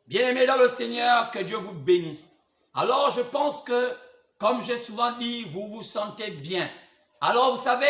Bien-aimés dans le Seigneur, que Dieu vous bénisse. Alors, je pense que, comme j'ai souvent dit, vous vous sentez bien. Alors, vous savez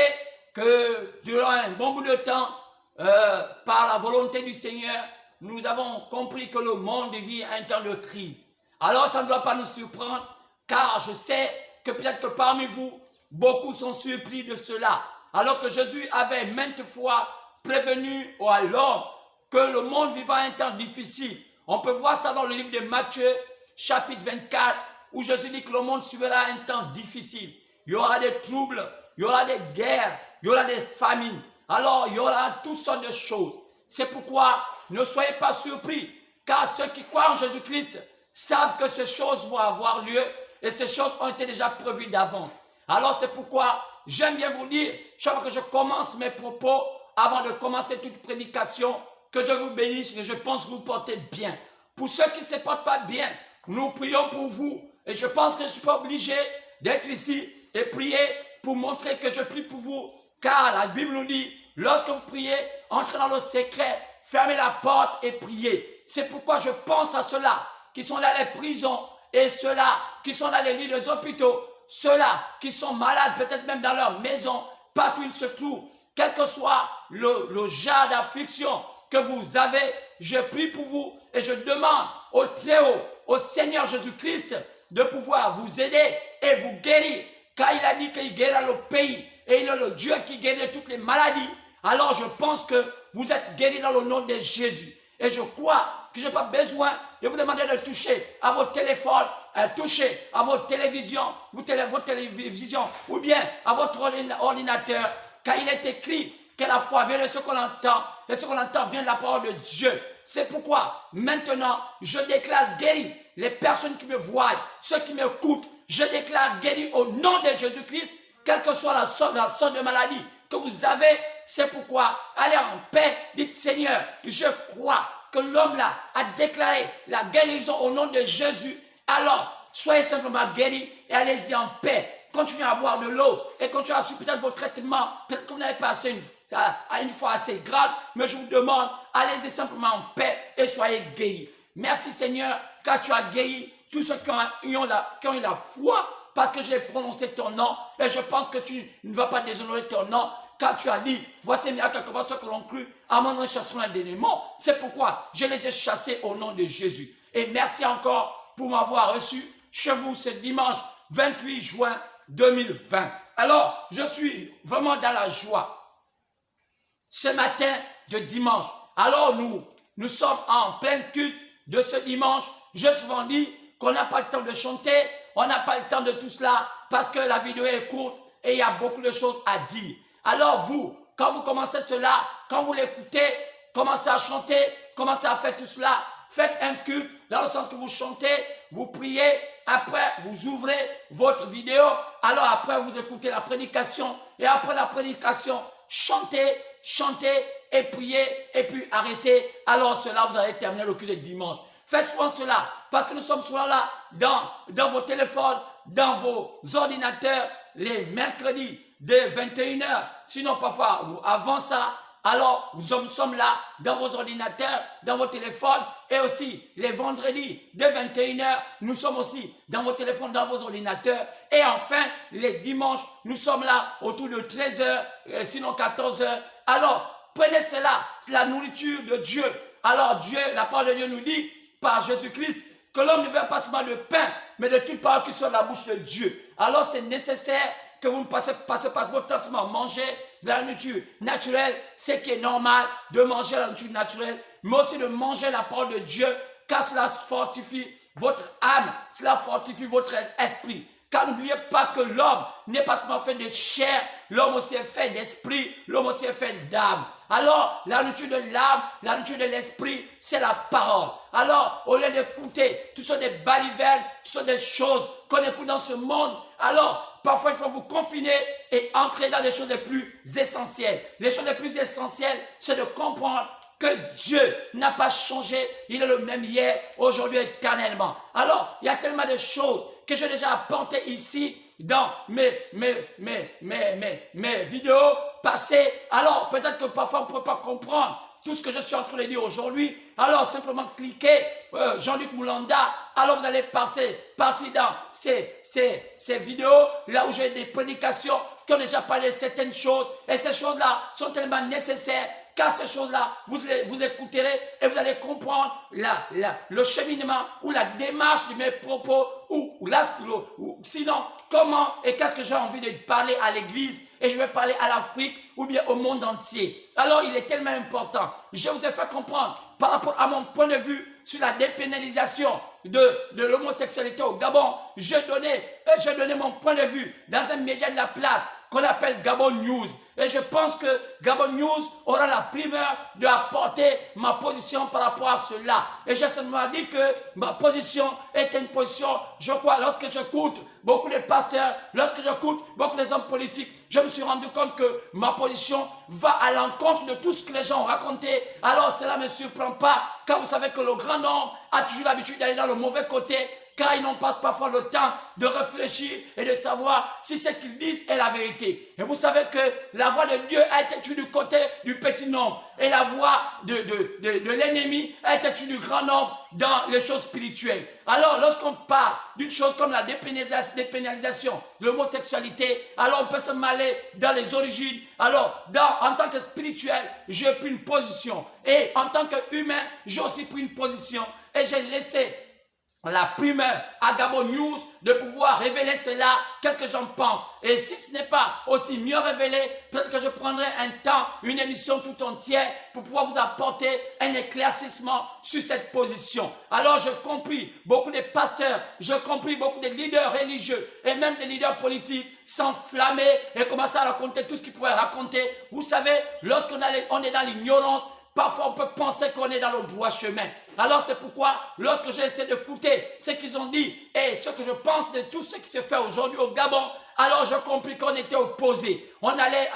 que durant un bon bout de temps, par la volonté du Seigneur, nous avons compris que le monde vit un temps de crise. Alors, ça ne doit pas nous surprendre, car je sais que peut-être que parmi vous, beaucoup sont surpris de cela. Alors que Jésus avait maintes fois prévenu à l'homme que le monde vivait un temps difficile. On peut voir ça dans le livre de Matthieu, chapitre 24, où Jésus dit que le monde suivra un temps difficile. Il y aura des troubles, il y aura des guerres, il y aura des famines. Alors, il y aura toutes sortes de choses. C'est pourquoi ne soyez pas surpris, car ceux qui croient en Jésus-Christ savent que ces choses vont avoir lieu et ces choses ont été déjà prévues d'avance. Alors, c'est pourquoi j'aime bien vous dire, chaque fois que je commence mes propos, avant de commencer toute prédication, que Dieu vous bénisse et je pense que vous portez bien. Pour ceux qui ne se portent pas bien, nous prions pour vous. Et je pense que je ne suis pas obligé d'être ici et prier pour montrer que je prie pour vous. Car la Bible nous dit, lorsque vous priez, entrez dans le secret, fermez la porte et priez. C'est pourquoi je pense à ceux-là qui sont dans les prisons et ceux-là qui sont dans les lits des hôpitaux, ceux-là qui sont malades, peut-être même dans leur maison, partout où ils se trouvent, quel que soit le genre d'affliction que vous avez, je prie pour vous et je demande au Très-Haut, au Seigneur Jésus-Christ, de pouvoir vous aider et vous guérir. Car il a dit qu'il guérira le pays et il est le Dieu qui guérit toutes les maladies. Alors je pense que vous êtes guéris dans le nom de Jésus. Et je crois que je n'ai pas besoin de vous demander de toucher à votre téléphone, toucher à votre télévision, ou bien à votre ordinateur. Car il est écrit que la foi vient de ce qu'on entend, et ce qu'on entend vient de la parole de Dieu. C'est pourquoi, maintenant, je déclare guéri les personnes qui me voient, ceux qui m'écoutent, je déclare guéri au nom de Jésus-Christ, quelle que soit la sorte de maladie que vous avez. C'est pourquoi, allez en paix, dites Seigneur, je crois que l'homme là a déclaré la guérison au nom de Jésus. Alors, soyez simplement guéris et allez-y en paix. Continuez à boire de l'eau et continuez à suivre peut-être vos traitements. Peut-être que vous n'avez pas à une fois assez grave, mais je vous demande, allez-y simplement en paix et soyez guéris. Merci Seigneur, car tu as guéri tous ceux qui ont eu la foi, parce que j'ai prononcé ton nom et je pense que tu ne vas pas déshonorer ton nom, car tu as dit, voici les miracles comment ceux que l'on cru, à mon nom ils chasseront les démons. C'est pourquoi je les ai chassés au nom de Jésus. Et merci encore pour m'avoir reçu chez vous ce dimanche 28 juin 2020. Alors, je suis vraiment dans la joie. Ce matin de dimanche, alors nous sommes en plein culte de ce dimanche. J'ai souvent dit qu'on n'a pas le temps de chanter, on n'a pas le temps de tout cela parce que la vidéo est courte et il y a beaucoup de choses à dire. Alors vous, quand vous commencez cela, quand vous l'écoutez, commencez à chanter, commencez à faire tout cela, faites un culte dans le sens que vous chantez, vous priez, après vous ouvrez votre vidéo, alors après vous écoutez la prédication et après la prédication, chantez et priez et puis arrêtez. Alors cela, vous allez terminer le culte de dimanche. Faites souvent cela parce que nous sommes souvent là dans vos téléphones, dans vos ordinateurs les mercredis dès 21h. Sinon parfois avant ça, alors nous sommes là dans vos ordinateurs, dans vos téléphones et aussi les vendredis dès 21h, nous sommes aussi dans vos téléphones, dans vos ordinateurs. Et enfin, les dimanches, nous sommes là autour de 13h, sinon 14h. Alors, prenez cela, c'est la nourriture de Dieu. Alors Dieu, la parole de Dieu nous dit par Jésus-Christ que l'homme ne veut pas seulement de pain, mais de toute parole qui sort de la bouche de Dieu. Alors c'est nécessaire que vous ne passez pas votre temps seulement à manger de la nourriture naturelle, c'est qui est normal de manger la nourriture naturelle, mais aussi de manger la parole de Dieu, car cela fortifie votre âme, cela fortifie votre esprit. Car n'oubliez pas que l'homme n'est pas seulement fait de chair, l'homme aussi est fait d'esprit, l'homme aussi est fait d'âme. Alors, la nourriture de l'âme, la nourriture de l'esprit, c'est la parole. Alors, au lieu d'écouter, tout sont des balivernes, tout sont des choses qu'on écoute dans ce monde. Alors, parfois, il faut vous confiner et entrer dans les choses les plus essentielles. Les choses les plus essentielles, c'est de comprendre que Dieu n'a pas changé. Il est le même hier, aujourd'hui, éternellement. Alors, il y a tellement de choses que j'ai déjà apportées ici dans mes vidéos passées. Alors, peut-être que parfois, on ne peut pas comprendre tout ce que je suis en train de dire aujourd'hui, alors simplement cliquez Jean-Luc Moulanda, alors vous allez partir dans ces vidéos, là où j'ai des prédications qui ont déjà parlé de certaines choses, et ces choses-là sont tellement nécessaires, car ces choses-là, vous écouterez et vous allez comprendre le cheminement ou la démarche de mes propos, ou sinon, comment et qu'est-ce que j'ai envie de parler à l'Église, et je vais parler à l'Afrique ou bien au monde entier. Alors, il est tellement important. Je vous ai fait comprendre par rapport à mon point de vue sur la dépénalisation de l'homosexualité au Gabon. J'ai donné mon point de vue dans un média de la place qu'on appelle Gabon News. Et je pense que Gabon News aura la primeur d'apporter ma position par rapport à cela. Et j'ai seulement dit que ma position est une position, je crois, lorsque j'écoute beaucoup de pasteurs, lorsque j'écoute beaucoup des hommes politiques, je me suis rendu compte que ma position va à l'encontre de tout ce que les gens ont raconté. Alors cela ne me surprend pas, car vous savez que le grand nombre a toujours l'habitude d'aller dans le mauvais côté, car ils n'ont pas parfois le temps de réfléchir et de savoir si ce qu'ils disent est la vérité. Et vous savez que la voix de Dieu a été tue du côté du petit nombre, et la voix de l'ennemi a été tue du grand nombre dans les choses spirituelles. Alors, lorsqu'on parle d'une chose comme la dépénalisation de l'homosexualité, alors on peut se mêler dans les origines. Alors, en tant que spirituel, j'ai pris une position. Et en tant qu'humain, j'ai aussi pris une position. Et j'ai laissé la primeur à Gabon News de pouvoir révéler cela, qu'est-ce que j'en pense. Et si ce n'est pas aussi mieux révélé, peut-être que je prendrai un temps, une émission tout entière pour pouvoir vous apporter un éclaircissement sur cette position. Alors j'ai compris beaucoup de pasteurs, j'ai compris beaucoup de leaders religieux et même des leaders politiques s'enflammer et commencer à raconter tout ce qu'ils pouvaient raconter. Vous savez, lorsqu'on est dans l'ignorance, parfois on peut penser qu'on est dans le droit chemin. Alors c'est pourquoi lorsque j'ai essayé d'écouter ce qu'ils ont dit et ce que je pense de tout ce qui se fait aujourd'hui au Gabon, alors j'ai compris qu'on était opposés.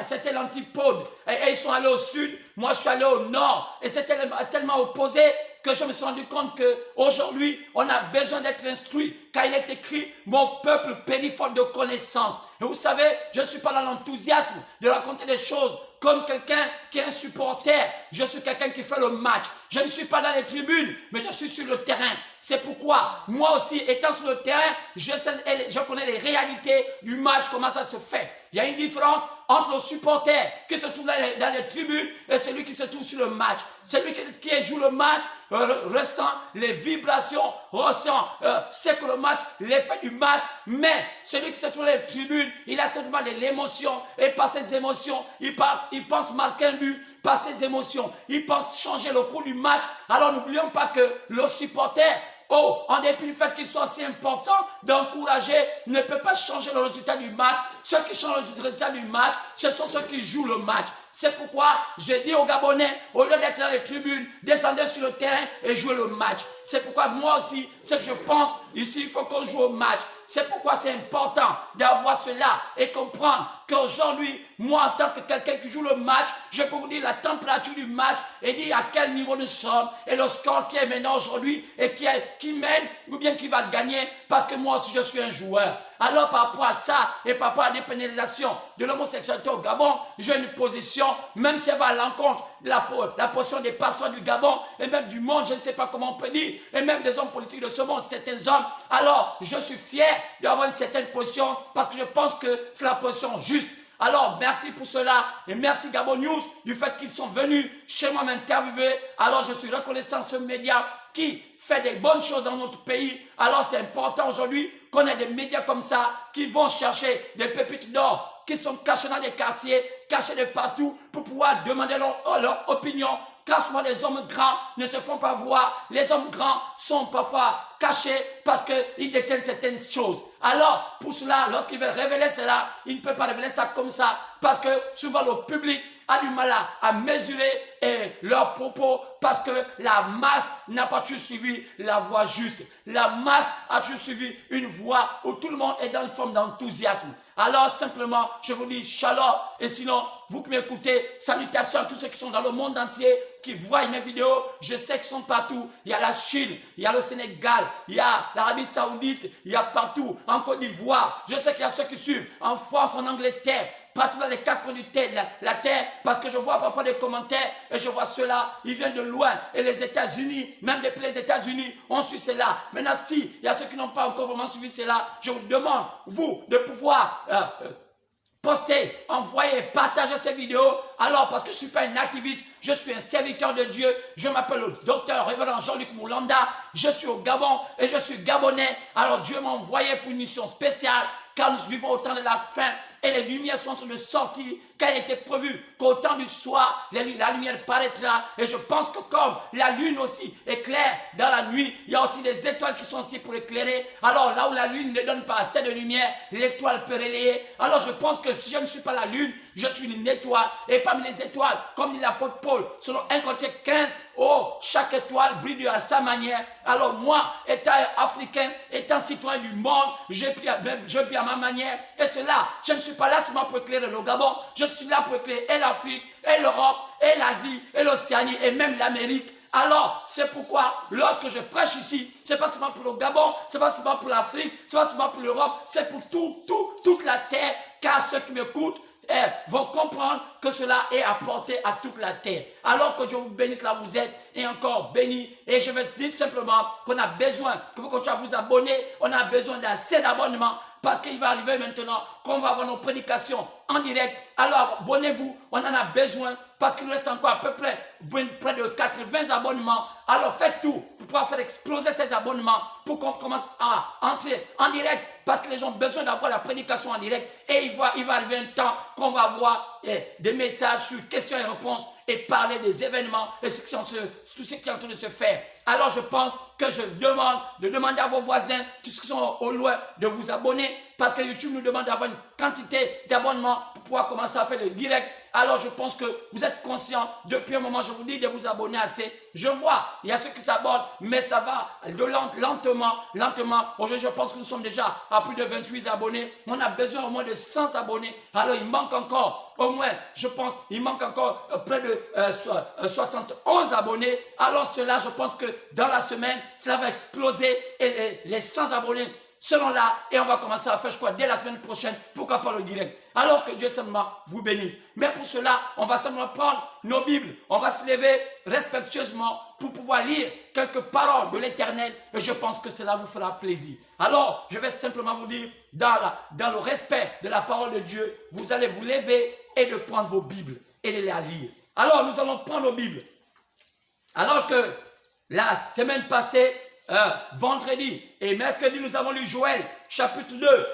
C'était l'antipode. Et ils sont allés au sud, moi je suis allé au nord. Et c'était tellement opposé que je me suis rendu compte qu'aujourd'hui, on a besoin d'être instruit. Car il est écrit, mon peuple périt faute de connaissance. Et vous savez, je ne suis pas dans l'enthousiasme de raconter des choses comme quelqu'un qui est un supporter. Je suis quelqu'un qui fait le match. Je ne suis pas dans les tribunes, mais je suis sur le terrain. C'est pourquoi, moi aussi, étant sur le terrain, je connais les réalités du match, comment ça se fait. Il y a une différence entre le supporter qui se trouve dans les tribunes et celui qui se trouve sur le match. Celui qui joue le match ressent les vibrations, ressent c'est que le match, l'effet du match, mais celui qui se trouve dans les tribunes, il a seulement de l'émotion, et par ses émotions, il pense marquer un but, par ses émotions, il pense changer le cours du match. Alors n'oublions pas que le supporter, en dépit du fait qu'il soit si important d'encourager, ne peut pas changer le résultat du match. Ceux qui changent le résultat du match, ce sont ceux qui jouent le match. C'est pourquoi j'ai dit aux Gabonais, au lieu d'être dans les tribunes, descendez sur le terrain et jouez le match. C'est pourquoi moi aussi, ce que je pense, ici, il faut qu'on joue au match. C'est pourquoi c'est important d'avoir cela et comprendre qu'aujourd'hui, moi, en tant que quelqu'un qui joue le match, je peux vous dire la température du match et dire à quel niveau nous sommes et le score qui est maintenant aujourd'hui et qui mène ou bien qui va gagner, parce que moi aussi, je suis un joueur. Alors, par rapport à ça et par rapport à la dépénalisation de l'homosexualité au Gabon, j'ai une position, même si elle va à l'encontre de la position des pasteurs du Gabon et même du monde, je ne sais pas comment on peut dire, et même des hommes politiques de ce monde, certains hommes. Alors, je suis fier d'avoir une certaine position parce que je pense que c'est la position juste. Alors, merci pour cela et merci Gabon News du fait qu'ils sont venus chez moi m'interviewer. Alors, je suis reconnaissant à ce média qui fait des bonnes choses dans notre pays. Alors, c'est important aujourd'hui qu'on ait des médias comme ça qui vont chercher des pépites d'or qui sont cachés dans des quartiers, cachés de partout pour pouvoir demander leur opinion. Car souvent les hommes grands ne se font pas voir. Les hommes grands sont parfois cachés parce qu'ils détiennent certaines choses. Alors, pour cela, lorsqu'ils veulent révéler cela, ils ne peuvent pas révéler ça comme ça. Parce que souvent le public a du mal à mesurer leurs propos parce que la masse n'a pas toujours suivi la voie juste. La masse a toujours suivi une voie où tout le monde est dans une forme d'enthousiasme. Alors simplement, je vous dis shalom. Et sinon, vous qui m'écoutez, salutations à tous ceux qui sont dans le monde entier, qui voient mes vidéos. Je sais qu'ils sont partout. Il y a la Chine, il y a le Sénégal, il y a l'Arabie Saoudite, il y a partout, en Côte d'Ivoire. Je sais qu'il y a ceux qui suivent en France, en Angleterre, partout dans les quatre coins la terre, parce que je vois parfois des commentaires et je vois ceux-là, ils viennent de loin. Et les États-Unis, même depuis les États-Unis, on suit cela. Maintenant, si il y a ceux qui n'ont pas encore vraiment suivi cela, je vous demande, vous, de pouvoir poster, envoyer, partager ces vidéos. Alors, parce que je ne suis pas un activiste, je suis un serviteur de Dieu. Je m'appelle le docteur révérend Jean-Luc Moulanda. Je suis au Gabon et je suis gabonais. Alors, Dieu m'a envoyé pour une mission spéciale, car nous vivons au temps de la fin et les lumières sont en train de sortir, car il était prévu qu'au temps du soir, la lumière paraîtra. Et je pense que comme la lune aussi éclaire dans la nuit, il y a aussi des étoiles qui sont ici pour éclairer. Alors là où la lune ne donne pas assez de lumière, l'étoile peut relayer. Alors je pense que si je ne suis pas la lune, je suis une étoile. Et parmi les étoiles, comme dit l'apôtre Paul, selon 1 Corinthiens 15, oh, chaque étoile brille à sa manière. Alors moi, étant africain, étant citoyen du monde, je vis à ma manière. Et cela, je ne suis pas là seulement pour éclairer le Gabon, je suis là pour éclairer et l'Afrique, et l'Europe, et l'Asie, et l'Océanie, et même l'Amérique. Alors, c'est pourquoi, lorsque je prêche ici, c'est pas seulement pour le Gabon, c'est pas seulement pour l'Afrique, c'est pas seulement pour l'Europe, c'est pour toute la terre, car ceux qui m'écoutent vont comprendre que cela est apporté à toute la terre. Alors que Dieu vous bénisse là où vous êtes, et encore béni. Et je vais dire simplement qu'on a besoin, que vous continuez à vous abonner, on a besoin d'assez d'abonnements, parce qu'il va arriver maintenant qu'on va avoir nos prédications en direct. Alors abonnez-vous, on en a besoin, parce qu'il nous reste encore à peu près de 80 abonnements. Alors faites tout pour pouvoir faire exploser ces abonnements, pour qu'on commence à entrer en direct, parce que les gens ont besoin d'avoir la prédication en direct. Et il va arriver un temps qu'on va avoir des messages sur questions et réponses, et parler des événements et tout ce qui est en train de se faire. Alors je pense que je demande de demander à vos voisins, tous ceux qui sont au loin, de vous abonner, parce que YouTube nous demande d'avoir une quantité d'abonnements pour pouvoir commencer à faire le direct. Alors je pense que vous êtes conscients, depuis un moment je vous dis de vous abonner assez. Je vois, il y a ceux qui s'abonnent, mais ça va lentement. Aujourd'hui je pense que nous sommes déjà à plus de 28 abonnés. On a besoin au moins de 100 abonnés. Alors il manque encore, au moins, je pense, il manque encore près de 71 abonnés. Alors cela, je pense que dans la semaine, cela va exploser et les 100 abonnés seront là et on va commencer à faire, je crois, dès la semaine prochaine, pourquoi pas le direct. Alors que Dieu simplement vous bénisse. Mais pour cela, on va simplement prendre nos Bibles, on va se lever respectueusement pour pouvoir lire quelques paroles de l'Éternel et je pense que cela vous fera plaisir. Alors, je vais simplement vous dire, dans le respect de la parole de Dieu, vous allez vous lever et de prendre vos Bibles et de les lire. Alors, nous allons prendre nos Bibles. Alors que la semaine passée, vendredi et mercredi, nous avons lu Joël, chapitre 2,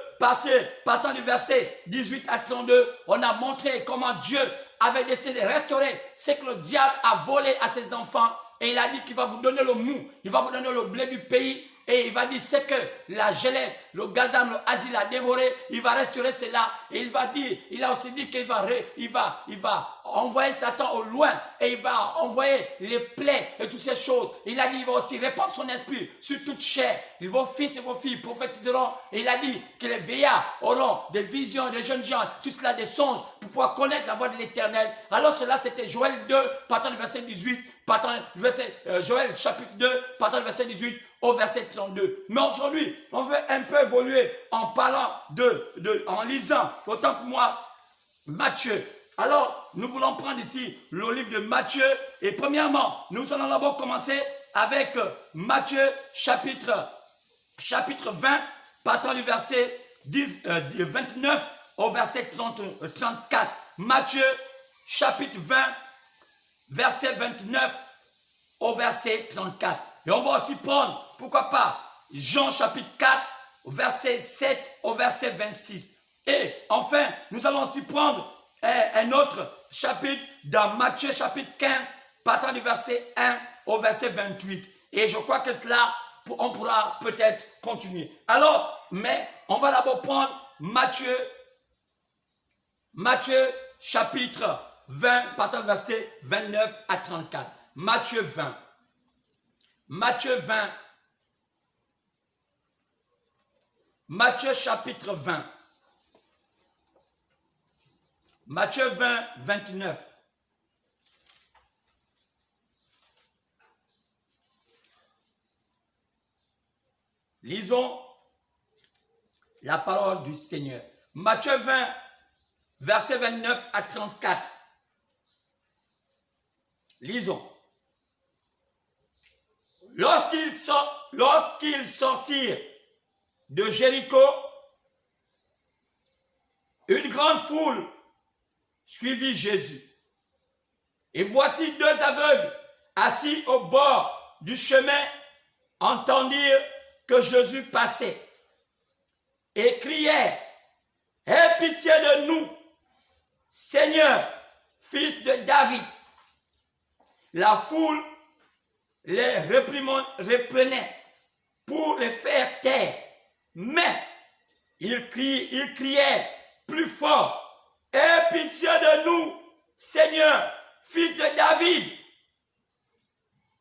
partant du verset 18 à 32. On a montré comment Dieu avait décidé de restaurer ce que le diable a volé à ses enfants. Et il a dit qu'il va vous donner le mou, il va vous donner le blé du pays. Et il va dire ce que la gelée, le gazam, le asile a dévoré, il va restaurer cela. Et il va dire, il a aussi dit qu'il va envoyer Satan au loin et il va envoyer les plaies et toutes ces choses. Il a dit, il va aussi répandre son esprit sur toute chair. Vos fils et vos filles prophétiseront. Et il a dit que les veillards auront des visions, des jeunes gens, tout cela des songes pour pouvoir connaître la voix de l'Éternel. Alors cela, c'était Joël 2, partant du verset 18, Joël chapitre 2, partant du verset 18 au verset 32. Mais aujourd'hui, on veut un peu évoluer en parlant en lisant, autant pour moi, Matthieu. Alors, nous voulons prendre ici le livre de Matthieu. Et premièrement, nous allons d'abord commencer avec Matthieu chapitre 20, partant du verset 29 au verset 34. Matthieu chapitre 20, verset 29 au verset 34. Et on va aussi prendre, pourquoi pas, Jean chapitre 4, verset 7 au verset 26. Et enfin, nous allons aussi prendre un autre chapitre dans Matthieu chapitre 15, partant du verset 1 au verset 28. Et je crois que cela, on pourra peut-être continuer. Alors, mais on va d'abord prendre Matthieu chapitre 20, partant du verset 29 à 34. Matthieu 20. Matthieu chapitre 20. Matthieu 20, 29. Lisons la parole du Seigneur. Matthieu 20, versets 29 à 34. Lisons. Lorsqu'ils sortirent de Jéricho, une grande foule suivit Jésus. Et voici deux aveugles assis au bord du chemin entendirent que Jésus passait et crièrent: « Aie pitié de nous, Seigneur, fils de David. » La foule les reprenait pour les faire taire, mais ils criaient plus fort: « Aie pitié de nous, Seigneur, fils de David. »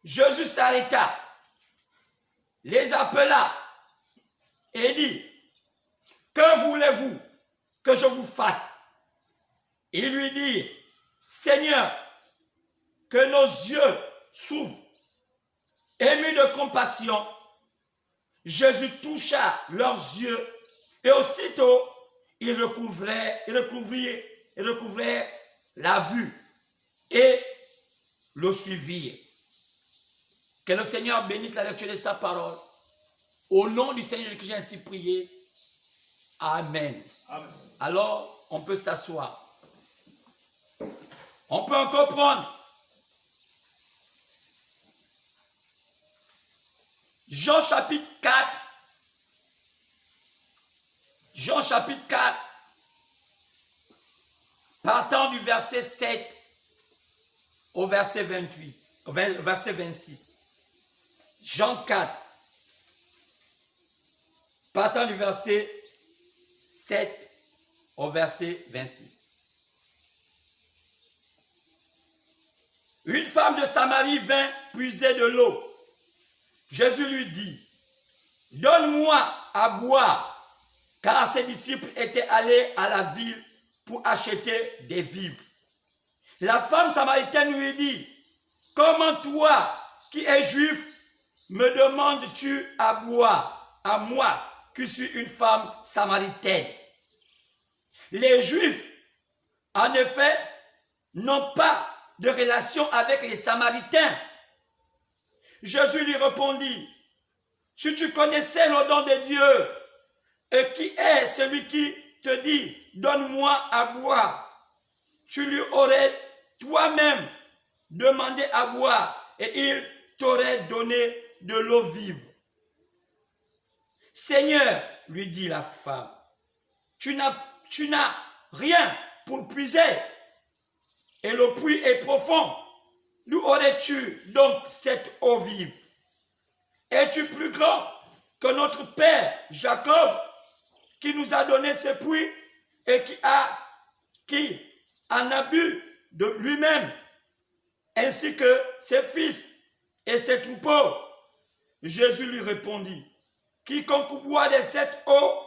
Jésus s'arrêta, les appela et dit: « Que voulez-vous que je vous fasse? » Ils lui dirent: « Seigneur, que nos yeux s'ouvrent. » Ému de compassion, Jésus toucha leurs yeux et aussitôt ils recouvraient la vue et le suivirent. Que le Seigneur bénisse la lecture de sa parole. Au nom du Seigneur Jésus que j'ai ainsi prié. Amen. Amen. Alors, on peut s'asseoir. On peut encore prendre Jean chapitre 4. Jean chapitre 4. Partant du verset 7 au verset 28, au verset 26. Jean 4. Partant du verset 7 au verset 26. Une femme de Samarie vint puiser de l'eau. Jésus lui dit: « Donne-moi à boire, car ses disciples étaient allés à la ville pour acheter des vivres. » La femme samaritaine lui dit: « Comment toi, qui es juif, me demandes-tu à boire, à moi, qui suis une femme samaritaine? » Les Juifs, en effet, n'ont pas de relation avec les Samaritains. Jésus lui répondit: « Si tu connaissais le don de Dieu, et qui est celui qui te dit: donne-moi à boire, tu lui aurais toi-même demandé à boire, et il t'aurait donné de l'eau vive. » « Seigneur, lui dit la femme, tu n'as rien pour puiser, et le puits est profond. D'où aurais-tu donc cette eau vive? Es-tu plus grand que notre père Jacob, qui nous a donné ce puits et qui en a bu de lui-même, ainsi que ses fils et ses troupeaux? » Jésus lui répondit: « Quiconque boit de cette eau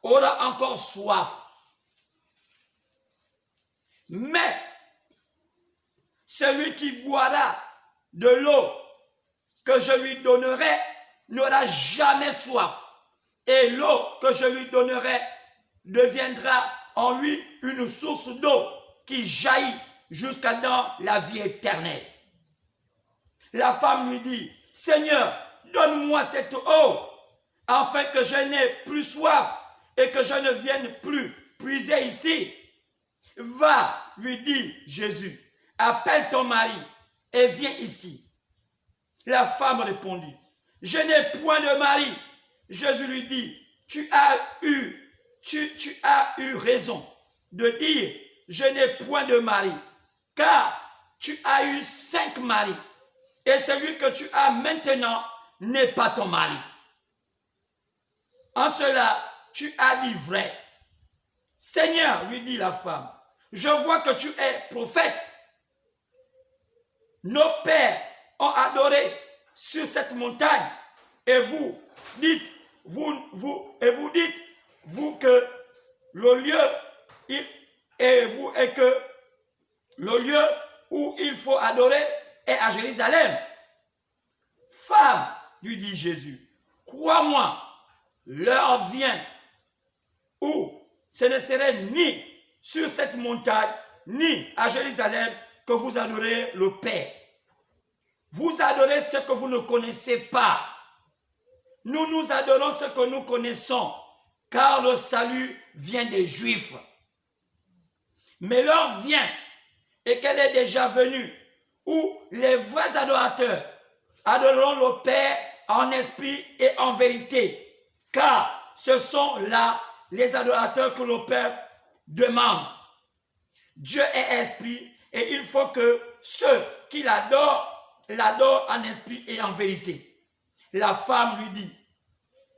aura encore soif. Mais celui qui boira de l'eau que je lui donnerai n'aura jamais soif. Et l'eau que je lui donnerai deviendra en lui une source d'eau qui jaillit jusqu'à dans la vie éternelle. » La femme lui dit: « Seigneur, donne-moi cette eau, afin que je n'ai plus soif et que je ne vienne plus puiser ici. » « Va, lui dit Jésus, appelle ton mari et viens ici. » La femme répondit: « Je n'ai point de mari. » Jésus lui dit: « Tu as eu raison de dire: je n'ai point de mari, car tu as eu 5 maris, et celui que tu as maintenant n'est pas ton mari. En cela, tu as dit vrai. » « Seigneur, lui dit la femme, je vois que tu es prophète. Nos pères ont adoré sur cette montagne, et vous dites que le lieu où il faut adorer est à Jérusalem. » « Femme, lui dit Jésus, crois-moi, l'heure vient où ce ne serait ni sur cette montagne, ni à Jérusalem que vous adorez le Père. Vous adorez ce que vous ne connaissez pas. Nous adorons ce que nous connaissons, car le salut vient des Juifs. Mais l'heure vient, et qu'elle est déjà venue, où les vrais adorateurs adoreront le Père en esprit et en vérité, car ce sont là les adorateurs que le Père demande. Dieu est esprit, et il faut que ceux qui l'adorent en esprit et en vérité. La femme lui dit,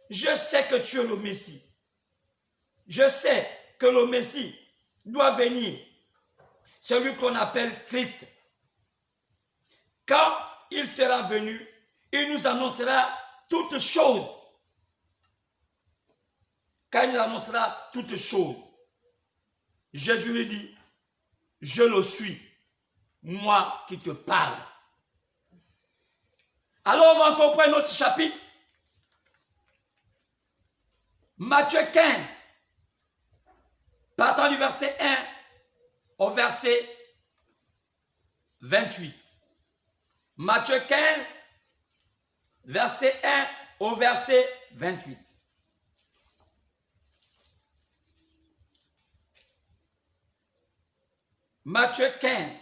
je sais que tu es le Messie. Je sais que le Messie doit venir, celui qu'on appelle Christ. Quand il sera venu, il nous annoncera toutes choses. Quand il nous annoncera toutes choses, Jésus lui dit, je le suis, moi qui te parle. Alors on va encore prendre notre chapitre. Matthieu 15, partant du verset 1 au verset 28. Matthieu 15, verset 1 au verset 28. Matthieu 15.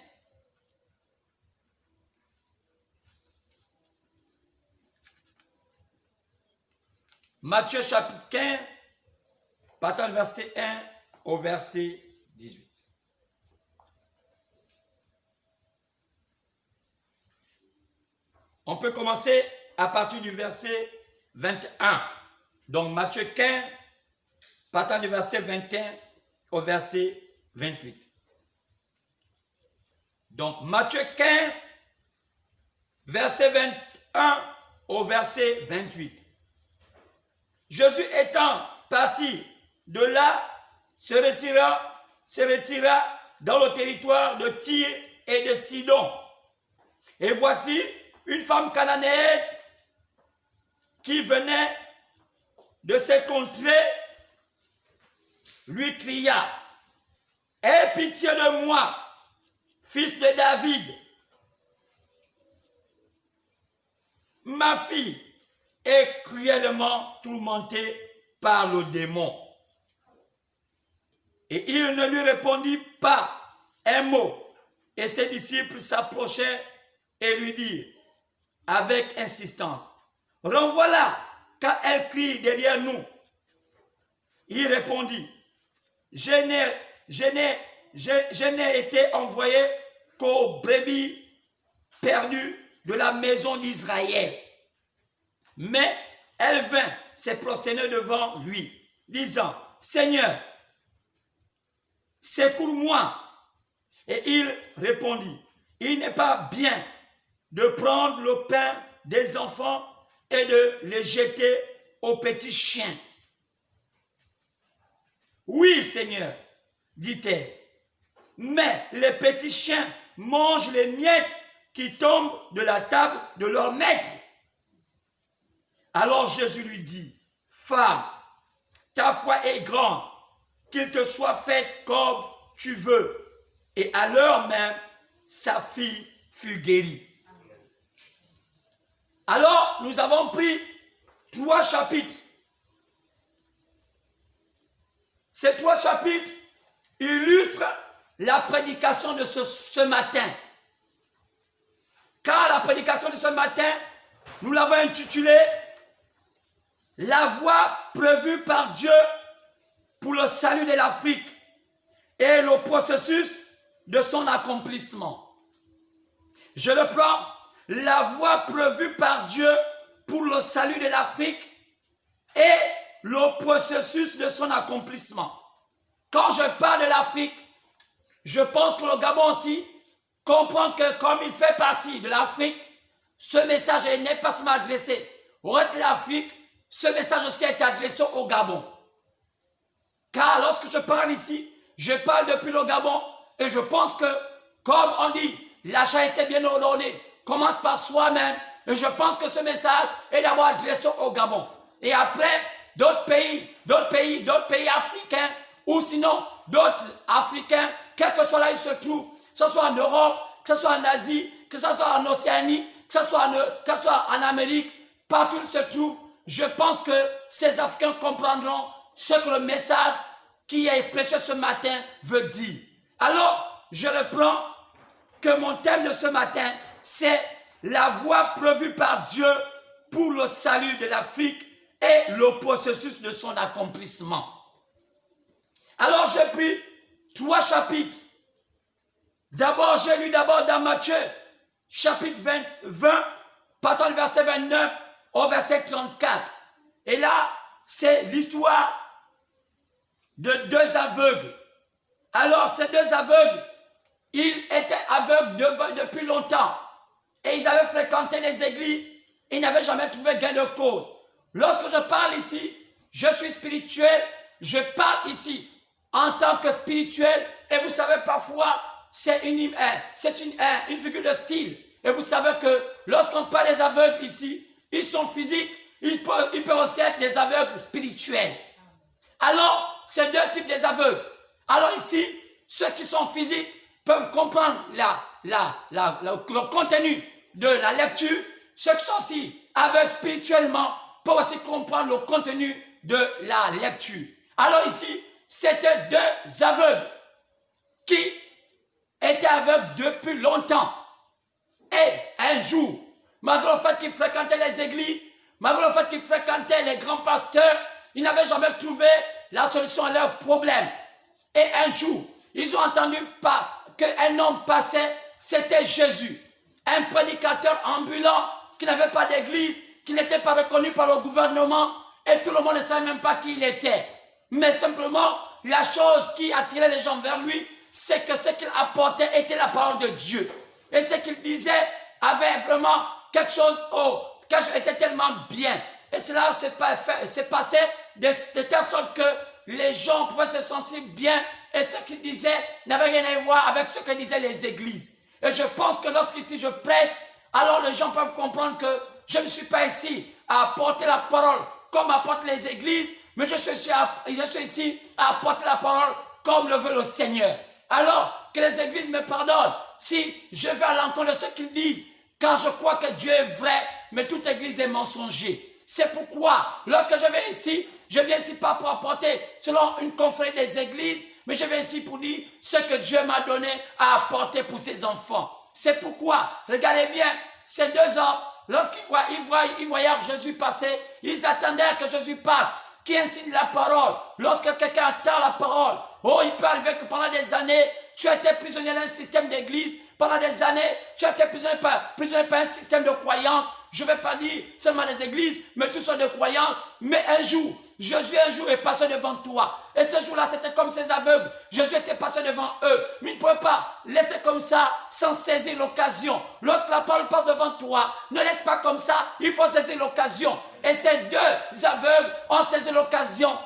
Matthieu chapitre 15, partant du verset 1 au verset 18. On peut commencer à partir du verset 21. Donc Matthieu 15, partant du verset 21 au verset 28. Donc Matthieu 15, verset 21 au verset 28. Jésus étant parti de là, se retira dans le territoire de Tyr et de Sidon. Et voici une femme cananéenne qui venait de ces contrées lui cria, « Aie pitié de moi, fils de David. Ma fille est cruellement tourmentée par le démon. » Et il ne lui répondit pas un mot. Et ses disciples s'approchaient et lui dirent avec insistance, « Renvoie-la, car elle crie derrière nous. » Il répondit, « Je n'ai été envoyé qu'aux brebis perdues de la maison d'Israël. » Mais elle vint se prosterner devant lui, disant, « Seigneur, secours-moi. » Et il répondit, « Il n'est pas bien de prendre le pain des enfants et de les jeter aux petits chiens. » « Oui, Seigneur, dit-elle, mais les petits chiens mangent les miettes qui tombent de la table de leur maître. » Alors Jésus lui dit, « Femme, ta foi est grande, qu'il te soit fait comme tu veux. » Et à l'heure même, sa fille fut guérie. Alors, nous avons pris 3 chapitres. Ces 3 chapitres illustrent la prédication de ce matin. Car la prédication de ce matin, nous l'avons intitulée « La voie prévue par Dieu pour le salut de l'Afrique et le processus de son accomplissement. » Je le prends, la voie prévue par Dieu pour le salut de l'Afrique et le processus de son accomplissement. Quand je parle de l'Afrique, je pense que le Gabon aussi comprend que comme il fait partie de l'Afrique, ce message n'est pas seulement adressé au reste de l'Afrique, ce message aussi est adressé au Gabon. Car lorsque je parle ici, je parle depuis le Gabon et je pense que, comme on dit, la charité bien ordonnée commence par soi-même et je pense que ce message est d'abord adressé au Gabon. Et après, d'autres pays africains, ou sinon d'autres Africains, quel que soit là ils se trouvent, que ce soit en Europe, que ce soit en Asie, que ce soit en Océanie, que ce soit en Amérique, partout où ils se trouvent, je pense que ces Africains comprendront ce que le message qui est prêché ce matin veut dire. Alors, je reprends que mon thème de ce matin, c'est la voie prévue par Dieu pour le salut de l'Afrique et le processus de son accomplissement. Alors, j'ai pris 3 chapitres. D'abord, j'ai lu dans Matthieu, chapitre 20, partant du verset 29 au verset 34. Et là, c'est l'histoire de 2 aveugles. Alors, ces 2 aveugles, ils étaient aveugles depuis longtemps. Et ils avaient fréquenté les églises. Ils n'avaient jamais trouvé gain de cause. Lorsque je parle ici, je suis spirituel. Je parle ici en tant que spirituel. Et vous savez, parfois, c'est une figure de style. Et vous savez que lorsqu'on parle des aveugles ici, ils sont physiques. Ils peuvent aussi être des aveugles spirituels. Alors, c'est 2 types des aveugles. Alors ici, ceux qui sont physiques peuvent comprendre le contenu de la lecture. Ceux qui sont aussi aveugles spirituellement peuvent aussi comprendre le contenu de la lecture. Alors ici, c'était 2 aveugles qui étaient aveugles depuis longtemps. Et un jour, malgré le fait qu'ils fréquentaient les églises, malgré le fait qu'ils fréquentaient les grands pasteurs, ils n'avaient jamais trouvé la solution à leurs problèmes. Et un jour, ils ont entendu qu'un homme passait, c'était Jésus. Un prédicateur ambulant qui n'avait pas d'église, qui n'était pas reconnu par le gouvernement, et tout le monde ne savait même pas qui il était. Mais simplement, la chose qui attirait les gens vers lui, c'est que ce qu'il apportait était la parole de Dieu. Et ce qu'il disait avait vraiment quelque chose était tellement bien. Et cela s'est passé de telle sorte que les gens pouvaient se sentir bien et ce qu'il disait n'avait rien à voir avec ce que disaient les églises. Et je pense que lorsqu'ici je prêche, alors les gens peuvent comprendre que je ne suis pas ici à apporter la parole comme apportent les églises, mais je suis ici à apporter la parole comme le veut le Seigneur. Alors que les églises me pardonnent si je vais à l'encontre de ce qu'ils disent, car je crois que Dieu est vrai, mais toute église est mensonger. C'est pourquoi, lorsque je viens ici pas pour apporter selon une confrérie des églises, mais je viens ici pour dire ce que Dieu m'a donné à apporter pour ses enfants. C'est pourquoi, regardez bien, ces 2 hommes, lorsqu'ils voyaient Jésus passer, ils attendaient que Jésus passe, qui insigne la parole. Lorsque quelqu'un attend la parole, il peut arriver que pendant des années, tu as été prisonnier d'un système d'église. Pendant des années, tu as été prisonnier par un système de croyance. Je ne vais pas dire seulement des églises, mais toutes sortes de croyances. Mais un jour, Jésus est passé devant toi. Et ce jour-là, c'était comme ces aveugles. Jésus était passé devant eux. Mais il ne pouvait pas laisser comme ça sans saisir l'occasion. Lorsque la parole passe devant toi, ne laisse pas comme ça. Il faut saisir l'occasion. Et ces 2 aveugles ont saisi l'occasion.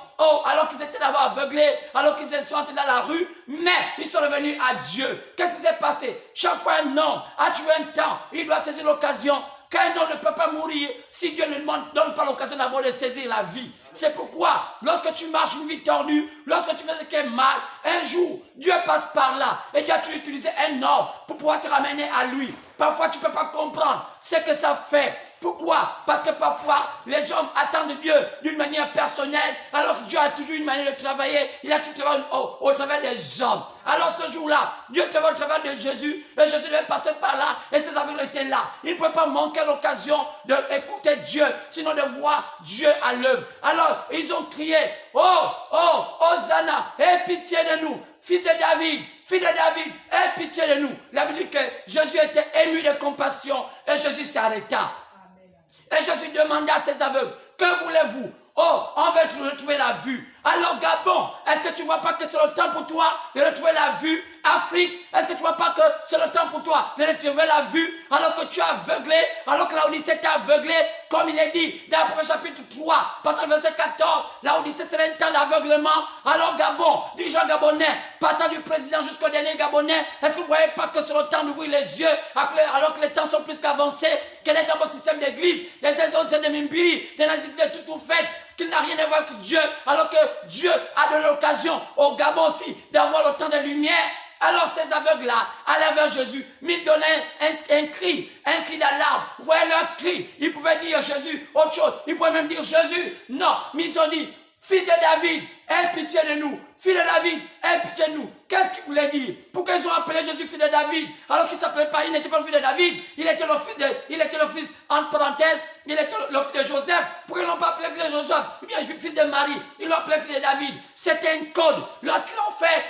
Alors qu'ils étaient d'abord aveuglés, alors qu'ils sont entrés dans la rue, mais ils sont revenus à Dieu. Qu'est-ce qui s'est passé? Chaque fois un homme a tué un temps, il doit saisir l'occasion. Qu'un homme ne peut pas mourir si Dieu ne donne pas l'occasion d'abord de saisir la vie. C'est pourquoi, lorsque tu marches une vie tordue, lorsque tu fais ce qui est mal, un jour, Dieu passe par là et Dieu a utilisé un homme pour pouvoir te ramener à lui. Parfois, tu ne peux pas comprendre ce que ça fait. Pourquoi? Parce que parfois, les gens attendent Dieu d'une manière personnelle, alors que Dieu a toujours une manière de travailler. Il a toujours travaillé au travers des hommes. Alors ce jour-là, Dieu travaille au travers de Jésus, et Jésus devait passer par là, et ses aveugles étaient là. Il ne peut pas manquer l'occasion d'écouter Dieu, sinon de voir Dieu à l'œuvre. Alors, ils ont crié, Hosanna, aie pitié de nous, fils de David, aie pitié de nous. La Bible dit que Jésus était ému de compassion, et Jésus s'arrêta. Et Jésus demanda à ses aveugles, que voulez-vous? On veut retrouver la vue. Alors Gabon, est-ce que tu ne vois pas que c'est le temps pour toi de retrouver la vue? Afrique, est-ce que tu ne vois pas que c'est le temps pour toi de retrouver la vue alors que tu es aveuglé, alors que l'Odyssée était aveuglé, comme il est dit dans le chapitre 3, partant du verset 14, l'Odyssée serait un temps d'aveuglement. Alors Gabon, dirigeant gabonais, partant du président jusqu'au dernier gabonais, est-ce que vous ne voyez pas que c'est le temps d'ouvrir les yeux alors que les temps sont plus qu'avancés? Quel est dans votre système d'église, les églises de Mimbiri, dans les églises de tout ce que vous faites? qu'il n'a rien à voir avec Dieu, alors que Dieu a donné l'occasion au Gabon aussi d'avoir le temps de lumière. Alors ces aveugles-là allaient vers Jésus, mais ils donnaient un cri d'alarme. Vous voyez leur cri, ils pouvaient dire Jésus autre chose, ils pouvaient même dire Jésus. Non, mais ils ont dit, fils de David, aie pitié de nous. Fils de David, aie pitié de nous. Qu'est-ce qu'ils voulaient dire? Pourquoi ils ont appelé Jésus fils de David? Alors qu'il ne s'appelait pas, il n'était pas le fils de David. Il était le fils, entre parenthèses, il était le fils de Joseph. Pourquoi ils n'ont pas appelé fils de Joseph? Ou bien fils de Marie. Ils l'ont appelé fils de David. C'était un code. Lorsqu'ils l'ont fait,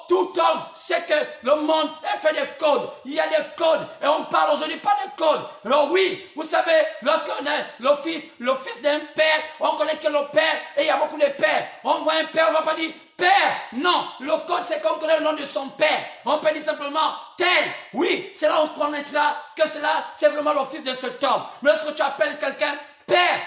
tout homme sait que le monde est fait de codes. Il y a des codes. Et on parle aujourd'hui pas de codes. Alors oui, vous savez, lorsqu'on est le fils d'un père, on connaît que le père, et il y a beaucoup de pères. On voit un père, on ne va pas dire père. Non, le code c'est qu'on connaît le nom de son père. On peut dire simplement tel. Oui, c'est là qu'on connaîtra que cela, c'est vraiment le fils de cet homme. Mais lorsque tu appelles quelqu'un père,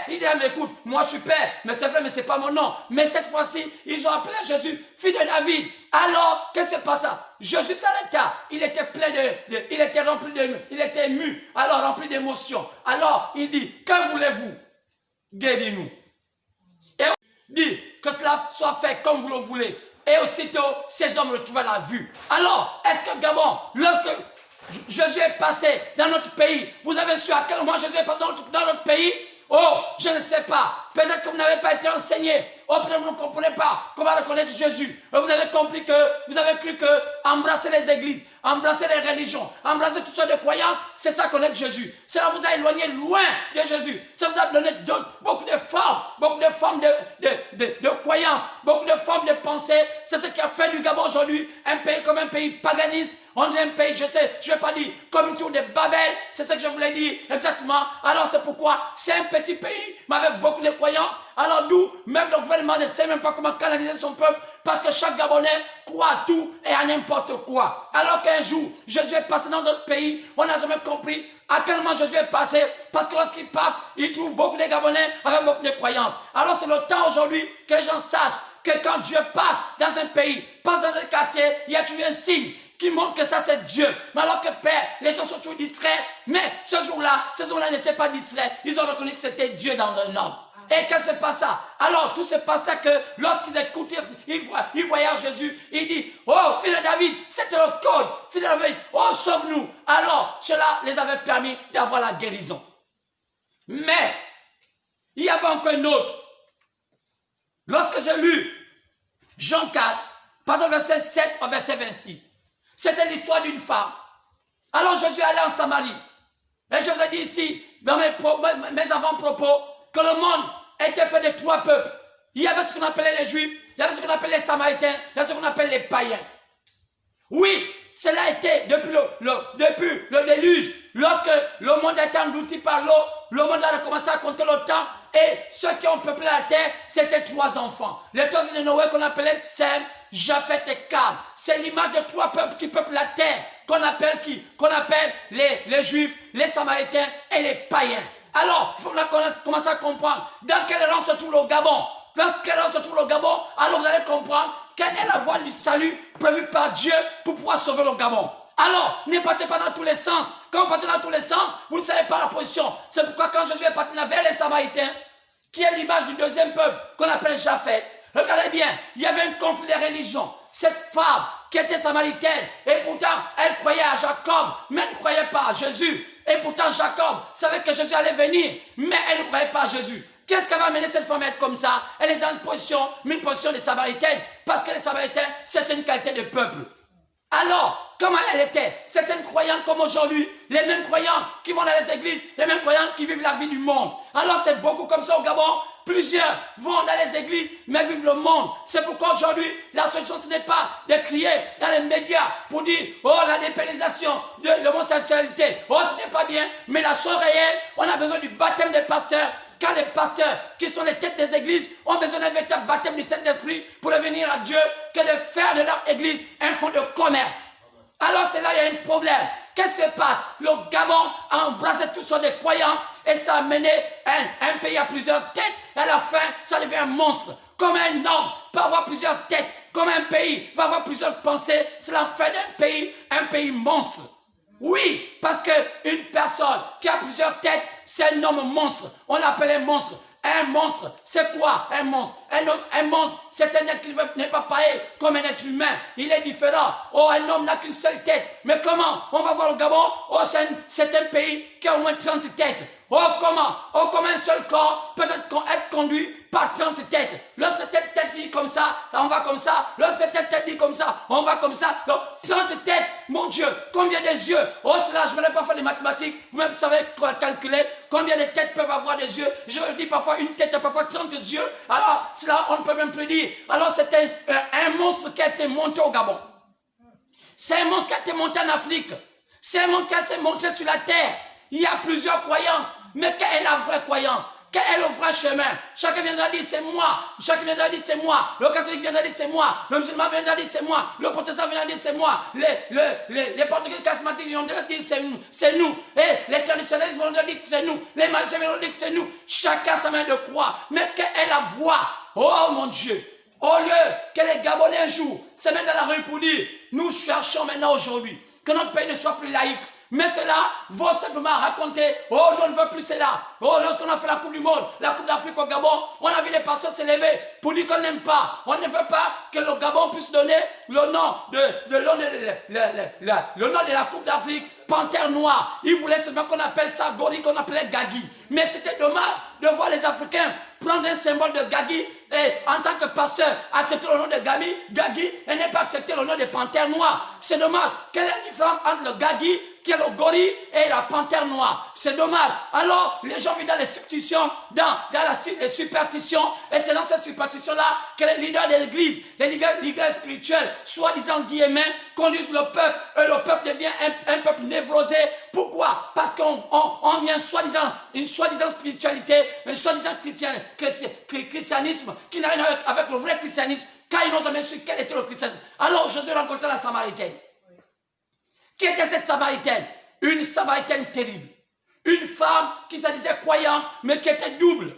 il dit, mais écoute, moi je suis père, mais c'est vrai, mais c'est pas mon nom. Mais cette fois-ci, ils ont appelé Jésus fils de David. Alors, qu'est-ce qui se passe? Jésus s'arrêta. Il était plein il était rempli il était ému, alors rempli d'émotions. Alors, il dit, que voulez-vous? Guéris-nous. Et il dit que cela soit fait comme vous le voulez. Et aussitôt, ces hommes retrouvaient la vue. Alors, est-ce que Gabon, lorsque Jésus est passé dans notre pays, vous avez su à quel moment Jésus est passé dans notre pays? Oh, je ne sais pas. Peut-être que vous n'avez pas été enseigné. Oh, peut-être que vous ne comprenez pas comment reconnaître Jésus. Vous avez compris vous avez cru que embrasser les églises, embrasser les religions, embrasser toutes sortes de croyances, c'est ça connaître Jésus. Cela vous a éloigné loin de Jésus. Ça vous a donné beaucoup de formes de croyances, beaucoup de formes de pensée. C'est ce qui a fait du Gabon aujourd'hui un pays comme un pays paganiste. On dit un pays, je ne vais pas dire comme une tour de Babel, c'est ce que je voulais dire exactement. Alors c'est pourquoi c'est un petit pays, mais avec beaucoup de croyances. Alors d'où même le gouvernement ne sait même pas comment canaliser son peuple, parce que chaque Gabonais croit à tout et à n'importe quoi. Alors qu'un jour, Jésus est passé dans notre pays, on n'a jamais compris à quel moment Jésus est passé, parce que lorsqu'il passe, il trouve beaucoup de Gabonais avec beaucoup de croyances. Alors c'est le temps aujourd'hui que les gens sachent que quand Dieu passe dans un pays, passe dans un quartier, il y a toujours un signe qui montre que ça c'est Dieu. Mais alors que Père, les gens sont toujours distraits. Mais ce jour-là, ces gens-là n'étaient pas distraits. Ils ont reconnu que c'était Dieu dans un homme. Et qu'est-ce qui se passe? Alors tout se passe que lorsqu'ils écoutent, ils voyaient Jésus. Il dit, oh fils de David, c'était le code. Fils de David, oh sauve-nous. Alors cela les avait permis d'avoir la guérison. Mais il y avait encore une autre. Lorsque j'ai lu Jean 4, pardon, verset 7 au verset 26. C'était l'histoire d'une femme. Alors Jésus allait en Samarie. Et je vous ai dit ici, dans mes avant-propos, que le monde était fait de trois peuples. Il y avait ce qu'on appelait les Juifs, il y avait ce qu'on appelait les Samaritains, il y avait ce qu'on appelle les païens. Oui, cela a été depuis le déluge, lorsque le monde a été englouti par l'eau, le monde a commencé à compter le temps, et ceux qui ont peuplé la terre, c'était trois enfants. Les trois de Noé qu'on appelait Sem, Japheth et Cam. C'est l'image de trois peuples qui peuplent la terre, qu'on appelle qui? Qu'on appelle les Juifs, les Samaritains et les païens. Alors, il faut commencer à comprendre dans quel rang se trouve le Gabon. Dans quel rang se trouve le Gabon, alors vous allez comprendre quelle est la voie du salut prévue par Dieu pour pouvoir sauver le Gabon. Alors, ne partez pas dans tous les sens. Quand vous partez dans tous les sens, vous ne savez pas la position. C'est pourquoi quand Jésus est parti vers les Samaritains, qui est l'image du deuxième peuple qu'on appelle Japheth, regardez bien, il y avait un conflit de religion. Cette femme qui était samaritaine, et pourtant elle croyait à Jacob, mais elle ne croyait pas à Jésus. Et pourtant Jacob savait que Jésus allait venir, mais elle ne croyait pas à Jésus. Qu'est-ce qui va amener cette femme à être comme ça? Elle est dans une position des Samaritaines, parce que les Samaritains, c'est une qualité de peuple. Alors, comment elle était? C'était une croyante comme aujourd'hui, les mêmes croyants qui vont dans les églises, les mêmes croyants qui vivent la vie du monde. Alors c'est beaucoup comme ça au Gabon. Plusieurs vont dans les églises, mais vivent le monde. C'est pourquoi aujourd'hui, la solution, ce n'est pas de crier dans les médias pour dire, oh, la dépénalisation de l'homosexualité, oh, ce n'est pas bien. Mais la chose réelle, on a besoin du baptême des pasteurs. Quand les pasteurs, qui sont les têtes des églises, ont besoin d'un véritable baptême du Saint-Esprit pour revenir à Dieu, que de faire de leur église un fonds de commerce. Alors c'est là qu'il y a un problème. Qu'est-ce qui se passe? Le Gabon a embrassé toutes sortes de croyances et ça a mené un pays à plusieurs têtes. Et à la fin, ça devient un monstre. Comme un homme peut avoir plusieurs têtes, comme un pays va avoir plusieurs pensées, cela fait d'un pays un pays monstre. Oui, parce qu'une personne qui a plusieurs têtes, c'est un homme monstre. On l'appelle un monstre. Un monstre, c'est quoi un monstre? Un monstre, c'est un être qui n'est pas pareil comme un être humain. Il est différent. Oh, un homme n'a qu'une seule tête. Mais comment? On va voir le Gabon. Oh, c'est un pays qui a au moins 30 têtes. Oh, comment? Oh, comme un seul corps peut être conduit par 30 têtes. Lorsque tête dit comme ça, on va comme ça. Lorsque tête dit comme ça, on va comme ça. Donc, 30 têtes, mon Dieu, combien des yeux? Oh, cela, je ne vais pas faire des mathématiques. Vous-même savez calculer combien de têtes peuvent avoir des yeux. Je dis parfois une tête, parfois 30 yeux. Alors, cela, on ne peut même plus dire. Alors, c'est un monstre qui a été monté au Gabon. C'est un monstre qui a été monté en Afrique. C'est un monstre qui a été monté sur la terre. Il y a plusieurs croyances. Mais quelle est la vraie croyance? Quel est le vrai chemin? Chacun viendra dire c'est moi. Chacun viendra dire c'est moi. Le catholique viendra dire c'est moi. Le musulman viendra dire c'est moi. Le protestant viendra dire c'est moi. Les portugais charismatiques viendront dire c'est nous. Et les traditionnalistes viendront dire que c'est nous. Les magiciens viendront dire que c'est nous. Chacun sa main de croix. Mais quelle est la voie? Oh mon Dieu. Au lieu que les Gabonais un jour se mettent dans la rue pour dire nous cherchons maintenant aujourd'hui que notre pays ne soit plus laïque. Mais cela va simplement raconter, oh, on ne veut plus cela. Oh, lorsqu'on a fait la Coupe du Monde, la Coupe d'Afrique au Gabon, on a vu les pasteurs se lever pour dire qu'on n'aime pas. On ne veut pas que le Gabon puisse donner le nom de la Coupe d'Afrique, Panthère Noire. Ils voulaient seulement qu'on appelle ça Gori, qu'on appelait Gagui. Mais c'était dommage de voir les Africains prendre un symbole de Gagui et en tant que pasteur accepter le nom de Gagui et ne pas accepter le nom de Panthère Noire. C'est dommage. Quelle est la différence entre le Gagui, qui est le gorille, et la panthère noire? C'est dommage. Alors, les gens vivent dans les superstitions, les superstitions, et c'est dans ces superstitions-là que les leaders de l'église, les leaders spirituels, soi-disant guillemets, conduisent le peuple, et le peuple devient un peuple névrosé. Pourquoi? Parce qu'on vient une soi-disant spiritualité, un soi-disant christianisme qui n'a rien avec le vrai christianisme, car ils n'ont jamais su quel était le christianisme. Alors Jésus rencontra la Samaritaine. Qui était cette Samaritaine? Une Samaritaine terrible. Une femme qui se disait croyante, mais qui était double.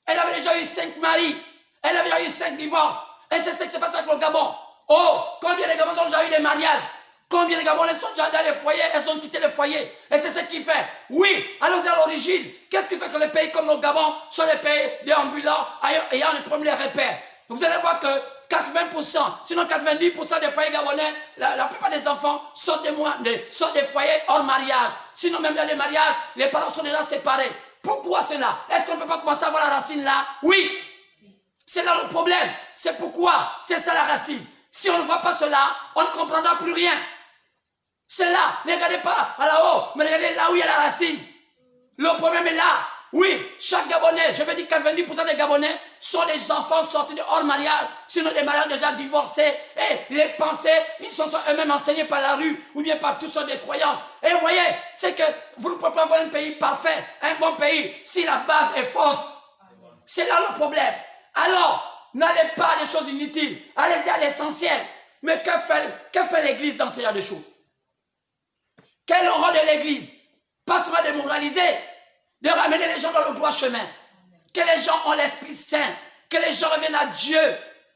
Elle avait déjà eu 5 maris. Elle avait déjà eu 5 divorces. Et c'est ce qui s'est passé avec le Gabon. Oh, combien de Gabonais ont déjà eu des mariages? Combien de Gabonais sont déjà dans les foyers? Elles ont quitté les foyers. Et c'est ce qui fait. Oui, alors c'est à l'origine. Qu'est-ce qui fait que les pays comme le Gabon sont des pays déambulants ayant les premiers repères? Vous allez voir que 80%, sinon 90% des foyers gabonais, la plupart des enfants sont des foyers hors mariage. Sinon même dans les mariages, les parents sont déjà séparés. Pourquoi cela? Est-ce qu'on ne peut pas commencer à voir la racine là? Oui. C'est là le problème. C'est pourquoi. C'est ça la racine. Si on ne voit pas cela, on ne comprendra plus rien. C'est là. Ne regardez pas à là-haut, mais regardez là où il y a la racine. Le problème est là. Oui, chaque Gabonais, je veux dire 90% des Gabonais sont des enfants sortis de hors mariage, sinon des mariages déjà divorcés. Et les pensées, ils sont eux-mêmes enseignés par la rue ou bien par toutes sortes de croyances. Et vous voyez, c'est que vous ne pouvez pas avoir un pays parfait, un bon pays, si la base est fausse. C'est là le problème. Alors, n'allez pas à des choses inutiles, allez-y à l'essentiel. Mais que fait l'Église dans ce genre de choses? Quel est le rôle de l'Église? Pas seulement de moraliser, de ramener les gens dans le droit chemin. Que les gens ont l'Esprit Saint, que les gens reviennent à Dieu.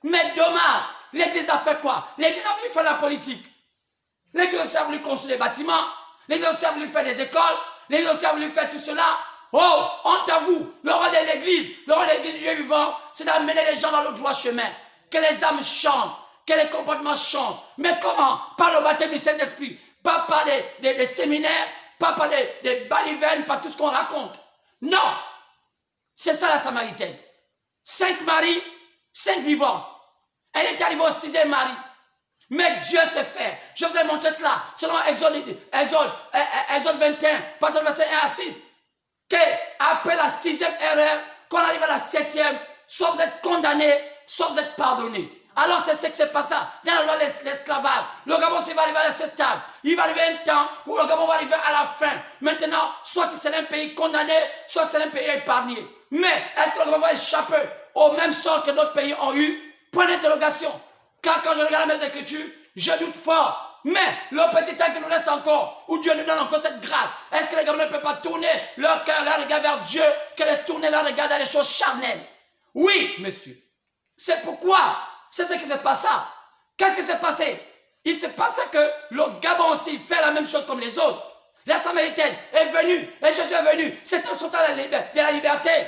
Mais dommage, l'Église a fait quoi? L'Église a voulu faire la politique. L'Église a voulu construire des bâtiments. L'Église a voulu faire des écoles. L'Église a voulu faire tout cela. Oh, honte à vous. Le rôle de l'Église du Dieu vivant, c'est d'amener les gens dans le droit chemin. Que les âmes changent, que les comportements changent. Mais comment? Par le baptême du Saint-Esprit. Pas par des séminaires, pas par des balivernes, pas tout ce qu'on raconte. Non! C'est ça la Samaritaine. 5 maris, 5 divorces. Elle est arrivée au 6e mari. Mais Dieu sait faire. Je vous ai montré cela. Selon Exode 21, partir du verset 1 à 6. Qu'après la 6e erreur, qu'on arrive à la 7e, soit vous êtes condamné, soit vous êtes pardonné. Alors c'est ce qui se passe dans la loi de l'esclavage. Le Gabon va arriver à ce stade. Il va arriver un temps où le Gabon va arriver à la fin. Maintenant, soit c'est un pays condamné, soit c'est un pays épargné. Mais est-ce que le Gabon va échapper au même sort que d'autres pays ont eu? Point d'interrogation. Car quand je regarde mes écritures, je doute fort. Mais le petit temps qui nous reste encore, où Dieu nous donne encore cette grâce, est-ce que les Gabonais ne peuvent pas tourner leur cœur, leur regard vers Dieu, que de tourner leur regard dans les choses charnelles? Oui, monsieur. C'est pourquoi. C'est ce qui s'est passé. Qu'est-ce qui s'est passé? Il s'est passé que le Gabon aussi fait la même chose comme les autres. La Samaritaine est venue, et Jésus est venu. C'est un sultan de la liberté.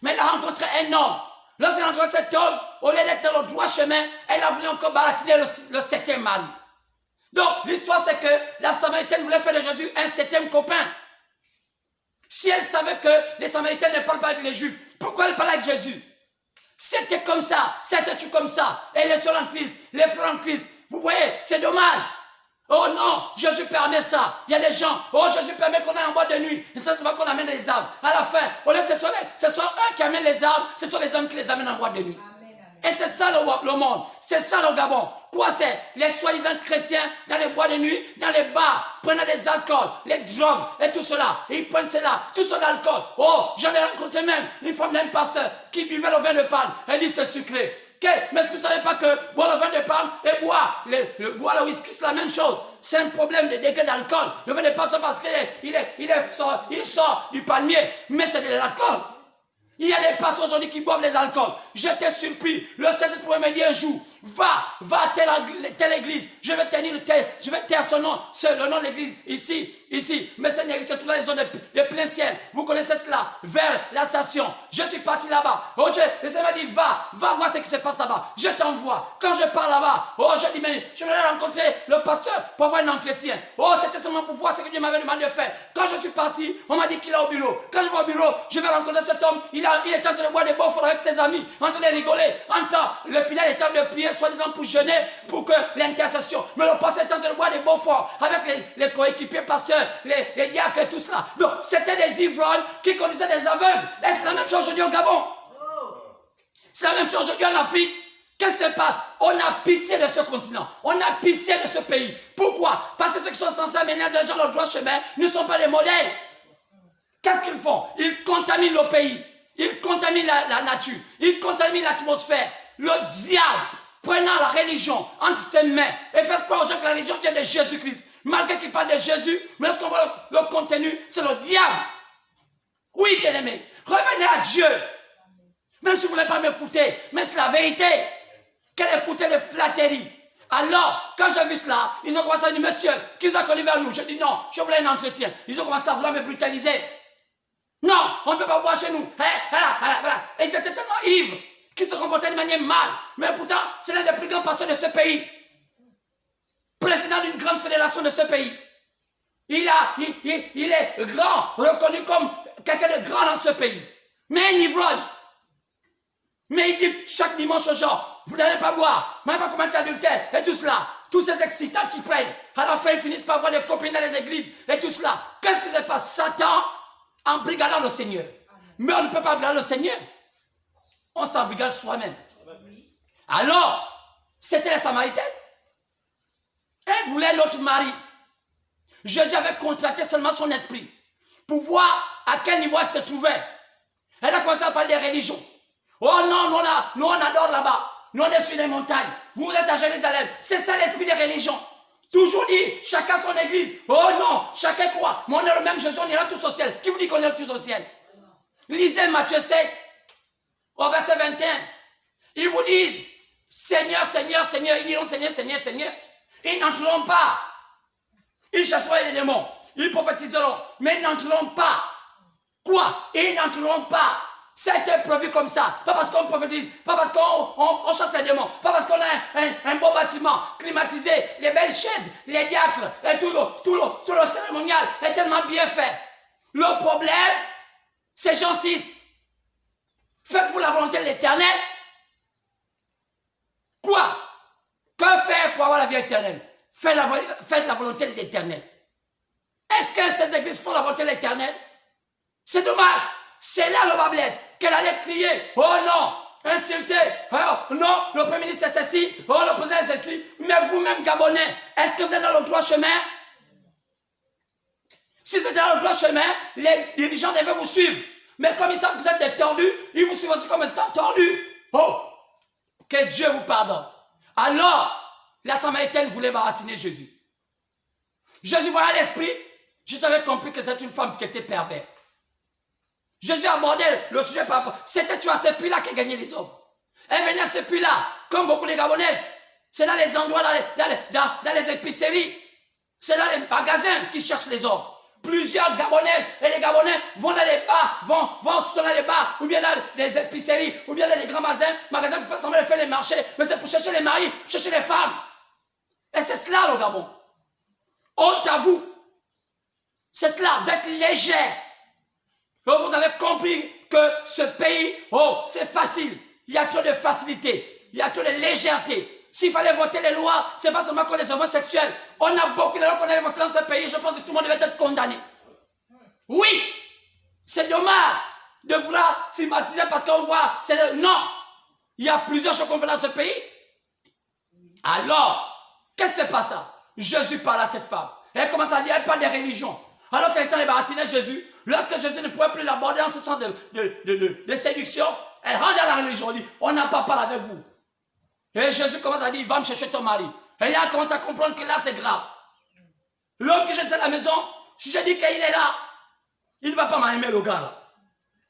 Mais elle a rencontré un homme. Lorsqu'elle a rencontré cet homme, au lieu d'être dans le droit chemin, elle a voulu encore baratiner le septième mari. Donc, l'histoire, c'est que la Samaritaine voulait faire de Jésus un septième copain. Si elle savait que les Samaritains ne parlent pas avec les Juifs, pourquoi elle parlait avec Jésus? C'était comme ça, c'était tout comme ça. Et les sœurs en Christ, les frères en Christ, vous voyez, c'est dommage. Oh non, Jésus permet ça. Il y a des gens, oh Jésus permet qu'on aille en boîte de nuit. Et ça, c'est pas qu'on amène les armes. À la fin, au lieu que ce soit eux qui amènent les armes, ce sont les hommes qui les amènent en boîte de nuit. Et c'est ça le monde, c'est ça le Gabon. Quoi c'est? Les soi-disant chrétiens dans les boîtes de nuit, dans les bars, prennent des alcools, les drogues et tout cela. Et ils prennent cela, tout son alcool. Oh, j'en ai rencontré même une femme d'un pasteur qui buvait le vin de palme. Elle dit c'est sucré. Mais est-ce que vous ne savez pas que boire le vin de palme et boire le whisky, c'est la même chose? C'est un problème de degré d'alcool. Le vin de palme, c'est parce qu'il sort du palmier, mais c'est de l'alcool. Il y a des pasteurs aujourd'hui qui boivent les alcools. J'étais surpris. Le Saint-Esprit m'a dit un jour, va à telle église. Je vais taire son nom, le nom de l'église ici. Mais cette église, c'est toute la zone de plein ciel. Vous connaissez cela, vers la station. Je suis parti là-bas. Oh, le Seigneur m'a dit, va voir ce qui se passe là-bas. Je t'envoie. Quand je pars là-bas, oh, je dis, mais je vais rencontrer le pasteur pour avoir un entretien. Oh, c'était seulement pour voir ce que Dieu m'avait demandé de faire. Quand je suis parti, on m'a dit qu'il est au bureau. Quand je vais au bureau, je vais rencontrer cet homme. Il est en train de boire des beaux avec ses amis, en train de rigoler. Le fidèle est en train de prier, soi-disant pour jeûner, pour que l'intercession. Mais le pasteur est en train de boire des beaux forts avec les coéquipiers pasteurs, les diacres et tout cela. Donc, c'était des ivrognes qui conduisaient des aveugles. Et c'est la même chose aujourd'hui au Gabon. C'est la même chose aujourd'hui en Afrique. Qu'est-ce qui se passe? On a pitié de ce continent. On a pitié de ce pays. Pourquoi? Parce que ceux qui sont censés amener des gens dans le droit chemin ne sont pas des modèles. Qu'est-ce qu'ils font? Ils contaminent le pays. Ils contaminent la nature. Ils contaminent l'atmosphère. Le diable, prenant la religion entre ses mains et faire croire aux gens que la religion vient de Jésus-Christ. Malgré qu'il parle de Jésus, mais lorsqu'on voit le contenu, c'est le diable. Oui, bien-aimés, revenez à Dieu. Même si vous ne voulez pas m'écouter, mais c'est la vérité. Quelle écouter de flatterie. Alors, quand j'ai vu cela, ils ont commencé à dire, monsieur, qui vous a connu vers nous? Je dis non, je voulais un entretien. Ils ont commencé à vouloir me brutaliser. Non, on ne veut pas voir chez nous. Et ils étaient tellement ivres qu'ils se comportaient de manière mal. Mais pourtant, c'est l'un des plus grands pasteurs de ce pays. Président d'une grande fédération de ce pays. Il est grand, reconnu comme quelqu'un de grand dans ce pays. Mais un ivrogne. Mais il dit chaque dimanche aux gens, vous n'allez pas boire, vous n'allez pas commettre l'adultère et tout cela. Tous ces excitants qui prennent, à la fin ils finissent par avoir des copines dans les églises et tout cela. Qu'est-ce qui se passe? Satan embrigadant le Seigneur. Mais on ne peut pas brigader le Seigneur. On s'embrigade soi-même. Alors, c'était les Samaritains. Elle voulait l'autre mari. Jésus avait contracté seulement son esprit pour voir à quel niveau elle se trouvait. Elle a commencé à parler des religions. Oh non, nous on adore là-bas. Nous on est sur les montagnes. Vous êtes à Jérusalem. C'est ça l'esprit des religions. Toujours dit, chacun son église. Oh non, chacun croit. Mais on est le même Jésus, on ira tous au ciel. Qui vous dit qu'on ira tous au ciel? Lisez Matthieu 7, au verset 21. Ils vous disent, Seigneur, Seigneur, Seigneur. Ils diront, Seigneur, Seigneur, Seigneur. Ils n'entreront pas. Ils chasseront les démons. Ils prophétiseront. Mais ils n'entreront pas. Quoi? Ils n'entreront pas. C'était prévu comme ça. Pas parce qu'on prophétise, pas parce qu'on chasse les démons, pas parce qu'on a un beau bâtiment climatisé, les belles chaises, les diacres, et tout le cérémonial est tellement bien fait. Le problème, c'est Jean 6. Faites-vous la volonté de l'Éternel. Quoi? Que faire pour avoir la vie éternelle? Faites la volonté de l'Éternel. Est-ce que ces églises font la volonté de l'Éternel? C'est dommage. C'est là le bas blesse. Qu'elle allait crier, oh non, insulter, oh non, le Premier ministre c'est ceci, oh le président c'est ceci. Mais vous-même Gabonais, est-ce que vous êtes dans le droit chemin? Si vous êtes dans le droit chemin, les dirigeants devaient vous suivre. Mais comme ils savent que vous êtes des tordus, ils vous suivent aussi comme étant tordus. Oh, que Dieu vous pardonne. Alors, la Samaritaine voulait baratiner Jésus. Jésus voyait l'esprit, Jésus avait compris que c'était une femme qui était perverse. Jésus abordait le sujet par rapport. C'était tu à ce puits-là qui gagnait les hommes. Elle venait à ce puits-là, comme beaucoup de Gabonaises. C'est dans les endroits, dans les épiceries. C'est dans les magasins qui cherchent les hommes. Plusieurs Gabonaises et les Gabonais vont dans les bars, vont dans les bars, ou bien dans les épiceries, ou bien dans les grands magasins pour faire semblant de faire les marchés. Mais c'est pour chercher les maris, pour chercher les femmes. Et c'est cela le Gabon. Honte à vous. C'est cela, vous êtes légers. Vous avez compris que ce pays, oh, c'est facile. Il y a trop de facilité, il y a trop de légèreté. S'il fallait voter les lois, c'est pas seulement contre les enfants sexuels. On a beaucoup de lois qu'on allait voter dans ce pays. Je pense que tout le monde devait être condamné. Oui, c'est dommage de vouloir stigmatiser parce qu'on voit. Non, il y a plusieurs choses qu'on fait dans ce pays. Alors, qu'est-ce que c'est pas ça? Jésus parle à cette femme. Elle commence à dire, elle parle des religions. Alors qu'elle est en baratinait Jésus, lorsque Jésus ne pouvait plus l'aborder dans ce sens de séduction, elle rentre dans la religion, elle dit, on n'a pas parlé avec vous. Et Jésus commence à dire, va me chercher ton mari. Et là, elle commence à comprendre que là, c'est grave. L'homme que je sais à la maison, si je dis qu'il est là, il ne va pas m'aimer le gars là.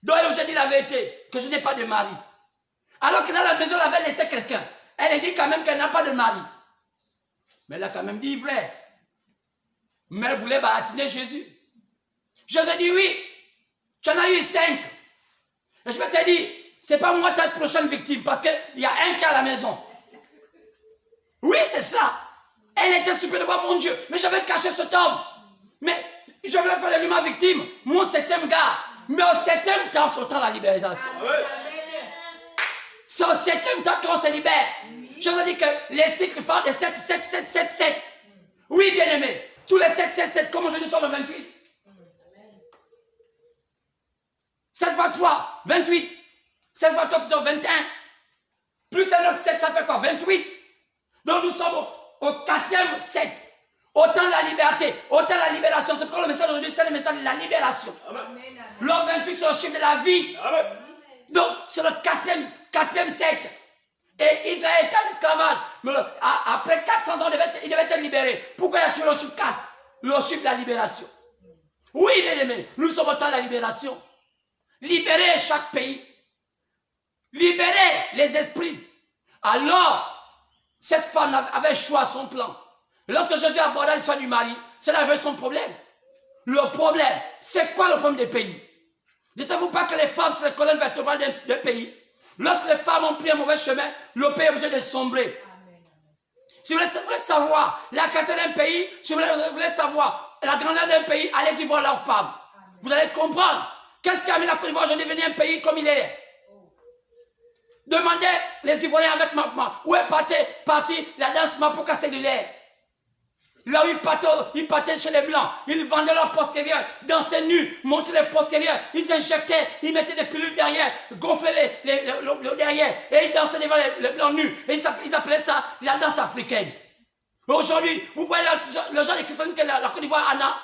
Donc, je dis la vérité, que je n'ai pas de mari. Alors que dans la maison, elle avait laissé quelqu'un. Elle dit quand même qu'elle n'a pas de mari. Mais elle a quand même dit vrai. Mais elle voulait baratiner Jésus. Jésus dit oui, tu en as eu 5. Et je vais te dire, c'est pas moi ta prochaine victime parce qu'il y a un qui est à la maison. Oui, c'est ça. Elle était super devant mon Dieu, mais j'avais caché cet homme. Mais je voulais faire de lui ma victime, mon 7e gars. Mais au 7e temps, c'est au temps de la libération. C'est au 7e temps qu'on se libère. Jésus dit que les cycles font des 7, 7, 7, 7, 7. Oui, bien aimé. Tous les 7, 7, 7, comme aujourd'hui sont le 28. 7 fois 3, 28. 7 fois 3, plutôt 21. Plus un autre 7, ça fait quoi? 28. Donc nous sommes au 4e 7. Autant de la liberté, autant de la libération. C'est pourquoi le message d'aujourd'hui, c'est le message de la libération. Le 28, c'est le chiffre de la vie. Amen. Donc, c'est le 4e 7. Et Israël est en esclavage. Mais après 400 ans, il devait être libéré. Pourquoi il a tué le chiffre 4? Le chiffre de la libération. Oui, bien aimé, nous sommes au temps de la libération. Libérer chaque pays. Libérer les esprits. Alors, cette femme avait choisi son plan. Et lorsque Jésus aborda l'histoire du mari, c'est là son problème. Le problème, c'est quoi le problème des pays? Ne savez-vous pas que les femmes sont les colonnes vertébrales d'un pays? Lorsque les femmes ont pris un mauvais chemin, le pays est obligé de sombrer. Si vous voulez savoir la qualité d'un pays, si vous voulez savoir la grandeur d'un pays, allez-y voir leurs femmes. Vous allez comprendre. Qu'est-ce qui a mis la Côte d'Ivoire aujourd'hui à devenir un pays comme il est? Demandez les Ivoiriens avec ma où est partie la danse Mapuka cellulaire. Là où ils partaient chez les Blancs, ils vendaient leurs postérieurs, dansaient nus, montaient les postérieurs, ils injectaient, ils mettaient des pilules derrière, gonflaient le derrière, et ils dansaient devant les Blancs nus. Et ils appelaient ça la danse africaine. Aujourd'hui, vous voyez le genre de Christianisme que la Côte d'Ivoire en a.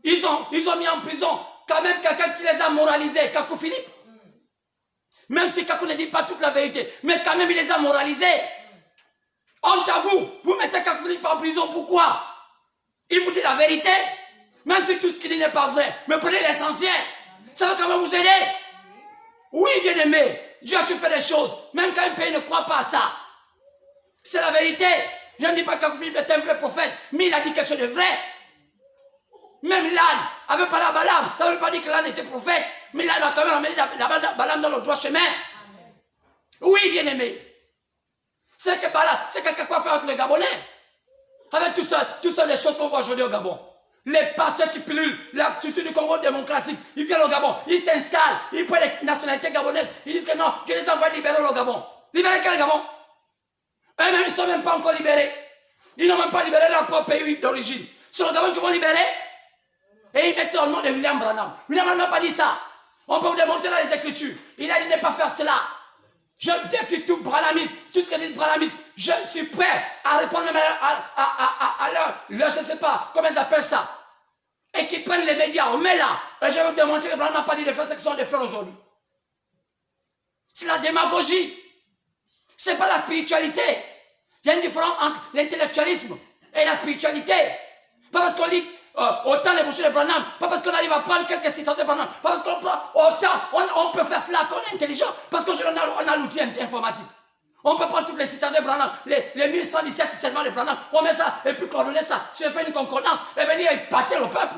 Ils ont mis en prison quand même quelqu'un qui les a moralisés, Kakou Philippe. Même si Kakou ne dit pas toute la vérité, mais quand même il les a moralisés. Honte à vous, vous mettez Kakou Philippe en prison, pourquoi? Il vous dit la vérité, même si tout ce qu'il dit n'est pas vrai, mais prenez l'essentiel, ça va quand même vous aider. Oui, bien aimé, Dieu a fait des choses, même quand un pays ne croit pas à ça. C'est la vérité. Je ne dis pas que Kakou Philippe est un vrai prophète, mais il a dit quelque chose de vrai. Même l'âne avait parlé à Balaam, ça ne veut pas dire que l'âne était prophète, mais l'âne a quand même amené Balaam dans le droit chemin. Amen. Oui, bien aimé. C'est que Balaam, c'est quelqu'un quoi faire avec les Gabonais. Avec tout ça les choses qu'on voit aujourd'hui au Gabon. Les pasteurs qui pilulent la culture du Congo démocratique, ils viennent au Gabon, ils s'installent, ils prennent les nationalités gabonaises, ils disent que non, je les envoie libérer au Gabon. Libérer quel Gabon? Eux-mêmes, ils ne sont même pas encore libérés. Ils n'ont même pas libéré leur propre pays d'origine. C'est le Gabon qu'ils vont libérer. Et ils mettent ça au nom de William Branham. William Branham n'a pas dit ça. On peut vous démontrer dans les Écritures. Il a dit ne pas faire cela. Je défie tout branhamisme, tout ce que dit le branhamisme. Je suis prêt à répondre même à leur, je ne sais pas, comment ils appellent ça. Et qu'ils prennent les médias, on met là. Et je vais vous démontrer que Branham n'a pas dit de faire ce qu'ils sont de faire aujourd'hui. C'est la démagogie. Ce n'est pas la spiritualité. Il y a une différence entre l'intellectualisme et la spiritualité. Pas parce qu'on lit autant les bouchées de Branham, pas parce qu'on arrive à prendre quelques citations de Branham, pas parce qu'on prend autant, on peut faire cela quand on est intelligent, parce qu'aujourd'hui on a l'outil informatique. On peut prendre toutes les citations de Branham, les 1117 citations de Branham, on met ça et puis coordonner ça. Je fais une concordance et venir épater le peuple.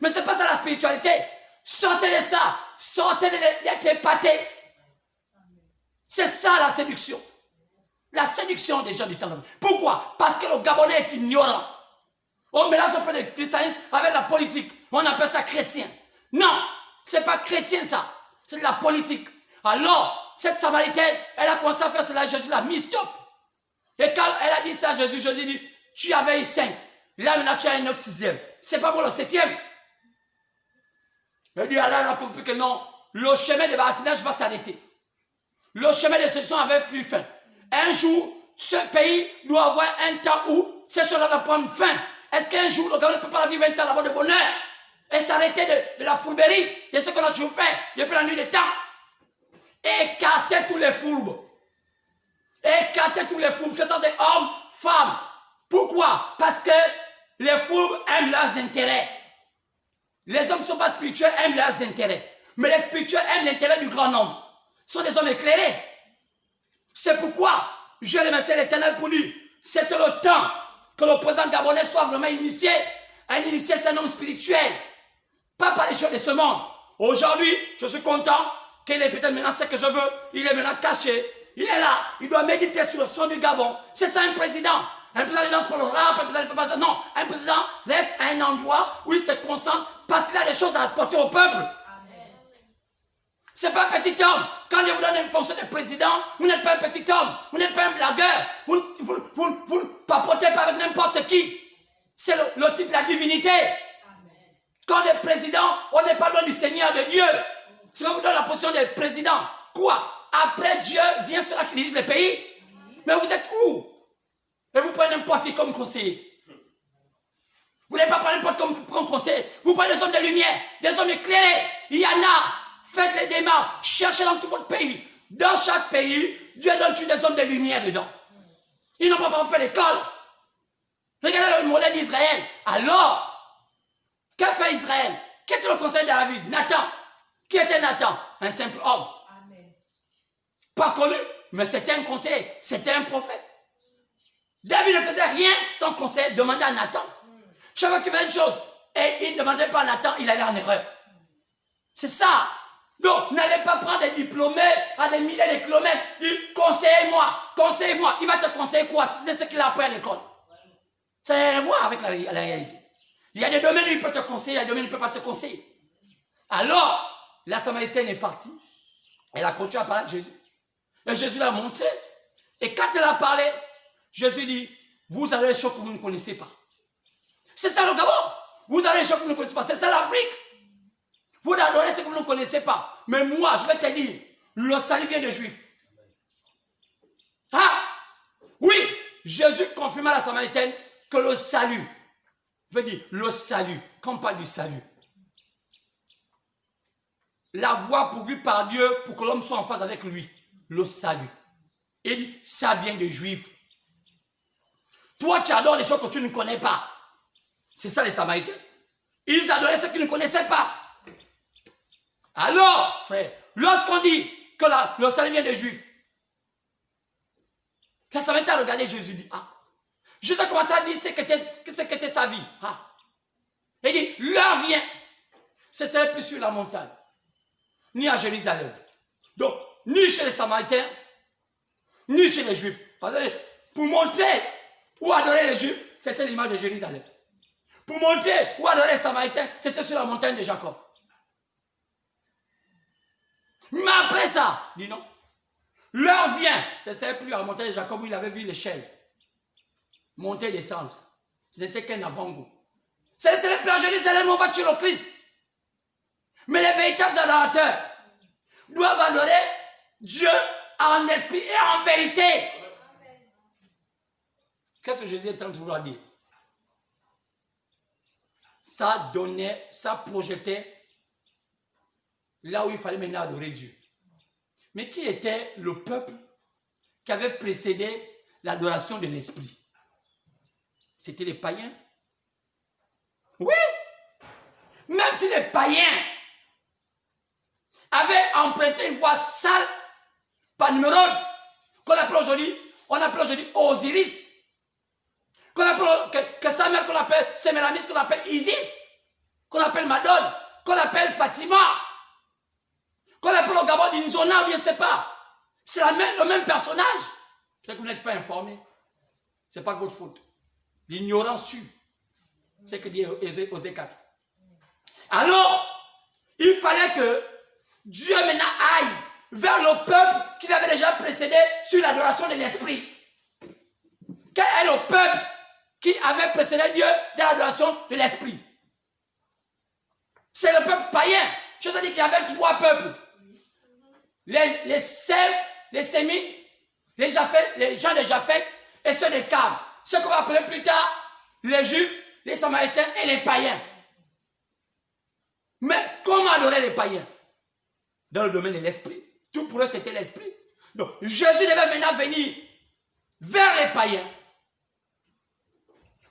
Mais ce n'est pas ça la spiritualité. Sortez de ça. Sortez d'être épatés. C'est ça la séduction. La séduction des gens du temps. Pourquoi? Parce que le Gabonais est ignorant. On mélange un peu le christianisme avec la politique. On appelle ça chrétien. Non, ce n'est pas chrétien ça. C'est de la politique. Alors, cette Samaritaine, elle a commencé à faire cela. Jésus l'a mis stop. Et quand elle a dit ça à Jésus, Jésus dit, tu avais eu 5. Là, maintenant, tu as un autre 6e. C'est pas pour le 7e. Il dit, alors, elle a compris que non. Le chemin de bâtiment va s'arrêter. Le chemin de séduction avait plus fin. Un jour, ce pays doit avoir un temps où ces choses-là doivent prendre fin. Est-ce qu'un jour, le gars ne peut pas vivre un temps là-bas de bonheur et s'arrêter de la fourberie, de ce qu'on a toujours fait depuis la nuit des temps? Écartez tous les fourbes. Écartez tous les fourbes, que ce soit des hommes, femmes. Pourquoi? Parce que les fourbes aiment leurs intérêts. Les hommes qui ne sont pas spirituels aiment leurs intérêts. Mais les spirituels aiment l'intérêt du grand nombre. Ce sont des hommes éclairés. C'est pourquoi je remercie l'Éternel pour lui. C'était le temps que le président gabonais soit vraiment initié. Un initié, c'est un homme spirituel. Pas par les choses de ce monde. Aujourd'hui, je suis content qu'il ait peut-être maintenant ce que je veux. Il est maintenant caché. Il est là. Il doit méditer sur le son du Gabon. C'est ça un président. Un président ne lance pas le rap, un président ne fait pas ça. Non, un président reste à un endroit où il se concentre parce qu'il a des choses à apporter au peuple. Ce n'est pas un petit homme. Quand je vous donne une fonction de président, vous n'êtes pas un petit homme. Vous n'êtes pas un blagueur. Vous ne papotez pas avec n'importe qui. C'est le type de la divinité. Amen. Quand on est président, on n'est pas loin du Seigneur de Dieu. Si on vous donne la position de président, quoi? Après Dieu vient cela qui dirige le pays. Mais vous êtes où? Et vous prenez n'importe qui comme conseiller. Vous n'avez pas prendre n'importe qui comme conseiller. Vous prenez des hommes de lumière, des hommes éclairés. Il y en a. Faites les démarches, cherchez dans tout votre pays. Dans chaque pays, Dieu donne des hommes de lumière dedans. Ils n'ont pas fait l'école. Regardez le modèle d'Israël. Alors, qu'a fait Israël? Qui était le conseiller de David? Nathan. Qui était Nathan? Un simple homme. Amen. Pas connu, mais c'était un conseiller, c'était un prophète. David ne faisait rien sans conseil, demandait à Nathan. Chaque fois qu'il faisait une chose, et il ne demandait pas à Nathan, il allait en erreur. C'est ça. Donc, n'allez pas prendre des diplômés à des milliers de kilomètres. Dis, conseillez-moi, conseillez-moi. Il va te conseiller quoi? Si c'est ce qu'il a appris à l'école. Ça n'a rien à voir avec la réalité. Il y a des domaines où il peut te conseiller, il y a des domaines où il ne peut pas te conseiller. Alors, la Samaritaine est partie. Elle a continué à parler de Jésus. Et Jésus l'a montré. Et quand elle a parlé, Jésus dit, vous avez des choses que vous ne connaissez pas. C'est ça le Gabon. Vous avez des choses que vous ne connaissez pas. C'est ça l'Afrique. Vous adorez ce que vous ne connaissez pas. Mais moi, je vais te dire, le salut vient des Juifs. Ah! Oui, Jésus confirma à la Samaritaine que le salut, veut dire le salut, quand on parle du salut, la voie pourvue par Dieu pour que l'homme soit en phase avec lui, le salut. Il dit, ça vient des Juifs. Toi, tu adores les choses que tu ne connais pas. C'est ça les Samaritains. Ils adoraient ce qu'ils ne connaissaient pas. Alors, frère, lorsqu'on dit que le salut vient des Juifs, la Samaritaine a regardé Jésus, dit, ah, Jésus a commencé à dire ce qu'était sa vie. Ah. Il dit, l'heure vient, ce serait plus sur la montagne, ni à Jérusalem. Donc, ni chez les Samaritains, ni chez les Juifs. Pour montrer où adorer les Juifs, c'était l'image de Jérusalem. Pour montrer où adorer les Samaritains, c'était sur la montagne de Jacob. Mais après ça, dis non. L'heure vient. Ce n'était plus à la montagne de Jacob où il avait vu l'échelle. Monter et descendre. Ce n'était qu'un avant-goût. Ce n'est plus à Jérusalem où on va tuer le Christ. Mais les véritables adorateurs doivent adorer Dieu en esprit et en vérité. Qu'est-ce que Jésus est en train de vouloir dire? Ça donnait, ça projetait là où il fallait maintenant adorer Dieu. Mais qui était le peuple qui avait précédé l'adoration de l'esprit? C'était les païens. Oui! Même si les païens avaient emprunté une voie sale par numéro qu'on appelle aujourd'hui Osiris, qu'on appelle, que sa mère qu'on appelle Séméramis, qu'on appelle Isis. qu'on appelle Madone, qu'on appelle Fatima, qu'on appelle au Gabon d'Inzona, ou bien je ne sais pas. C'est le même personnage. C'est que vous n'êtes pas informé. Ce n'est pas de votre faute. L'ignorance tue. C'est ce que dit Osée 4. Alors, il fallait que Dieu maintenant aille vers le peuple qui avait déjà précédé sur l'adoration de l'esprit. Quel est le peuple qui avait précédé Dieu dans l'adoration de l'esprit? C'est le peuple païen. Je vous ai dit qu'il y avait 3 peuples. Les Sémites, les gens de Japheth et ceux de Cam. Ce qu'on va appeler plus tard les Juifs, les Samaritains et les païens. Mais comment adorer les païens? Dans le domaine de l'esprit. Tout pour eux, c'était l'esprit. Donc, Jésus devait maintenant venir vers les païens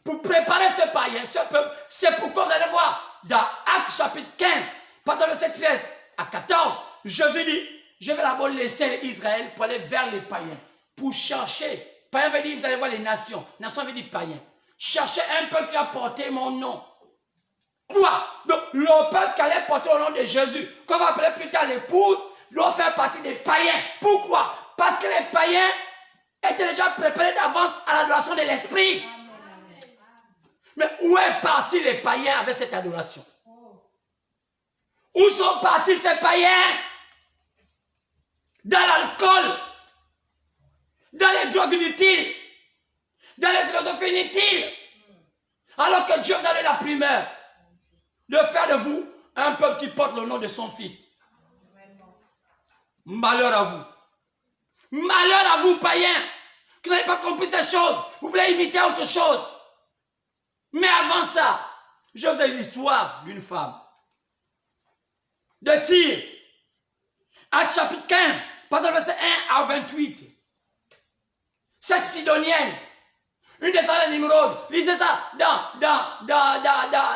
pour préparer ce païen, ce peuple. C'est pourquoi vous allez voir dans Actes chapitre 15, partir de verset 13 à 14, Jésus dit, je vais d'abord laisser Israël pour aller vers les païens, pour chercher. Païen veut dire, vous allez voir les nations. Nation veut dire païen. Chercher un peuple qui a porté mon nom. Quoi? Donc, le peuple qui allait porter le nom de Jésus, qu'on va appeler plus tard l'épouse, doit faire partie des païens. Pourquoi? Parce que les païens étaient déjà préparés d'avance à l'adoration de l'esprit. Mais où est parti les païens avec cette adoration? Où sont partis ces païens? Dans l'alcool, dans les drogues inutiles, dans les philosophies inutiles. Alors que Dieu vous a donné la primeur de faire de vous un peuple qui porte le nom de son fils. Malheur à vous. Malheur à vous, païens, qui n'avez pas compris ces choses. Vous voulez imiter autre chose. Mais avant ça, je vous ai dit l'histoire d'une femme. De Tyr. Actes chapitre 15, pendant verset 1 à 28. Cette Sidonienne, une descendante de Nimrod, lisez ça dans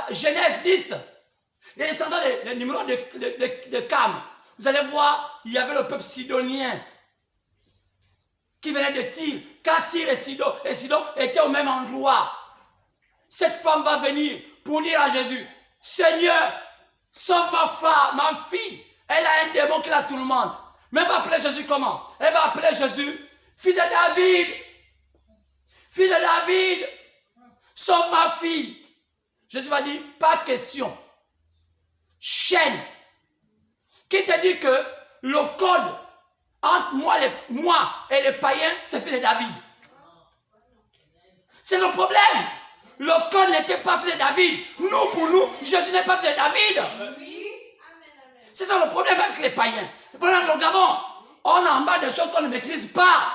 Genèse 10. Les descendants de Nimrod de Cam. Vous allez voir, il y avait le peuple sidonien qui venait de Tyr. Quand Tyr et Sidon étaient au même endroit, cette femme va venir pour dire à Jésus, Seigneur, sauve ma femme, ma fille. Elle a un démon qui la tourmente. Mais elle va appeler Jésus comment? Elle va appeler Jésus, fils de David. Fils de David, sauve ma fille. Jésus va dire, pas question. Chaîne. Qui te dit que le code entre moi et les païens, c'est fils de David? C'est le problème. Le code n'était pas fils de David. Nous, pour nous, Jésus n'est pas fils de David. C'est ça le problème avec les païens. Le problème avec le Gabon, on en bas des choses qu'on ne maîtrise pas.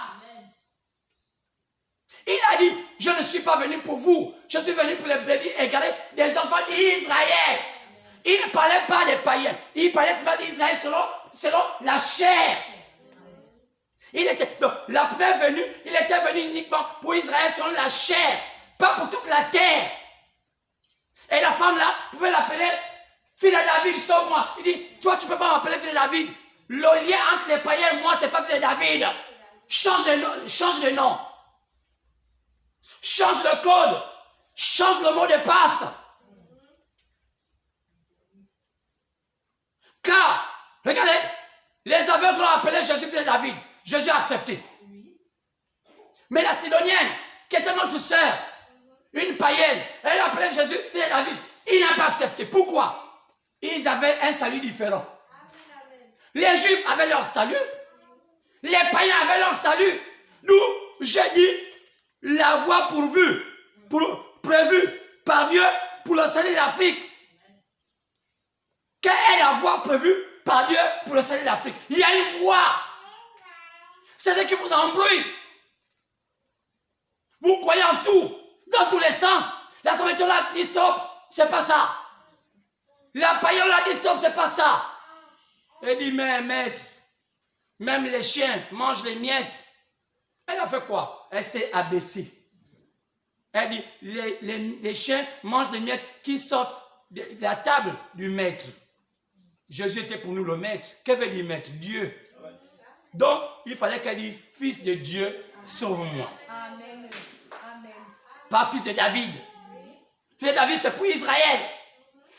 Il a dit, je ne suis pas venu pour vous, je suis venu pour les brebis égarés des enfants d'Israël. Il ne parlait pas des païens, il parlait seulement d'Israël selon la chair. Donc, la première venue, il était venu uniquement pour Israël selon la chair, pas pour toute la terre. Et la femme là, pouvait l'appeler fille de David, sauve-moi. Il dit, toi tu ne peux pas m'appeler fille de David. Le lien entre les païens et moi, ce n'est pas fille de David. Change de nom. Change le code. Change le mot de passe. Car, regardez, les aveugles ont appelé Jésus fils de David. Jésus a accepté. Mais la Sidonienne, qui était notre sœur, une païenne, elle a appelé Jésus fils de David. Il n'a pas accepté. Pourquoi? Ils avaient un salut différent. Les Juifs avaient leur salut. Les païens avaient leur salut. D'où j'ai dit la voie prévue par Dieu pour le salut de l'Afrique. Quelle est la voie prévue par Dieu pour le salut de l'Afrique? Il y a une voie. C'est ce qui vous embrouille. Vous croyez en tout, dans tous les sens. La Samaritain l'a dit stop, c'est pas ça. La païenne l'a dit stop, c'est pas ça. Elle dit, mais maître, même les chiens mangent les miettes. Elle a fait quoi? Elle s'est abaissée. Elle dit, les chiens mangent les miettes qui sortent de la table du maître. Jésus était pour nous le maître. Que veut dire maître? Dieu. Donc, il fallait qu'elle dise, fils de Dieu, sauve-moi. Amen. Amen. Pas fils de David. Fils de David, c'est pour Israël.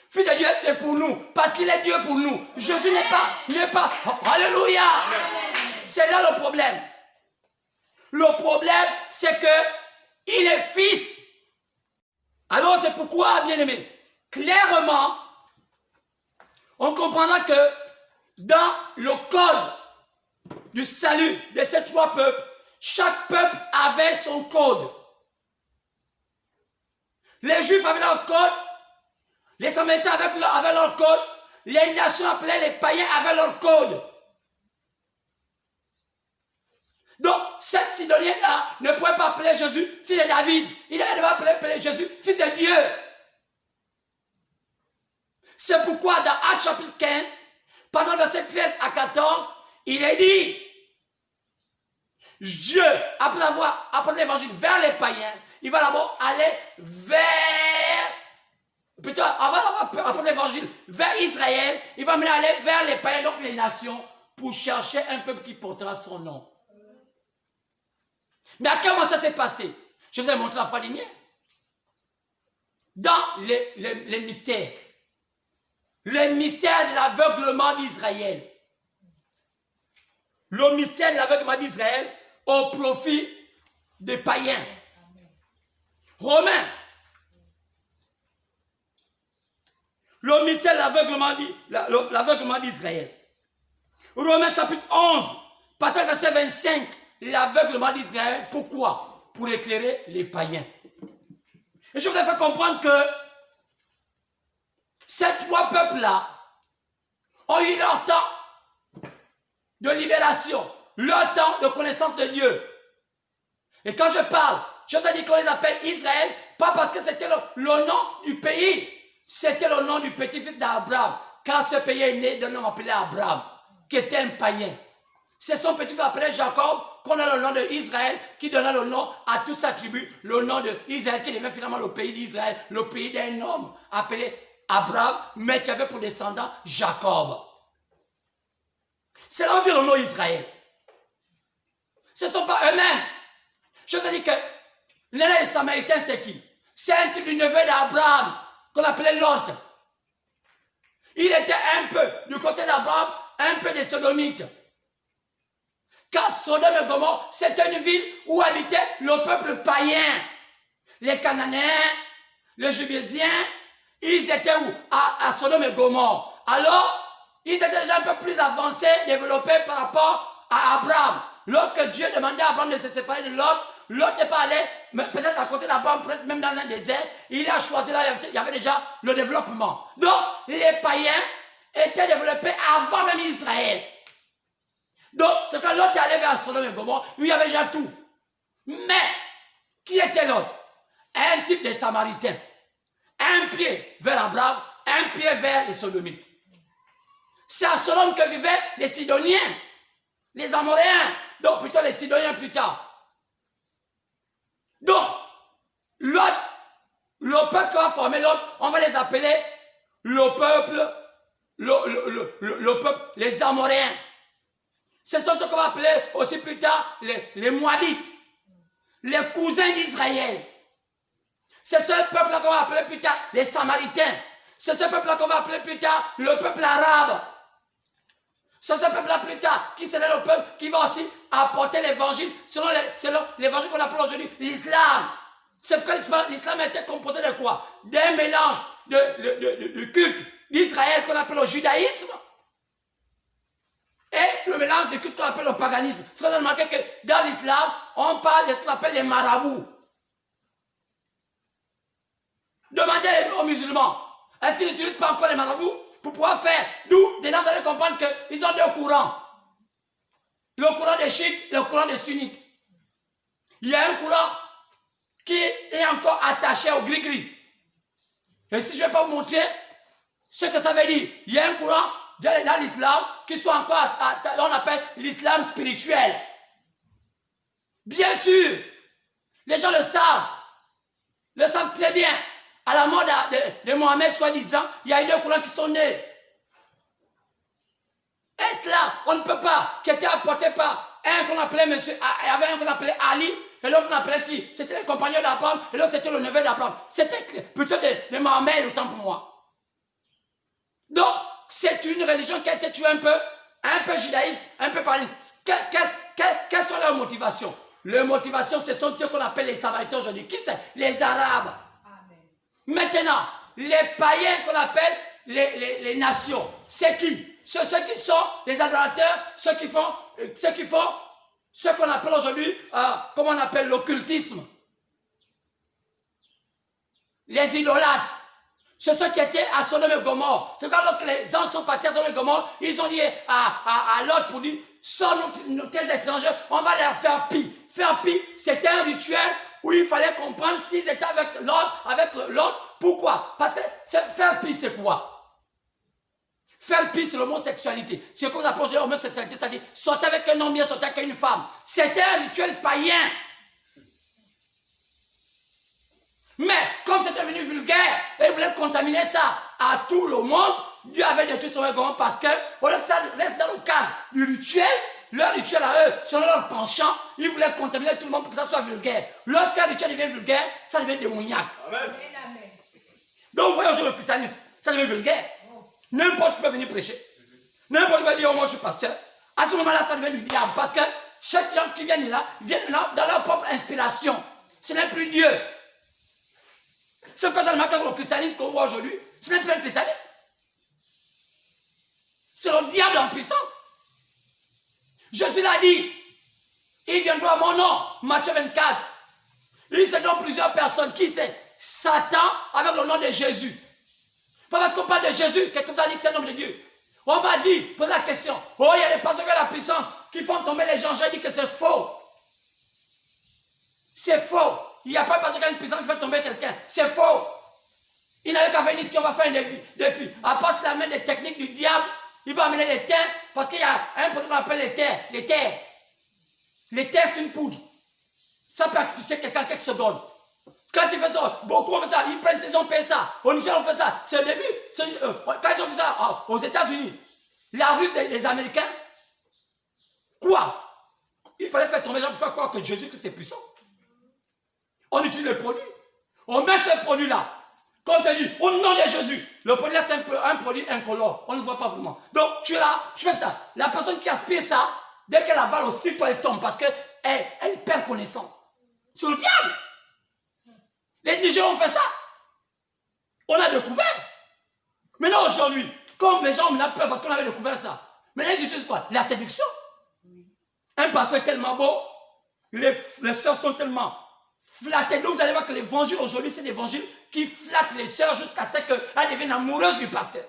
Fils de Dieu, c'est pour nous, parce qu'il est Dieu pour nous. Jésus n'est pas. Alléluia. C'est là le problème. Le problème, c'est que il est fils. Alors c'est pourquoi, bien aimé, clairement, on comprendra que dans le code du salut de ces trois peuples, chaque peuple avait son code. Les Juifs avaient leur code, les Samaritains avaient leur code, les nations appelées les païens avaient leur code. Donc, cette Sidonienne-là ne pouvait pas appeler Jésus fils de David. Il devait appeler Jésus fils de Dieu. C'est pourquoi dans Actes chapitre 15, pendant verset 13 à 14, il est dit, Dieu, après avoir apporté l'évangile vers les païens, il va d'abord aller plutôt avant d'avoir apporté l'évangile vers Israël, il va maintenant aller vers les païens, donc les nations, pour chercher un peuple qui portera son nom. Mais à quel moment ça s'est passé? Je vous ai montré la fois dernière. Dans les mystères. Le mystère de l'aveuglement d'Israël. Le mystère de l'aveuglement d'Israël au profit des païens. Romains. Le mystère de l'aveuglement d'Israël. Romains chapitre 11, partir verset 25. L'aveuglement d'Israël, pourquoi? Pour éclairer les païens. Et je vous ai fait comprendre que ces trois peuples-là ont eu leur temps de libération, leur temps de connaissance de Dieu. Et quand je parle, je vous ai dit qu'on les appelle Israël, pas parce que c'était le nom du pays, c'était le nom du petit-fils d'Abraham, car ce pays est né d'un homme appelé Abraham, qui était un païen. C'est son petit-fils appelé Jacob, qu'on a le nom d'Israël, qui donna le nom à toute sa tribu, le nom d'Israël, qui devient finalement le pays d'Israël, le pays d'un homme appelé Abraham, mais qui avait pour descendant Jacob. C'est là où vient le nom Israël. Ce ne sont pas eux-mêmes. Je vous ai dit que les Samaritains, c'est qui? C'est un type du neveu d'Abraham, qu'on appelait Lot. Il était un peu du côté d'Abraham, un peu des Sodomites. Car Sodome et Gomorrhe, c'était une ville où habitait le peuple païen. Les Cananéens, les Jubésiens, ils étaient où? À Sodome et Gomorrhe. Alors, ils étaient déjà un peu plus avancés, développés par rapport à Abraham. Lorsque Dieu demandait à Abraham de se séparer de Lot, Lot n'est pas allé, peut-être à côté d'Abraham, peut-être même dans un désert, il a choisi là, il y avait déjà le développement. Donc, les païens étaient développés avant même Israël. Donc, c'est quand l'autre est allé vers Sodome et Gomorrhe, où il y avait déjà tout. Mais, qui était l'autre? Un type de Samaritain. Un pied vers Abraham, un pied vers les Sodomites. C'est à Sodome que vivaient les Sidoniens, les Amoréens, donc plutôt les Sidoniens plus tard. Donc, l'autre, le peuple qui va former l'autre, on va les appeler le peuple, les Amoréens. Ce sont ce qu'on va appeler aussi plus tard les Moabites, les cousins d'Israël. C'est ce peuple-là qu'on va appeler plus tard les Samaritains. C'est ce peuple-là qu'on va appeler plus tard le peuple arabe. C'est ce peuple-là plus tard qui sera le peuple qui va aussi apporter l'évangile selon l'évangile qu'on appelle aujourd'hui l'islam. C'est pourquoi l'islam a été composé de quoi? D'un mélange de culte d'Israël qu'on appelle le judaïsme et le mélange de culte qu'on appelle le paganisme. C'est qu'on a remarqué que dans l'islam, on parle de ce qu'on appelle les marabouts. Demandez aux musulmans, est-ce qu'ils n'utilisent pas encore les marabouts pour pouvoir faire? D'où, maintenant, vous allez comprendre qu'ils ont deux courants. Le courant des chiites et le courant des sunnites. Il y a un courant qui est encore attaché au gris-gris. Et si je ne vais pas vous montrer ce que ça veut dire, il y a un courant dans l'islam qui sont encore, on appelle l'islam spirituel. Bien sûr, les gens le savent très bien. À la mort de Mohamed, soi-disant, il y a eu deux courants qui sont nés. Et cela, on ne peut pas, qui était apporté par un qu'on appelait monsieur, il y avait un qu'on appelait Ali, et l'autre qu'on appelait qui? C'était les compagnons d'Abraham, et l'autre c'était le neveu d'Abraham. C'était plutôt de Mohamed, autant pour moi. Donc, c'est une religion qui a été tuée un peu judaïsme, un peu païen. Quelles sont leurs motivations? Leurs motivations, ce sont ceux qu'on appelle les Samaritains aujourd'hui. Qui c'est? Les Arabes. Amen. Maintenant, les païens qu'on appelle les nations, c'est qui? Ceux qui sont les adorateurs, ceux qui font ce qu'on appelle aujourd'hui, comment on appelle l'occultisme. Les idolâtres. C'est ceux qui étaient à Sodome et Gomorrhe. C'est quand lorsque les anges sont partis à Sodome et Gomorrhe, ils ont dit à l'autre pour dire, sors nos terres étrangères, on va leur faire pis. Faire pis, c'était un rituel où il fallait comprendre s'ils étaient avec l'autre. Pourquoi? Parce que faire pis, c'est quoi? Faire pis, c'est l'homosexualité. C'est ce qu'on appelle l'homosexualité, c'est-à-dire sortir avec un homme, bien sortir avec une femme. C'était un rituel païen. Mais comme c'était devenu vulgaire, et ils voulaient contaminer ça à tout le monde, Dieu avait détruit son règlement parce que, au lieu que ça reste dans le cadre du rituel, leur rituel à eux, selon leur penchant, ils voulaient contaminer tout le monde pour que ça soit vulgaire. Lorsqu'un rituel devient vulgaire, ça devient démoniaque. Amen. Donc vous voyez aujourd'hui le christianisme, ça devient vulgaire. N'importe qui peut venir prêcher. N'importe qui peut dire, oh, moi je suis pasteur. À ce moment-là, ça devient du diable parce que chaque gens qui viennent là dans leur propre inspiration. Ce n'est plus Dieu. C'est quoi ça le christianisme qu'on voit aujourd'hui? Ce n'est plus un christianisme. C'est le diable en puissance. Jésus l'a dit. Il viendra à mon nom, Matthieu 24. Il se donne plusieurs personnes. Qui c'est? Satan avec le nom de Jésus. Pas parce qu'on parle de Jésus, quelqu'un vous a dit que c'est le nom de Dieu. On m'a dit, pose la question. Oh, il y a des personnes qui ont la puissance, qui font tomber les gens. J'ai dit que c'est faux. C'est faux. Il n'y a pas de personne qui a une puissance qui fait tomber quelqu'un. C'est faux. Il n'avait qu'à venir ici, on va faire un défi. À part s'il amène des techniques du diable, il va amener les terres, parce qu'il y a un produit qu'on appelle les terres. Les terres. Les terres, c'est une poudre. Ça peut asfixier quelqu'un quelques secondes. Quand il fait ça, beaucoup ont fait ça. Ils prennent ils payent ça. Au Niger, on fait ça. C'est le début. Quand ils ont fait ça aux États-Unis, la Russie, les Américains, quoi? Il fallait faire tomber les gens pour faire croire que Jésus-Christ est puissant. On utilise le produit. On met ce produit-là. Quand on te dit, au nom de Jésus, le produit-là, c'est un produit incolore. On ne voit pas vraiment. Donc, tu es là, je fais ça. La personne qui aspire ça, dès qu'elle avale aussi, toi, elle tombe parce qu'elle perd connaissance. C'est le diable. Les Nigériens ont fait ça. On a découvert. Maintenant, aujourd'hui, comme les gens ont peur parce qu'on avait découvert ça, maintenant, ils utilisent quoi? La séduction. Un pasteur est tellement beau, les sœurs sont tellement flattées. Donc, vous allez voir que l'évangile aujourd'hui, c'est l'évangile qui flatte les sœurs jusqu'à ce qu'elles deviennent amoureuses du pasteur.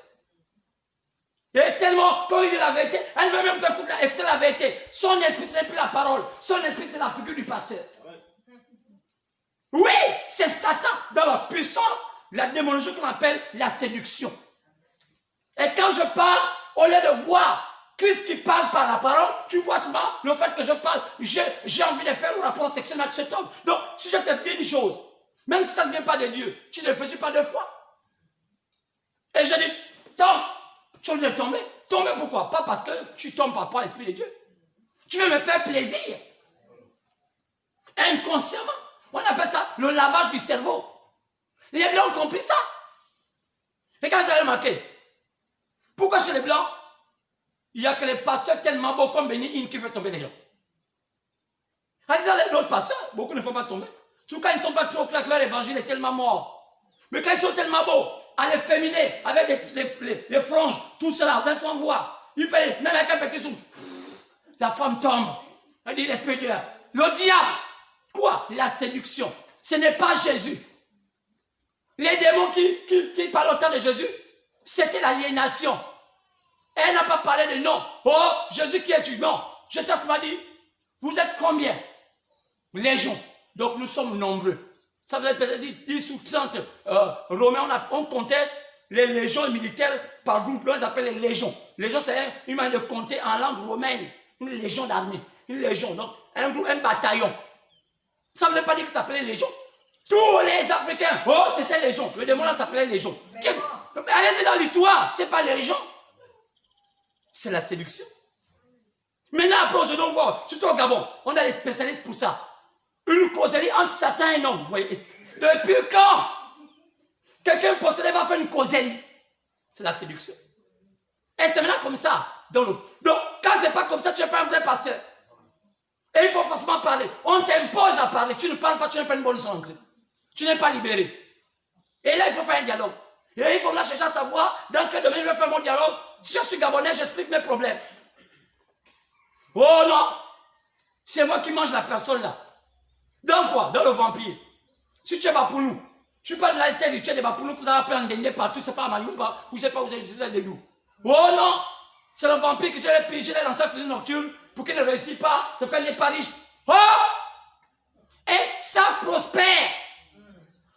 Et tellement, quand il dit la vérité, elle ne veut même pas écouter la vérité. Son esprit, ce n'est plus la parole. Son esprit, c'est la figure du pasteur. Oui, c'est Satan dans la puissance, la démonologie qu'on appelle la séduction. Et quand je parle, au lieu de voir Christ qui parle par la parole, tu vois souvent le fait que je parle, j'ai envie de faire un rapport sexuel avec cet homme. Donc, si je te dis une chose, même si ça ne vient pas de Dieu, tu ne le fais pas deux fois. Et je dis, tombe, tu veux tomber. Tomber pourquoi? Pas parce que tu tombes par rapport à l'Esprit de Dieu. Tu veux me faire plaisir. Inconsciemment. On appelle ça le lavage du cerveau. Les Blancs ont compris ça. Et quand vous avez remarqué, pourquoi chez les Blancs, il n'y a que les pasteurs tellement beaux comme Benny Hinn qui veulent tomber les gens. Quand ils ont les autres pasteurs, beaucoup ne font pas tomber. Surtout quand ils ne sont pas trop clairs que leur évangile est tellement mort. Mais quand ils sont tellement beaux, à les féminer, avec les franges, tout cela, vous allez s'en voir. Il fait, même avec un petit souffle, la femme tombe. Elle dit l'esprit de Dieu. Le diable. Quoi? La séduction. Ce n'est pas Jésus. Les démons qui parlent au temps de Jésus, c'était l'aliénation. Elle n'a pas parlé de non. Oh, Jésus qui es-tu? Non. Jésus m'a dit, vous êtes combien? Légion. Donc nous sommes nombreux. Ça vous avez peut-être dit 10 ou 30 Romains, on comptait les légions militaires par groupe. Là, on les appelle les légions. Légion, c'est une manière de compter en langue romaine. Une légion d'armée. Une légion. Donc, un bataillon. Ça ne veut pas dire que ça s'appelait Légion. Tous les Africains, oh, c'était Légion. Le démon là s'appelait Légion. Allez-y dans l'histoire, ce n'est pas Légion. C'est la séduction. Maintenant, après, aujourd'hui, on voit, surtout au Gabon, on a des spécialistes pour ça. Une causerie entre Satan et un homme. Vous voyez, depuis quand quelqu'un possédé va faire une causerie? C'est la séduction. Et c'est maintenant comme ça. Donc quand c'est pas comme ça, tu n'es pas un vrai pasteur. Et il faut forcément parler. On t'impose à parler. Tu ne parles pas, tu n'es pas une bonne leçon en Christ. Tu n'es pas libéré. Et là, il faut faire un dialogue. Et il faut là chercher à savoir dans quel domaine je vais faire mon dialogue. Si je suis gabonais, j'explique mes problèmes. Oh non! C'est moi qui mange la personne là. Dans quoi? Dans le vampire. Si tu es Bapounou, je suis pas de la terre, tu es des Bapounou, vous avez appris à partout, c'est pas à Mayumba, vous savez pas, vous êtes des loups. Oh non! C'est le vampire que j'ai pigé dans sa fusée nocturne pour qu'il ne réussisse pas, c'est pas n'est pas riche. Oh! Et ça prospère.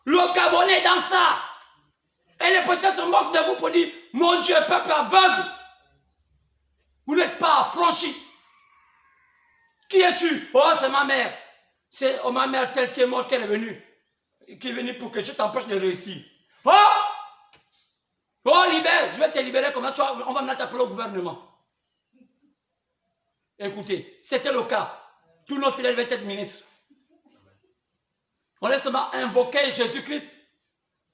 Le Gabonais dans ça. Et les politiciens se moquent de vous pour dire, mon Dieu, peuple aveugle. Vous n'êtes pas affranchi. Qui es-tu? Oh, c'est ma mère. C'est ma mère telle qui est morte, qu'elle est venue. Qui est venue pour que je t'empêche de réussir. Oh! Oh, libère. Je vais te libérer comme ça, on va me t'appeler au gouvernement. Écoutez, c'était le cas. Tous nos fidèles devaient être ministres. On a seulement invoqué Jésus-Christ.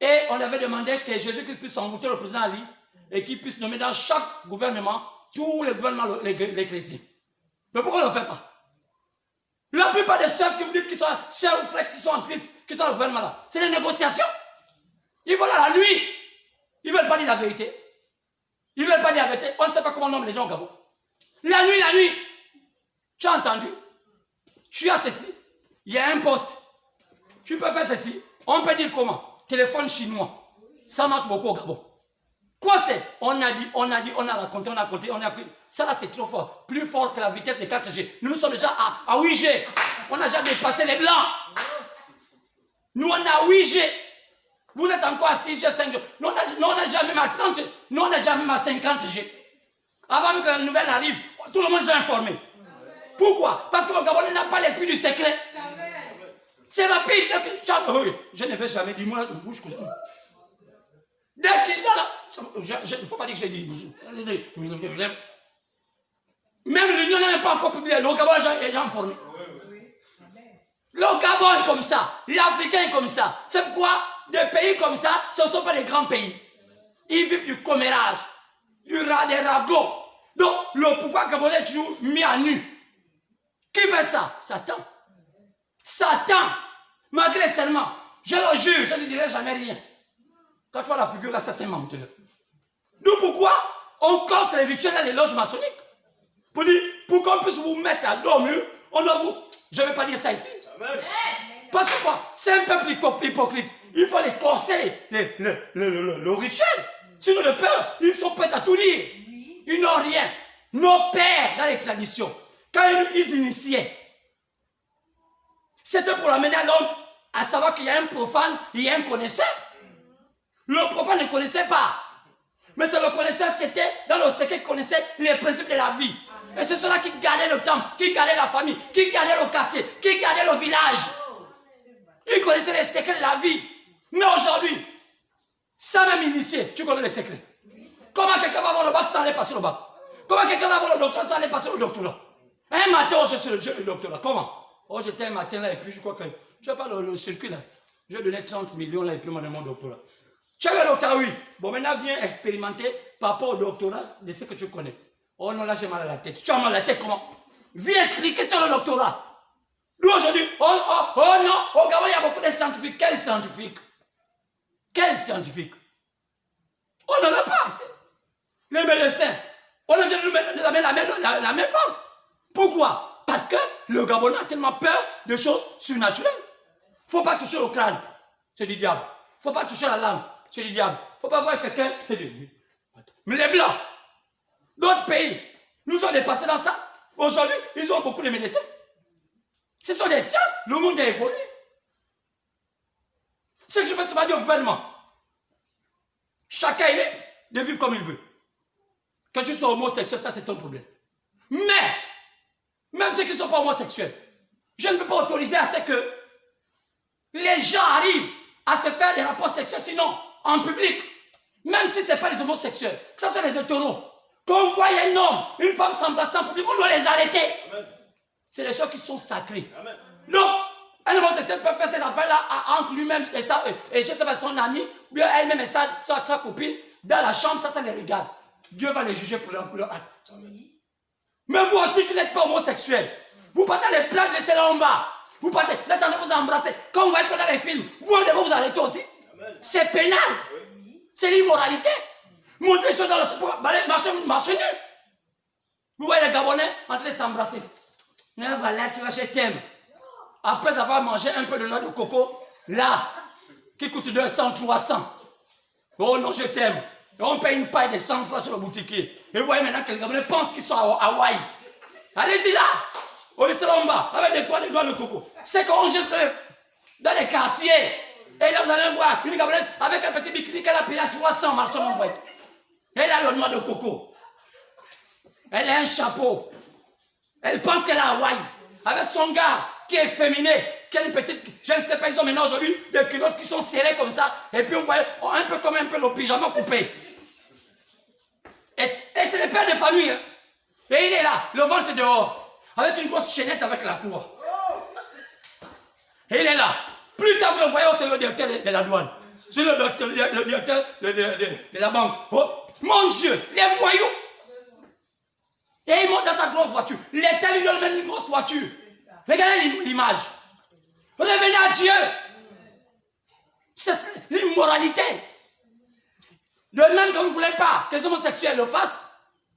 Et on avait demandé que Jésus-Christ puisse envoûter le président Ali et qu'il puisse nommer dans chaque gouvernement tous les gouvernements, les chrétiens. Mais pourquoi on ne le fait pas? La plupart des sœurs qui vous dites qui sont sœurs ou frères qui sont en Christ, qui sont dans le gouvernement là, c'est des négociations. Ils vont à la nuit. Ils ne veulent pas dire la vérité. Ils ne veulent pas dire la vérité. On ne sait pas comment on nomme les gens au Gabon. La nuit. Tu as entendu? Tu as ceci. Il y a un poste. Tu peux faire ceci. On peut dire comment? Téléphone chinois. Ça marche beaucoup au Gabon. Quoi c'est? On a dit, on a raconté. Ça là c'est trop fort. Plus fort que la vitesse des 4G. Nous sommes déjà à 8G. On a déjà dépassé les blancs. Nous on a 8G. Vous êtes encore à 6G, 5G. Nous on a déjà même à 30. Nous on a déjà même à 50G. Avant que la nouvelle arrive, tout le monde est informé. Pourquoi? Parce que le Gabonais n'a pas l'esprit du secret. C'est rapide. Je ne vais jamais dire moi, bouche que dès qu'il il ne faut pas dire que j'ai dit. Même l'Union n'est pas encore publiée. Le Gabon est déjà informé. Le Gabon est comme ça. L'Africain est comme ça. C'est pourquoi des pays comme ça, ce ne sont pas des grands pays. Ils vivent du commérage, des ragots. Donc, le pouvoir gabonais est toujours mis à nu. Qui fait ça? Satan. Satan. Malgré seulement, je le jure, je ne dirai jamais rien. Quand tu vois la figure là, ça c'est menteur. D'où pourquoi on casse les rituels dans les loges maçonniques. Pour qu'on puisse vous mettre à dormir, on doit vous... Je ne vais pas dire ça ici. Amen. Parce que quoi? C'est un peuple hypocrite. Il faut les corser, le rituel. Sinon le peuple, ils sont prêts à tout dire. Ils n'ont rien. Nos pères, dans les traditions, quand ils initiaient, c'était pour amener l'homme à savoir qu'il y a un profane, il y a un connaisseur. Le profane ne connaissait pas. Mais c'est le connaisseur qui était dans le secret, qui connaissait les principes de la vie. Et c'est ceux-là qui gardaient le temple, qui gardaient la famille, qui gardaient le quartier, qui gardaient le village. Ils connaissaient les secrets de la vie. Mais aujourd'hui, sans même initier, tu connais les secrets. Comment quelqu'un va avoir le bac sans aller passer le bac? Comment quelqu'un va avoir le doctorat sans aller passer le doctorat? Un matin, je suis le jeu du doctorat. Comment? Oh, j'étais un matin là et puis je crois que... Tu n'as pas le circuit là. Je vais donner 30 millions là et puis mon doctorat. Tu as le doctorat, oui. Bon, maintenant viens expérimenter par rapport au doctorat de ce que tu connais. Oh non, là j'ai mal à la tête. Tu as mal à la tête comment? Viens expliquer, tu as le doctorat. Nous aujourd'hui, oh non, au Gabon il y a beaucoup de scientifiques. Quels scientifiques? Quels scientifiques? On n'en a pas assez. Les médecins, on vient de nous mettre la main forte. Pourquoi? Parce que le Gabonais a tellement peur de choses surnaturelles. Il ne faut pas toucher au crâne, c'est du diable. Il ne faut pas toucher à la langue, c'est du diable. Il ne faut pas voir quelqu'un, c'est du diable. Mais les Blancs, d'autres pays, nous ont dépassé dans ça. Aujourd'hui, ils ont beaucoup de médecins. Ce sont des sciences. Le monde a évolué. Ce que je peux se dire au gouvernement, chacun est libre de vivre comme il veut. Que tu sois homosexuel, ça c'est ton problème. Mais, même ceux qui ne sont pas homosexuels, je ne peux pas autoriser à ce que les gens arrivent à se faire des rapports sexuels, sinon en public, même si ce n'est pas les homosexuels, que ce soit les hétéros, qu'on voit un homme, une femme s'embrasser en public, on doit les arrêter. C'est des choses qui sont sacrées. Amen. Donc, un homosexuel peut faire cette affaire-là entre lui-même et je sais pas, son ami, ou bien elle-même et sa copine, dans la chambre, ça les regarde. Dieu va les juger pour leur acte. Mais vous aussi qui n'êtes pas homosexuel, vous partez les plaques, laissez-les en bas. Vous partez, vous attendez vous embrasser. Quand vous êtes dans les films, vous devez vous arrêter aussi. C'est pénal. C'est l'immoralité. Montrez les choses dans le sport, marchez nu. Vous voyez les Gabonais en train de s'embrasser. Voilà, tu vas chez Thème. Après avoir mangé un peu de noix de coco, là, qui coûte 200, 300. Oh non, je t'aime. Et on paye une paille de 100 francs sur le boutiquier. Et vous voyez maintenant que les Gabonais pensent qu'ils sont à Hawaï. Allez-y là, au Lissalomba, avec des poids de noix de coco. C'est qu'on jette dans les quartiers. Et là, vous allez voir une Gabonaise avec un petit bikini qu'elle a payé à 300 marchands en boîte. Elle a le noix de coco. Elle a un chapeau. Elle pense qu'elle est à Hawaï. Avec son gars qui est féminin, qui a une petite. Je ne sais pas, ils ont maintenant aujourd'hui des culottes qui sont serrées comme ça. Et puis on voit un peu comme un peu le pyjama coupé. Et c'est le père de famille. Hein. Et il est là, le ventre dehors, avec une grosse chaînette avec la cour. Et il est là. Plus tard, vous le voyez, c'est le directeur de la douane. C'est le directeur de la banque. Oh, mon Dieu, les voyous. Et il monte dans sa grosse voiture. L'État lui donne même une grosse voiture. Regardez l'image. Revenez à Dieu. C'est l'immoralité. De même que vous ne voulez pas que les homosexuels le fassent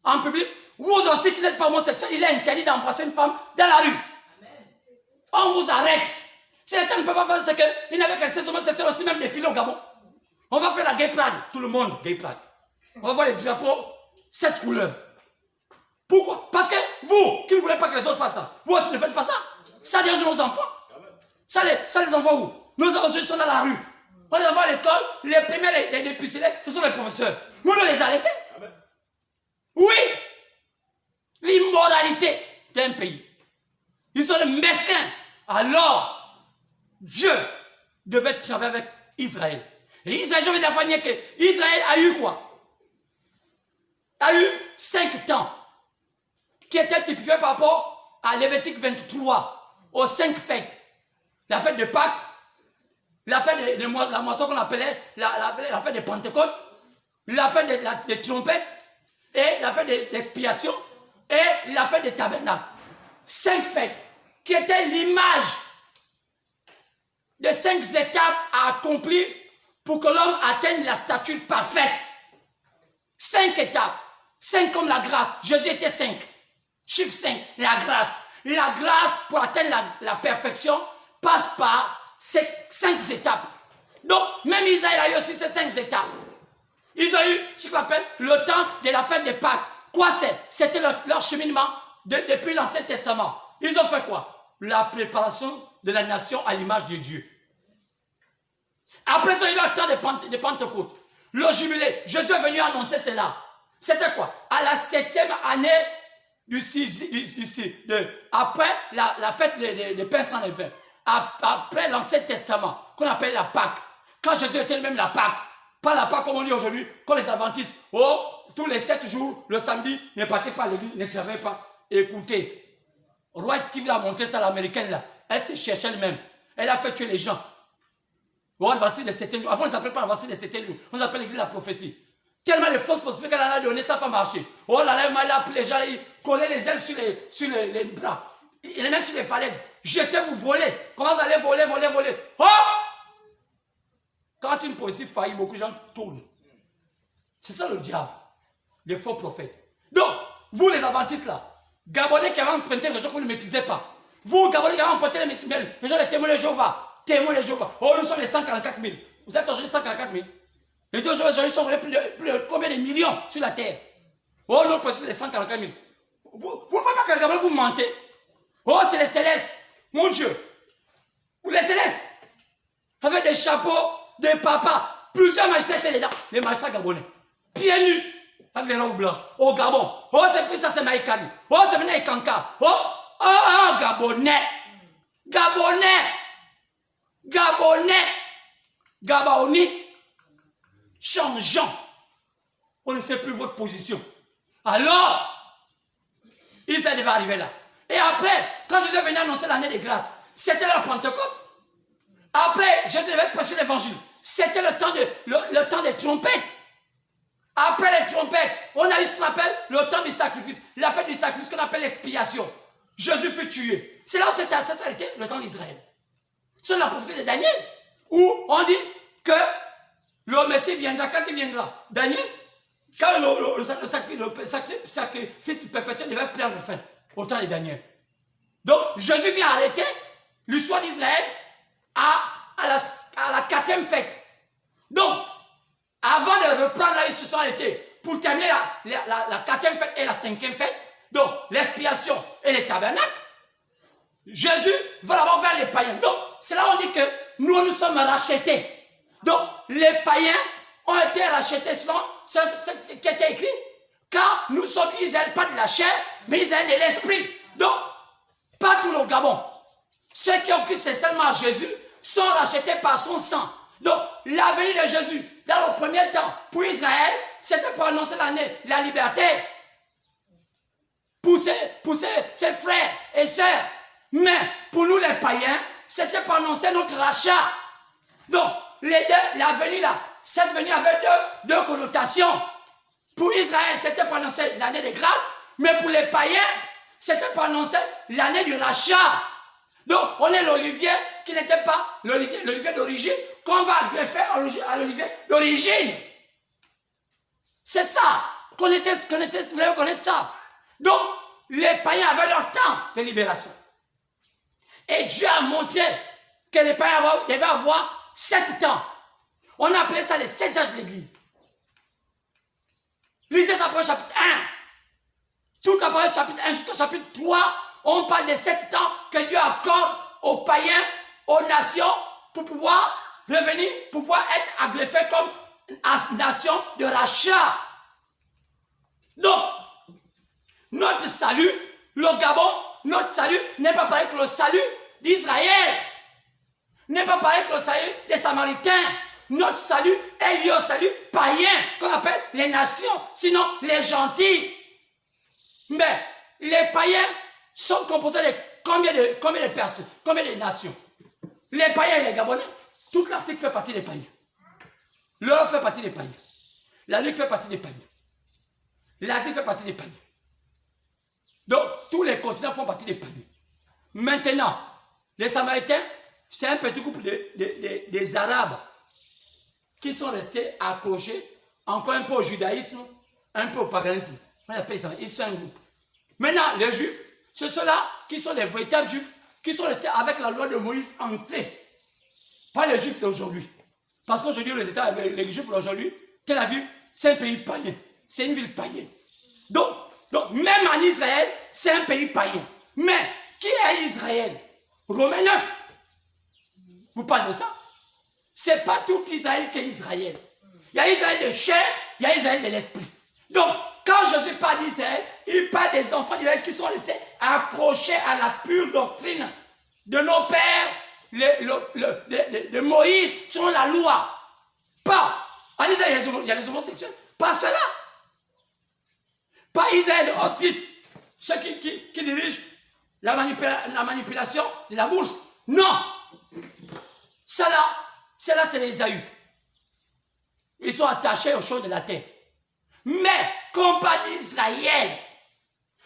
en public, vous aussi qui n'êtes pas homosexuel, il est interdit d'embrasser une femme dans la rue. On vous arrête. Si l'État ne peut pas faire ce qu'il n'avait qu'à ces homosexuels aussi même défiler au Gabon. On va faire la gay pride. Tout le monde, gay pride. On va voir les drapeaux, 7 couleurs. Pourquoi? Parce que vous, qui ne voulez pas que les autres fassent ça, vous aussi ne faites pas ça. Ça dérange nos enfants. Ça les envoie où? Nos enfants sont dans la rue. On les envoie à l'école, les premiers, les dépucelés, ce sont les professeurs. Nous devons les arrêter. Oui. L'immoralité d'un pays. Ils sont les mesquins. Alors, Dieu devait travailler avec Israël. Et Israël, je vais définir que Israël a eu quoi? A eu 5 temps qui étaient typifiés par rapport à Lévitique 23, aux 5 fêtes. La fête de Pâques, la fête de la moisson qu'on appelait la fête de Pentecôte, la fête des trompettes, et la fête d'expiation, et la fête des tabernacles. 5 fêtes qui étaient l'image de 5 étapes à accomplir pour que l'homme atteigne la stature parfaite. 5 étapes. 5 comme la grâce. Jésus était 5. Chiffre 5, la grâce. La grâce pour atteindre la perfection passe par ces 5 étapes. Donc, même Israël a eu aussi ces 5 étapes. Ils ont eu ce qu'on appelle le temps de la fête de Pâques. Quoi c'est? C'était leur cheminement depuis l'Ancien Testament. Ils ont fait quoi? La préparation de la nation à l'image de Dieu. Après, ils ont eu le temps de Pentecôte. Le jubilé. Jésus est venu annoncer cela. C'était quoi? À la 7e année après la fête des pains sans levain. Après l'Ancien Testament, qu'on appelle la Pâque. Quand Jésus était même la Pâque. Pas la Pâque comme on dit aujourd'hui, comme les adventistes. Oh, tous les 7 jours, le samedi, ne partez pas à l'église, ne travaillez pas. Écoutez, Wright qui vous a montré ça, l'américaine là, elle se cherchait elle-même. Elle a fait tuer les gens. Oh, l'adventiste de 7 jours. Avant, on ne s'appelait pas l'adventiste de 7 jours. On s'appelle l'église de la prophétie. Tellement de fausses prophéties qu'elle en a donné, ça n'a pas marché. Oh là là, elle a pris les gens, il collait les ailes sur les bras. Il les met sur les falaises. Jetez-vous, volez. Comment vous allez voler, voler, voler? Oh! Quand une prophétie faillit, beaucoup de gens tournent. C'est ça le diable. Les faux prophètes. Donc, vous les adventistes là, Gabonais qui avaient emprunté les gens que vous ne maîtrisez pas. Vous, Gabonais qui avez emprunté les gens, les témoins de Jéhovah. Témoins de Jéhovah. Oh, nous sommes les 144 000. Vous êtes aujourd'hui 144 000. Les deux aujourd'hui sont plus de combien de millions sur la terre? Oh, notre processus est 144 000. Vous ne voyez pas que les Gabonais vous mentez? Oh, c'est les célestes. Mon Dieu. Ou les célestes. Avec des chapeaux, des papas. Plusieurs magistrats étaient dedans. Les magistrats gabonais. Pieds nus. Avec des robes blanches. Au Gabon. Oh, c'est plus ça, c'est Maïkani. Oh, c'est maintenant Ikanka. Oh, Gabonais. Gabonais. Gabonais. Gabaonites. Changeant. On ne sait plus votre position. Alors, Israël devait arriver là. Et après, quand Jésus est venu annoncer l'année de grâce, c'était la Pentecôte. Après, Jésus devait prêcher l'évangile. C'était le temps des trompettes. Après les trompettes, on a eu ce qu'on appelle le temps du sacrifice, la fête du sacrifice qu'on appelle l'expiation. Jésus fut tué. C'est là où c'était le temps d'Israël. C'est la prophétie de Daniel, où on dit que le Messie viendra quand il viendra. Daniel, quand le sacrifice perpétuel devait prendre fin, au temps de Daniel. Donc, Jésus vient arrêter l'histoire d'Israël à la 4e fête. Donc, avant de reprendre là où ils se sont arrêtés, pour terminer la 4e fête et la 5e fête, donc l'expiation et les tabernacles, Jésus va d'abord vers les païens. Donc, c'est là où on dit que nous sommes rachetés. Donc, les païens ont été rachetés selon ce qui a été écrit. Car nous sommes Israël, pas de la chair, mais Israël de l'esprit. Donc, pas tout le Gabon. Ceux qui ont cru seulement Jésus sont rachetés par son sang. Donc, la venue de Jésus, dans le premier temps, pour Israël, c'était pour annoncer la liberté. Pour ses frères et sœurs. Mais, pour nous les païens, c'était pour annoncer notre rachat. Donc, la venue là, cette venue avait deux connotations. Pour Israël, c'était pour annoncer l'année de grâce, mais pour les païens, c'était pour annoncer l'année du rachat. Donc, on est l'olivier qui n'était pas l'olivier d'origine, qu'on va greffer à l'olivier d'origine. C'est ça. Vous devez connaître ça. Donc, les païens avaient leur temps de libération. Et Dieu a montré que les païens devaient avoir 7 temps. On a appelé ça les 16 âges de l'Église. Lisez ça pour le chapitre 1. Tout après le chapitre 1 jusqu'au chapitre 3, on parle des 7 temps que Dieu accorde aux païens, aux nations, pour pouvoir revenir, pour pouvoir être agreffés comme nation de rachat. Donc, notre salut, le Gabon, notre salut n'est pas pareil que le salut d'Israël. N'est pas pareil que le salut des Samaritains. Notre salut est lié au salut païen, qu'on appelle les nations, sinon les gentils. Mais les païens sont composés de combien de personnes, combien de nations? Les païens et les Gabonais, toute l'Afrique fait partie des païens. L'Europe fait partie des païens. L'Amérique fait partie des païens. L'Asie fait partie des païens. Donc, tous les continents font partie des païens. Maintenant, les Samaritains, c'est un petit groupe des Arabes qui sont restés accrochés encore un peu au judaïsme, un peu au paganisme. On appelle ça, ils sont un groupe. Maintenant, les Juifs, c'est ceux-là qui sont les véritables Juifs, qui sont restés avec la loi de Moïse ancrée. Pas les Juifs d'aujourd'hui. Parce qu'aujourd'hui, les Juifs d'aujourd'hui, Tel Aviv, c'est un pays païen. C'est une ville païenne. Donc, même en Israël, c'est un pays païen. Mais, qui est Israël? Romains 9. Vous parlez de ça? C'est pas tout Israël qui est Israël. Il y a Israël de chair, il y a Israël de l'esprit. Donc, quand Jésus parle d'Israël, il parle des enfants d'Israël qui sont restés accrochés à la pure doctrine de nos pères, de Moïse, selon la loi. Pas. En Israël, il y a les homosexuels. Pas cela. Pas Israël ensuite, ceux qui dirigent la manipulation de la bourse. Non. Cela, c'est les Ésaü. Ils sont attachés aux choses de la terre. Mais, compas d'Israël,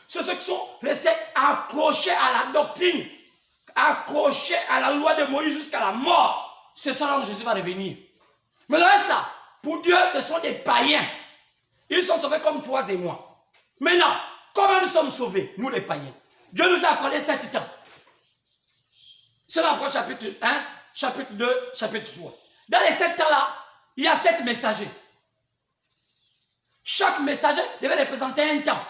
c'est ceux qui sont restés accrochés à la doctrine, accrochés à la loi de Moïse jusqu'à la mort. C'est ça là où Jésus va revenir. Mais le reste là, pour Dieu, ce sont des païens. Ils sont sauvés comme toi et moi. Maintenant, comment nous sommes sauvés, nous les païens? Dieu nous a accordé 7 temps. C'est dans le chapitre 1, chapitre 2, chapitre 3. Dans les 7 temps-là, il y a 7 messagers. Chaque messager devait représenter un temps.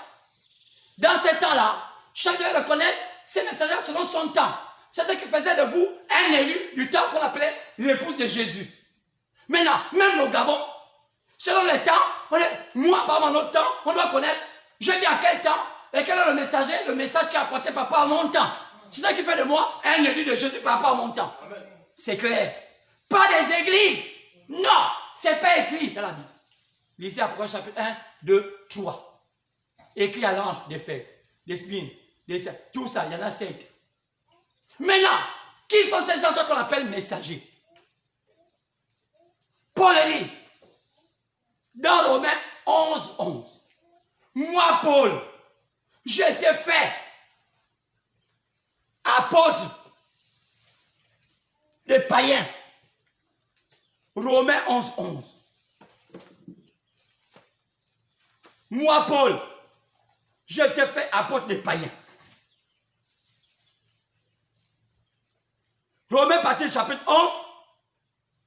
Dans ces temps-là, chacun devait reconnaître ces messagers selon son temps. C'est ce qui faisait de vous un élu du temps qu'on appelait l'épouse de Jésus. Maintenant, même au Gabon, selon les temps, moi, par mon autre temps, on doit connaître, je vis à quel temps, et quel est le message qui a apporté par rapport à mon temps. C'est ça qui fait de moi un élu de Jésus par rapport à mon temps. C'est clair. Pas des églises. Non, c'est pas écrit dans la Bible. Lisez Apocalypse chapitre 1, 2, 3. Écrit à l'ange d'Éphèse, des Smyrne, tout ça, il y en a 7. Maintenant, qui sont ces gens qu'on appelle messagers? Paul dit, dans Romains, on 11. Moi, Paul, j'ai été fait apôtre des païens. Romains 11, 11. Moi, Paul, j'ai été fait apôtre des païens. Romains chapitre 11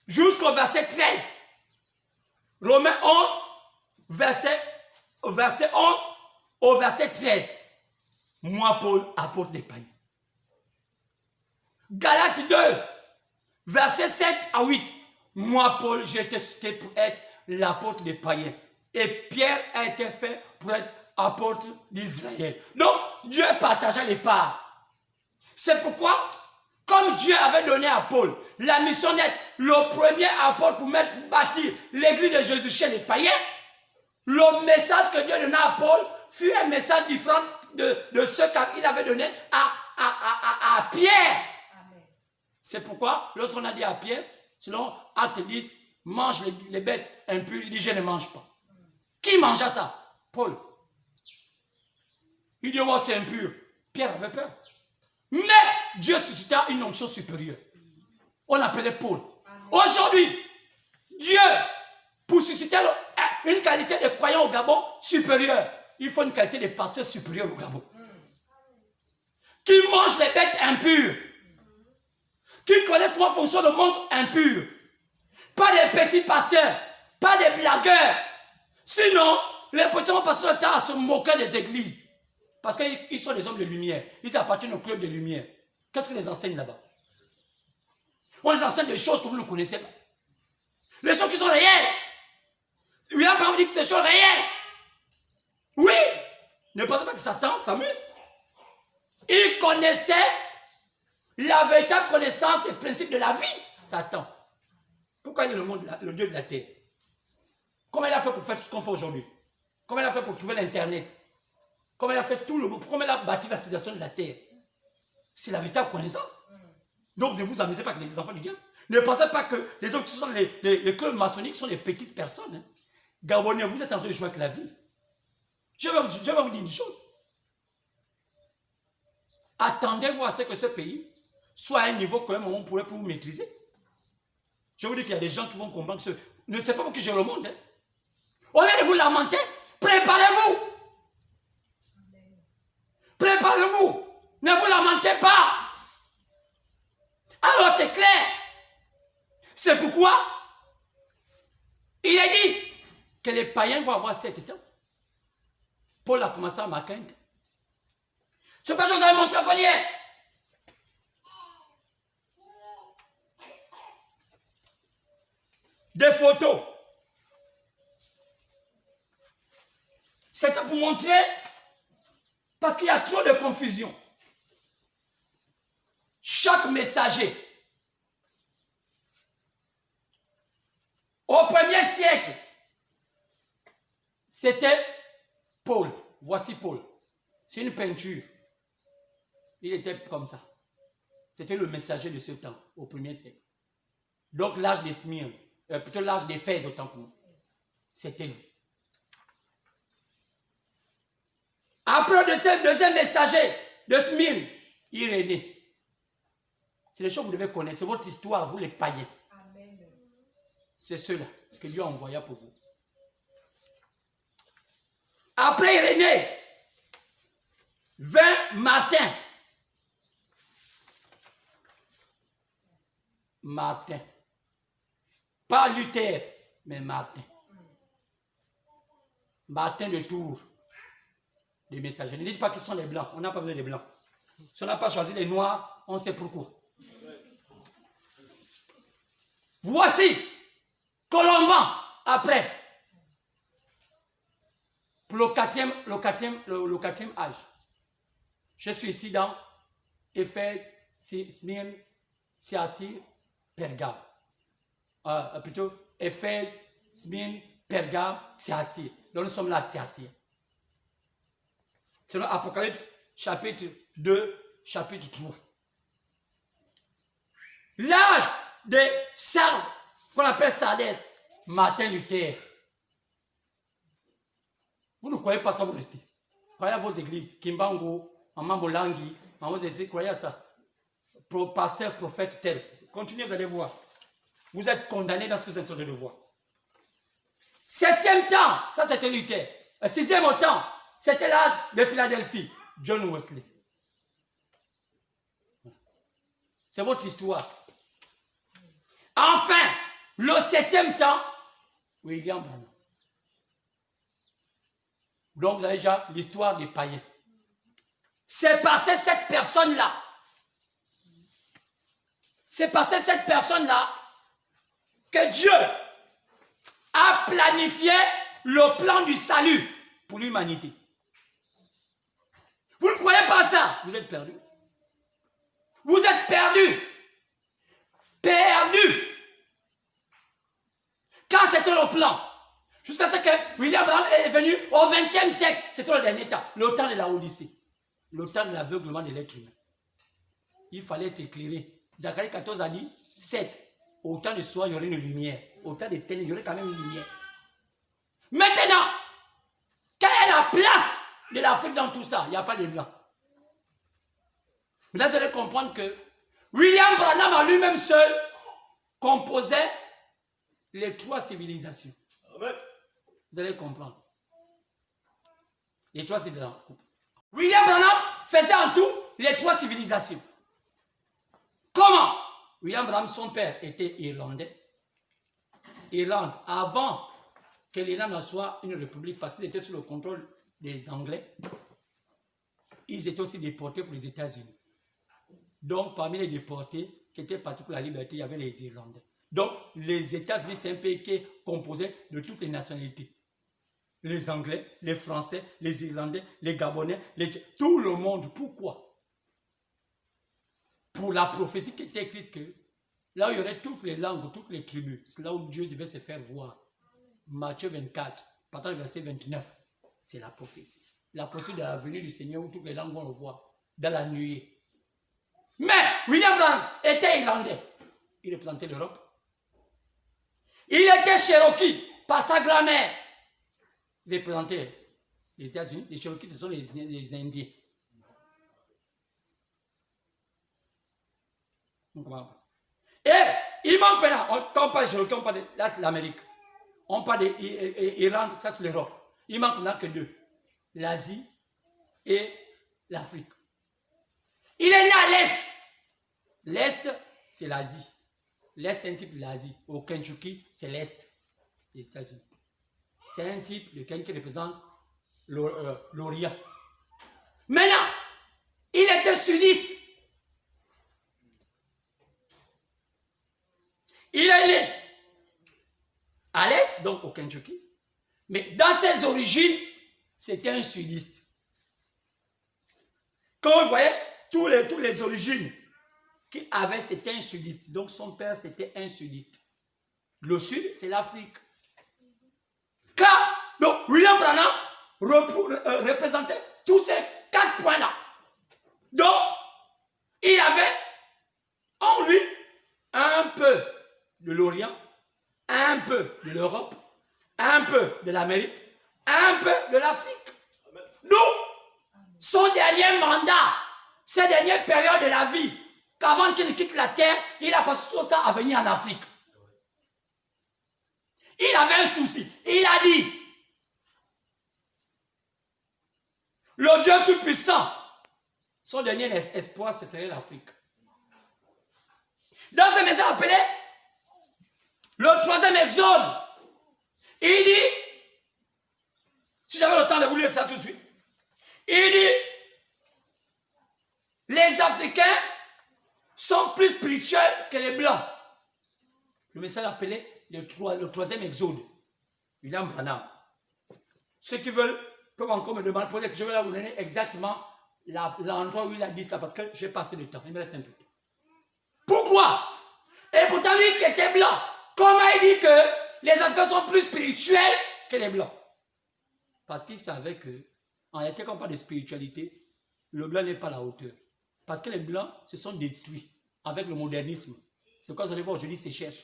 jusqu'au verset 13. Romains 11, verset 11 au verset 13. Moi, Paul, apôtre des païens. Galates 2, verset 7 à 8. Moi, Paul, j'ai été cité pour être l'apôtre des païens. Et Pierre a été fait pour être apôtre d'Israël. Donc, Dieu partageait les parts. C'est pourquoi, comme Dieu avait donné à Paul la mission d'être le premier apôtre pour bâtir l'église de Jésus chez les païens, le message que Dieu donnait à Paul fut un message différent de ce qu'il avait donné à Pierre. C'est pourquoi, lorsqu'on a dit à Pierre, selon Acte 10, mange les bêtes impures, il dit je ne mange pas. Qui mangea ça? Paul. Il dit, oh, c'est impur. Pierre avait peur. Mais Dieu suscita une onction supérieure. On l'appelait Paul. Aujourd'hui, Dieu, pour susciter une qualité de croyant au Gabon supérieure, il faut une qualité de pasteur supérieur au Gabon. Qui mange les bêtes impures. Qui connaissent comment fonctionne le monde impur. Pas des petits pasteurs, pas des blagueurs. Sinon, les petits vont passer le temps à se moquer des églises. Parce qu'ils sont des hommes de lumière. Ils appartiennent au club de lumière. Qu'est-ce que les enseignent là-bas? On les enseigne des choses que vous ne connaissez pas. Les choses qui sont réelles. William Branham dit que c'est des choses réelles. Oui. Ne pensez pas que Satan s'amuse. Il connaissait la véritable connaissance des principes de la vie. Satan. Pourquoi il est le Dieu de la terre? Comment il a fait pour faire tout ce qu'on fait aujourd'hui? Comment il a fait pour trouver l'Internet? Comment il a fait tout le monde? Comment il a bâti la civilisation de la terre? C'est la véritable connaissance. Donc ne vous amusez pas avec les enfants du diable. Ne pensez pas que les hommes qui sont les clubs maçonniques sont des petites personnes. Hein. Gabonais, vous êtes en train de jouer avec la vie. Je vais vous dire une chose. Attendez-vous à ce que ce pays soit à un niveau quand même où on pourrait vous maîtriser. Je vous dis qu'il y a des gens qui vont comprendre que ne c'est pas vous qui gérez le monde. Hein. Au lieu de vous lamenter, préparez-vous. Préparez-vous. Ne vous lamentez pas. Alors c'est clair. C'est pourquoi il est dit que les païens vont avoir 7 temps. Paul a commencé à Macquin. C'est pas que je vous avais montré hier. Des photos. C'était pour montrer, parce qu'il y a trop de confusion. Chaque messager, au 1er siècle, c'était Paul. Voici Paul. C'est une peinture. Il était comme ça. C'était le messager de ce temps, au 1er siècle. Donc l'âge des Smyrne, plutôt l'âge d'Éphèse autant pour nous. C'était lui. Après le deuxième messager de Smyrne, Irénée. C'est les choses que vous devez connaître. C'est votre histoire, vous les païens. C'est ceux-là que Dieu a envoyé pour vous. Après Irénée, vint Martin. Martin. Pas Luther, mais Martin. Martin de Tours. Les messagers. Ne dites pas qu'ils sont les blancs. On n'a pas besoin des blancs. Si on n'a pas choisi les noirs, on sait pourquoi. Voici Colomban après. Pour le quatrième âge. Je suis ici dans Éphèse, Smyrne, Thyatire, Pergame. Plutôt Éphèse, Smyrne, Pergame, Thyatire. Donc nous sommes là à Thyatire. Selon Apocalypse, chapitre 2, chapitre 3. L'âge de Sardes, qu'on appelle Sardès, Martin Luther. Vous ne croyez pas ça, vous restez. Croyez à vos églises, Kimbango, Amambolangi, croyez à ça. Pasteur, prophète, tel. Continuez, vous allez voir. Vous êtes condamnés dans ce que vous êtes en train de voir. 7e temps, ça c'était Luther. 6e temps, c'était l'âge de Philadelphie, John Wesley. C'est votre histoire. Enfin, le 7e temps, William Branham. Donc vous avez déjà l'histoire des païens. C'est passé cette personne-là. C'est passé cette personne-là que Dieu a planifié le plan du salut pour l'humanité. Vous ne croyez pas ça? Vous êtes perdus. Vous êtes perdus. Perdus. Quand c'était le plan, jusqu'à ce que William Branham est venu au XXe siècle, c'était le dernier temps, le temps de la Odyssée, le temps de l'aveuglement de l'être humain. Il fallait être éclairé. Zacharie 14 a dit 7. Au temps de soir, il y aurait une lumière. Au temps des ténèbres, il y aurait quand même une lumière. Maintenant, quelle est la place de l'Afrique dans tout ça? Il n'y a pas de blanc. Mais là, vous allez comprendre que William Branham a lui-même seul composait les 3 civilisations. Amen. Vous allez comprendre. Les 3 civilisations. William Branham faisait en tout les 3 civilisations. Comment? William Branham, son père, était irlandais. Irlande, avant que l'Irlande ne soit une république, parce qu'il était sous le contrôle des Anglais, ils étaient aussi déportés pour les États-Unis. Donc, parmi les déportés, qui étaient partis pour la liberté, il y avait les Irlandais. Donc, les États-Unis, c'est un pays qui est composé de toutes les nationalités. Les Anglais, les Français, les Irlandais, les Gabonais, tout le monde. Pourquoi? Pour la prophétie qui était écrite que là où il y aurait toutes les langues, toutes les tribus, c'est là où Dieu devait se faire voir. Matthieu 24, partant du verset 29, c'est la prophétie. La prophétie de la venue du Seigneur où toutes les langues vont le voir dans la nuée. Mais William Branham était irlandais. Il représentait l'Europe. Il était Cherokee par sa grand-mère. Il représentait les États-Unis. Les Cherokees, ce sont les Indiens. Et il manque maintenant, quand on parle de Cherokee, on parle de l'Amérique. On parle d'Irlande, ça c'est l'Europe. Il manque maintenant que 2. L'Asie et l'Afrique. Il est né à l'Est. L'Est, c'est l'Asie. L'Est, c'est un type de l'Asie. Au Kentucky, c'est l'Est des États-Unis. C'est un type de quelqu'un qui représente l'Orient. Maintenant, il était sudiste. Il est né à l'Est, donc au Kentucky. Mais dans ses origines, c'était un sudiste. Quand vous voyez tous les origines qu'il avait, c'était un sudiste. Donc son père, c'était un sudiste. Le sud, c'est l'Afrique. Donc William Branham représentait tous ces 4 points-là. Donc, il avait en lui un peu de l'Orient, un peu de l'Europe, un peu de l'Amérique, un peu de l'Afrique. D'où son dernier mandat, ses dernières périodes de la vie, qu'avant qu'il ne quitte la terre, il a passé tout ce temps à venir en Afrique. Il avait un souci. Il a dit, le Dieu Tout-Puissant, son dernier espoir, ce serait l'Afrique. Dans ce message appelé le 3e exode, il dit, si j'avais le temps de vous lire ça tout de suite, il dit, les Africains sont plus spirituels que les Blancs. Le message appelé le 3e exode, William Branham. Ceux qui veulent peuvent encore me demander, peut-être que je vais vous donner exactement l'endroit où il a dit ça, parce que j'ai passé le temps, il me reste un peu. Pourquoi? Et pourtant lui qui était blanc, comment il dit que les Africains sont plus spirituels que les Blancs? Parce qu'il savait que, en réalité, quand on parle de spiritualité, le blanc n'est pas à la hauteur. Parce que les Blancs se sont détruits avec le modernisme. C'est quoi vous allez voir aujourd'hui, c'est cherche.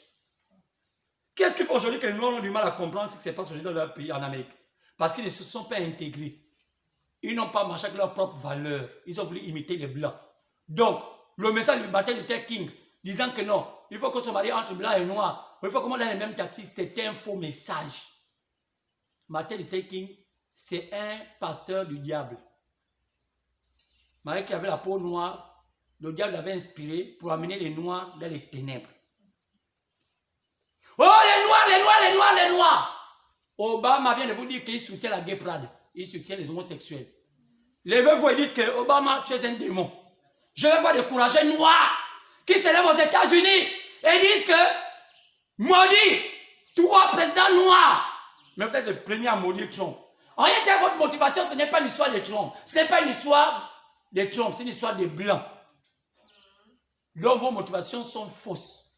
Qu'est-ce qu'il faut aujourd'hui que les Noirs ont du mal à comprendre ce qui se passe aujourd'hui dans leur pays, en Amérique? Parce qu'ils ne se sont pas intégrés. Ils n'ont pas marché avec leurs propres valeurs. Ils ont voulu imiter les Blancs. Donc, le message du Martin Luther King, disant que non, il faut qu'on se marie entre Blancs et Noirs, il faut qu'on monte dans les mêmes taxis, c'était un faux message. Martin Luther King, c'est un pasteur du diable. Marie qui avait la peau noire, le diable l'avait inspiré pour amener les Noirs dans les ténèbres. Oh, les Noirs, les Noirs, les Noirs, les Noirs! Obama vient de vous dire qu'il soutient la gay pride, il soutient les homosexuels. Levez-vous et dites que Obama, tu es un démon. Je vais voir des courageux noirs qui se lèvent aux États-Unis et disent que maudit, toi, président noir. Mais vous êtes le premier à maudire Trump. En réalité, votre motivation, ce n'est pas l'histoire de Trump. Ce n'est pas une histoire de Trump, c'est une histoire des Blancs. Donc vos motivations sont fausses.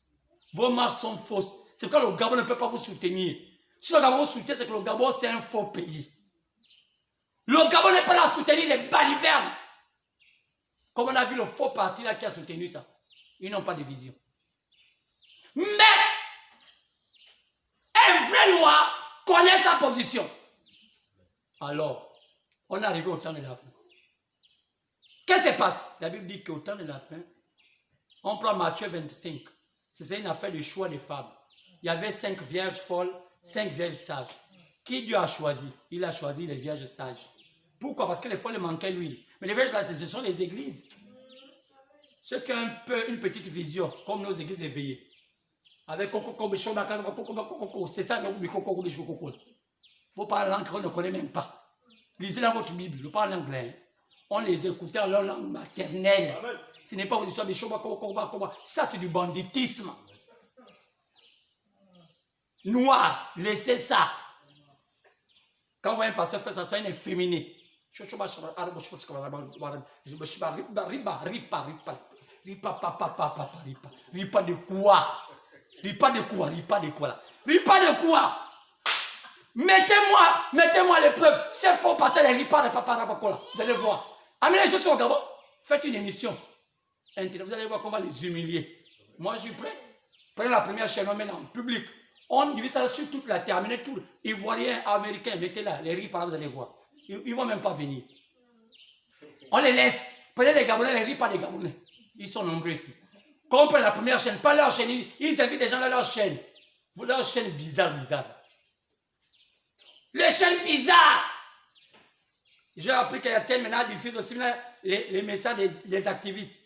Vos marches sont fausses. C'est pourquoi le Gabon ne peut pas vous soutenir. Si le Gabon vous soutient, c'est que le Gabon, c'est un faux pays. Le Gabon n'est pas là à soutenir les balivernes. Comme on a vu le faux parti là qui a soutenu ça. Ils n'ont pas de vision. Mais, un vrai noir connaît sa position. Alors, on est arrivé au temps de la fin. Qu'est-ce qui se passe? La Bible dit qu'au temps de la fin, on prend Matthieu 25. C'est une affaire de choix des femmes. Il y avait 5 vierges folles, 5 vierges sages. Qui Dieu a choisi? Il a choisi les vierges sages. Pourquoi? Parce que les folles manquaient l'huile. Mais les vierges là, ce sont les églises. Ceux qui ont un peu une petite vision, comme nos églises éveillées. Avec c'est ça le coco. Il ne faut pas langue qu'on ne connaît même pas. Lisez dans votre Bible, ne parle anglais. On les écoutait en leur langue maternelle. Ce n'est pas une histoire de choba. Ça, c'est du banditisme. Noir, laissez ça. Quand vous voyez un pasteur faire ça, c'est un efféminé. Ripa de quoi? Ripa de quoi? Ripa de quoi là? Ripa de quoi? Mettez-moi l'épreuve. C'est faux pasteur les ripa de papa là. Vous allez voir. Amenez les choses au Gabon. Faites une émission. Vous allez voir qu'on va les humilier. Moi, je suis prêt. Prenez la première chaîne, on met en public. On divise ça sur toute la terre. Amenez tout. Ivoiriens, Américains, mettez là. Les riz, vous allez voir. Ils ne vont même pas venir. On les laisse. Prenez les Gabonais, les riz, pas des Gabonais. Ils sont nombreux ici. Comme la première chaîne, pas leur chaîne. Ils invitent les gens dans leur chaîne. Leur chaîne bizarre. Les chaînes bizarres. J'ai appris qu'il y a tel maintenant diffuse aussi les messages des activistes.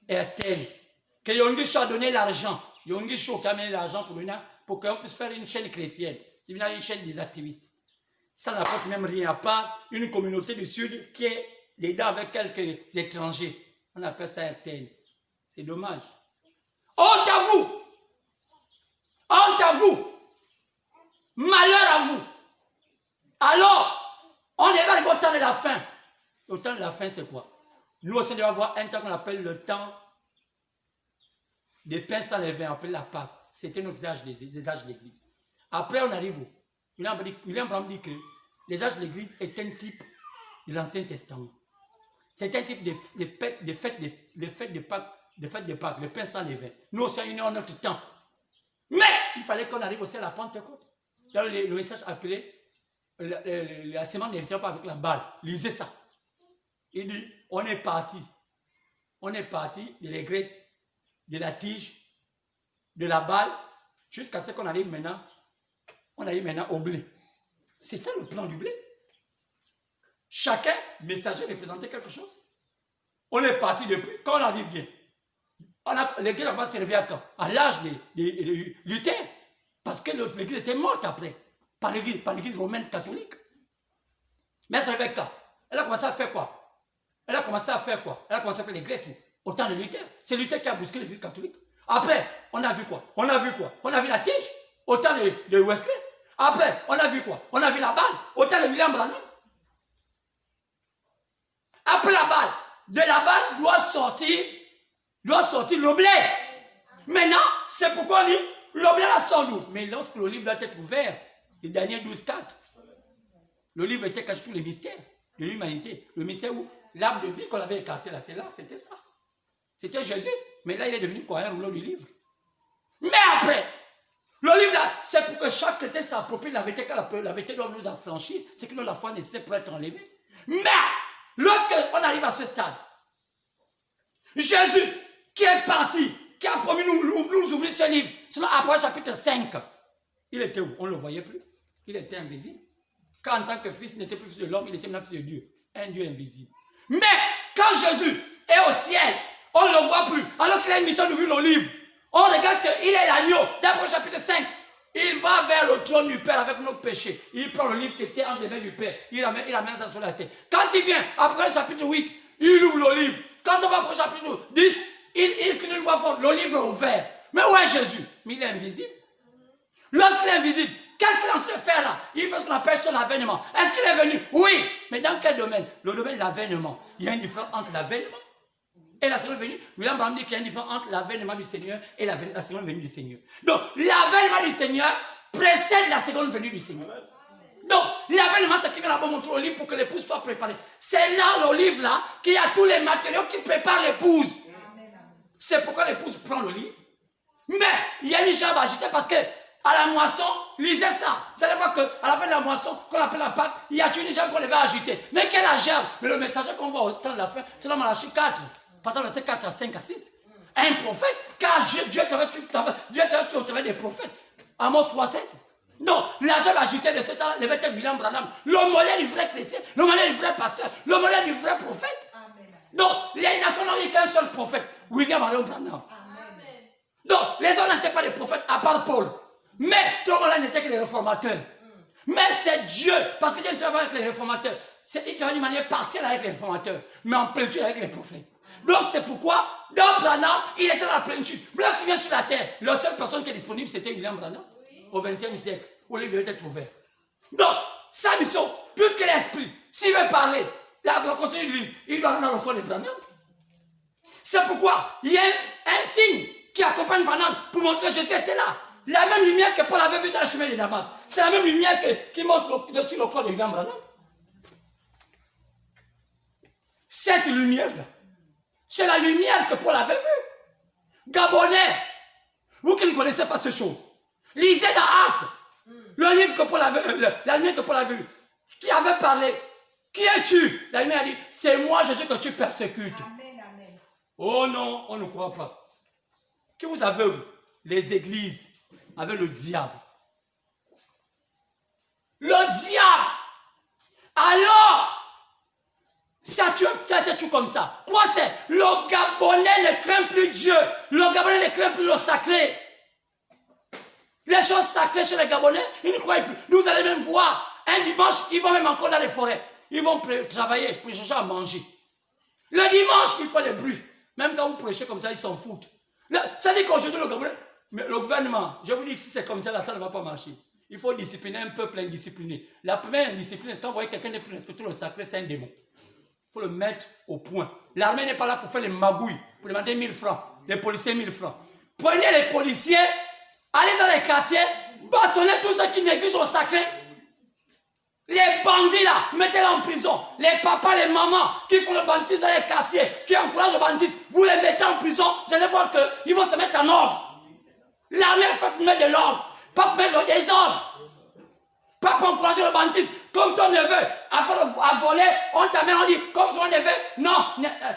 RTL. Que Yongi Show a donné l'argent. Yongi Show qui a amené l'argent pour qu'on puisse faire une chaîne chrétienne. C'est une chaîne des activistes. Ça n'apporte même rien à part une communauté du Sud qui est dedans avec quelques étrangers. On appelle ça RTL. C'est dommage. Honte à vous! Honte à vous! Malheur à vous! Alors, on est arrivé au temps de la fin. Le temps de la fin, c'est quoi? Nous aussi, on doit avoir un temps qu'on appelle le temps des pains sans levain, appelé la Pâque. C'était nos âges, les âges de l'Église. Après, on arrive où? William dit que les âges de l'Église est un type de l'Ancien Testament. C'est un type de fêtes de Pâques, le pain sans levain. Nous aussi, on est en notre temps. Mais il fallait qu'on arrive aussi à la Pentecôte. Dans le message appelé la semaine n'héritière pas avec la balle. Lisez ça. Il dit, on est parti de l'aigrette, de la tige, de la balle, jusqu'à ce qu'on arrive maintenant, au blé. C'est ça le plan du blé. Chacun, messager, représentait quelque chose. On est parti depuis, quand on arrive bien. L'église va se lever à quand? À l'âge de Luther. Parce que l'église était morte après. Par l'église romaine catholique. Mais elle s'est levée quand? Elle a commencé à faire quoi? Elle a commencé à faire les Grecs au temps de Luther. C'est Luther qui a bousculé l'église catholique. Après, on a vu quoi? On a vu la tige au temps de Wesley. Après, on a vu quoi? On a vu la balle au temps de William Branham. Après la balle, de la balle doit sortir le blé. Maintenant, c'est pourquoi on dit le blé la sort d'où? Mais lorsque le livre doit être ouvert, le Daniel 12:4, le livre était caché tous les mystères de l'humanité. Le mystère où l'arbre de vie qu'on avait écarté là, c'est là, c'était ça. C'était Jésus. Mais là, il est devenu quoi? Un rouleau du livre. Mais après, Le livre là, c'est pour que chaque chrétien s'approprie la vérité, car la vérité doit nous affranchir, c'est que nous la foi nécessaire pour être enlevée. Mais, lorsqu'on arrive à ce stade, Jésus, qui est parti, qui a promis nous ouvrir ce livre, sinon après chapitre 5, il était où? On ne le voyait plus. Il était invisible. Quand en tant que fils, il n'était plus fils de l'homme, il était maintenant fils de Dieu. Un Dieu invisible. Mais, quand Jésus est au ciel, on ne le voit plus. Alors qu'il a une mission d'ouvrir le livre. On regarde qu'il est l'agneau. D'après chapitre 5, il va vers le trône du Père avec nos péchés. Il prend le livre qui était entre les mains du Père. Il amène ça sur la tête. Quand il vient, après le chapitre 8, il ouvre le livre. Quand on va après le chapitre 10, il crie une voix forte. Le livre est ouvert. Mais où est Jésus? Mais il est invisible. Lorsqu'il est invisible, qu'est-ce qu'il est en train de faire là? Il fait ce qu'on appelle son avènement. Est-ce qu'il est venu? Oui. Mais dans quel domaine? Le domaine de l'avènement. Il y a une différence entre l'avènement et la seconde venue. William Branham dit qu'il y a une différence entre l'avènement du Seigneur et la seconde venue du Seigneur. Donc, l'avènement du Seigneur précède la seconde venue du Seigneur. Donc, l'avènement, c'est qu'il vient d'abord montrer au livre pour que l'épouse soit préparée. C'est là, le livre là, qu'il y a tous les matériaux qui préparent l'épouse. C'est pourquoi l'épouse prend le livre. Mais, il y a une gerbe agitée parce que à la moisson, lisez ça. Vous allez voir qu'à la fin de la moisson, qu'on appelle la Pâque, il y a une gerbe qu'on devait agiter. Mais quelle est la gerbe? Mais le messager qu'on voit au temps de la fin, c'est dans Malachie 4. Partant verset 4 à 5 à 6. Un prophète, car Dieu t'avait au travers des prophètes. Amos 3,7. Donc, la gerbe agitée de ce temps devait être William Branham. Le modèle du vrai chrétien, le modèle du vrai pasteur, le modèle du vrai prophète. Donc, les nations n'ont eu qu'un seul prophète, William Branham. Donc, les autres n'étaient pas des prophètes, à part Paul. Mais tout le monde n'était que des réformateurs. Mais c'est Dieu, parce que Dieu travaille avec les réformateurs. Il travaille d'une manière partielle avec les réformateurs, mais en plénitude avec les prophètes. Donc c'est pourquoi, dans Branham, il était dans la plénitude. Mais lorsqu'il vient sur la terre, la seule personne qui est disponible, c'était William Branham, au XXe siècle, où il devait être ouvert. Donc, sa mission, puisque l'esprit, s'il veut parler, le contenu du livre, il doit rendre dans le corps de Branham. C'est pourquoi il y a un signe qui accompagne Branham pour montrer que Jésus était là. La même lumière que Paul avait vue dans le chemin de Damas. C'est la même lumière qui montre dessus le corps de William Branham. Cette lumière-là, c'est la lumière que Paul avait vue. Gabonais, vous qui ne connaissez pas ces choses, lisez dans Actes, le livre que Paul avait, la lumière que Paul avait vue, qui avait parlé. Qui es-tu? La lumière a dit, c'est moi Jésus que tu persécutes. Amen, amen. Oh non, on ne croit pas. Qui vous aveugle? Les églises avec le diable. Le diable. Alors, ça tue comme ça. Quoi c'est? Le Gabonais ne craint plus Dieu. Le Gabonais ne craint plus le sacré. Les choses sacrées chez les Gabonais, ils ne croient plus. Nous allez même voir, un dimanche, ils vont même encore dans les forêts. Ils vont travailler pour chercher à manger. Le dimanche, ils font des bruits. Même quand vous prêchez comme ça, ils s'en foutent. Ça dit qu'aujourd'hui, le Gabonais, mais le gouvernement, je vous dis que si c'est comme ça, ça ne va pas marcher. Il faut discipliner un peuple indiscipliné. La première discipline, c'est quand vous voyez quelqu'un ne plus respecter le sacré, c'est un démon. Il faut le mettre au point. L'armée n'est pas là pour faire les magouilles, pour demander 1000 francs. Les policiers, 1000 francs. Prenez les policiers, allez dans les quartiers, bâtonnez tous ceux qui négligent le sacré. Les bandits là, mettez-les en prison. Les papas, les mamans qui font le banditisme dans les quartiers, qui encouragent le banditisme, vous les mettez en prison, vous allez voir qu'ils vont se mettre en ordre. L'armée est faite pour mettre de l'ordre, pas pour mettre le désordre. Pas pour encourager le banditisme. Comme ton neveu, à voler, on t'amène, on dit, comme son neveu, non,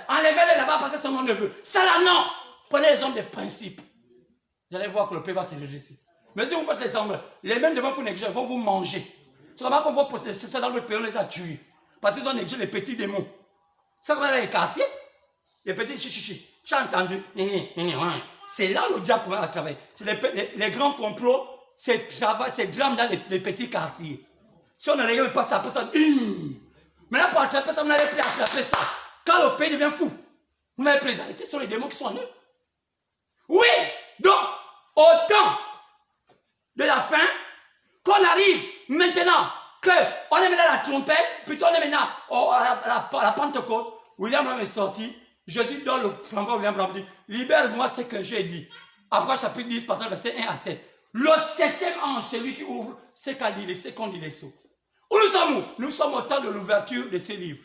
enlevez-le là-bas parce que c'est mon neveu. Ça là, non. Prenez les hommes de principe. Vous allez voir que le pays va se redresser. Mais si vous faites les hommes, les mêmes devant pour négliger, ils vont vous manger. C'est comme ça qu'on va poser ça dans notre pays, on les a tués. Parce qu'ils ont négligé les petits démons. C'est comme dans les quartiers, les petits chichichi. Tu as entendu? C'est là le diable commence à travailler. C'est les grands complots, c'est drame dans les petits quartiers. Si on ne regarde pas ça, après ça, mais là pour attraper ça, vous n'allez plus attraper ça. Quand le pays devient fou, vous n'allez plus les arrêter, ce sont les démons qui sont en eux. Oui, donc, au temps de la fin, qu'on arrive maintenant, qu'on est maintenant à la trompette, plutôt on est maintenant à la Pentecôte, William Branham est sorti, Jésus donne le flambeau à William Branham, dit, libère-moi ce que j'ai dit. Après chapitre 10, partant verset 1 à 7. Le 7e ange, c'est lui qui ouvre ce qu'on dit les sceaux. Où nous sommes où? Nous sommes au temps de l'ouverture de ce livre.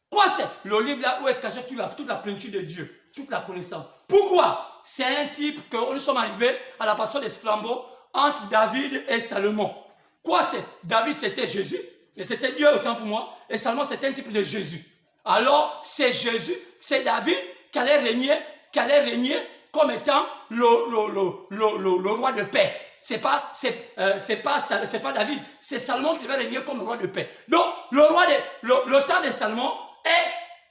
Quoi c'est? Le livre là où est caché toute la plénitude de Dieu, toute la connaissance. Pourquoi? c'est un type que nous sommes arrivés à la passion des flambeaux entre David et Salomon. Quoi c'est? David c'était Jésus, et c'était Dieu autant pour moi, et Salomon c'était un type de Jésus. Alors c'est Jésus, c'est David qui allait régner comme étant le roi de paix. C'est pas David, c'est Salomon qui devait régner comme le roi de paix. Donc le temps de Salomon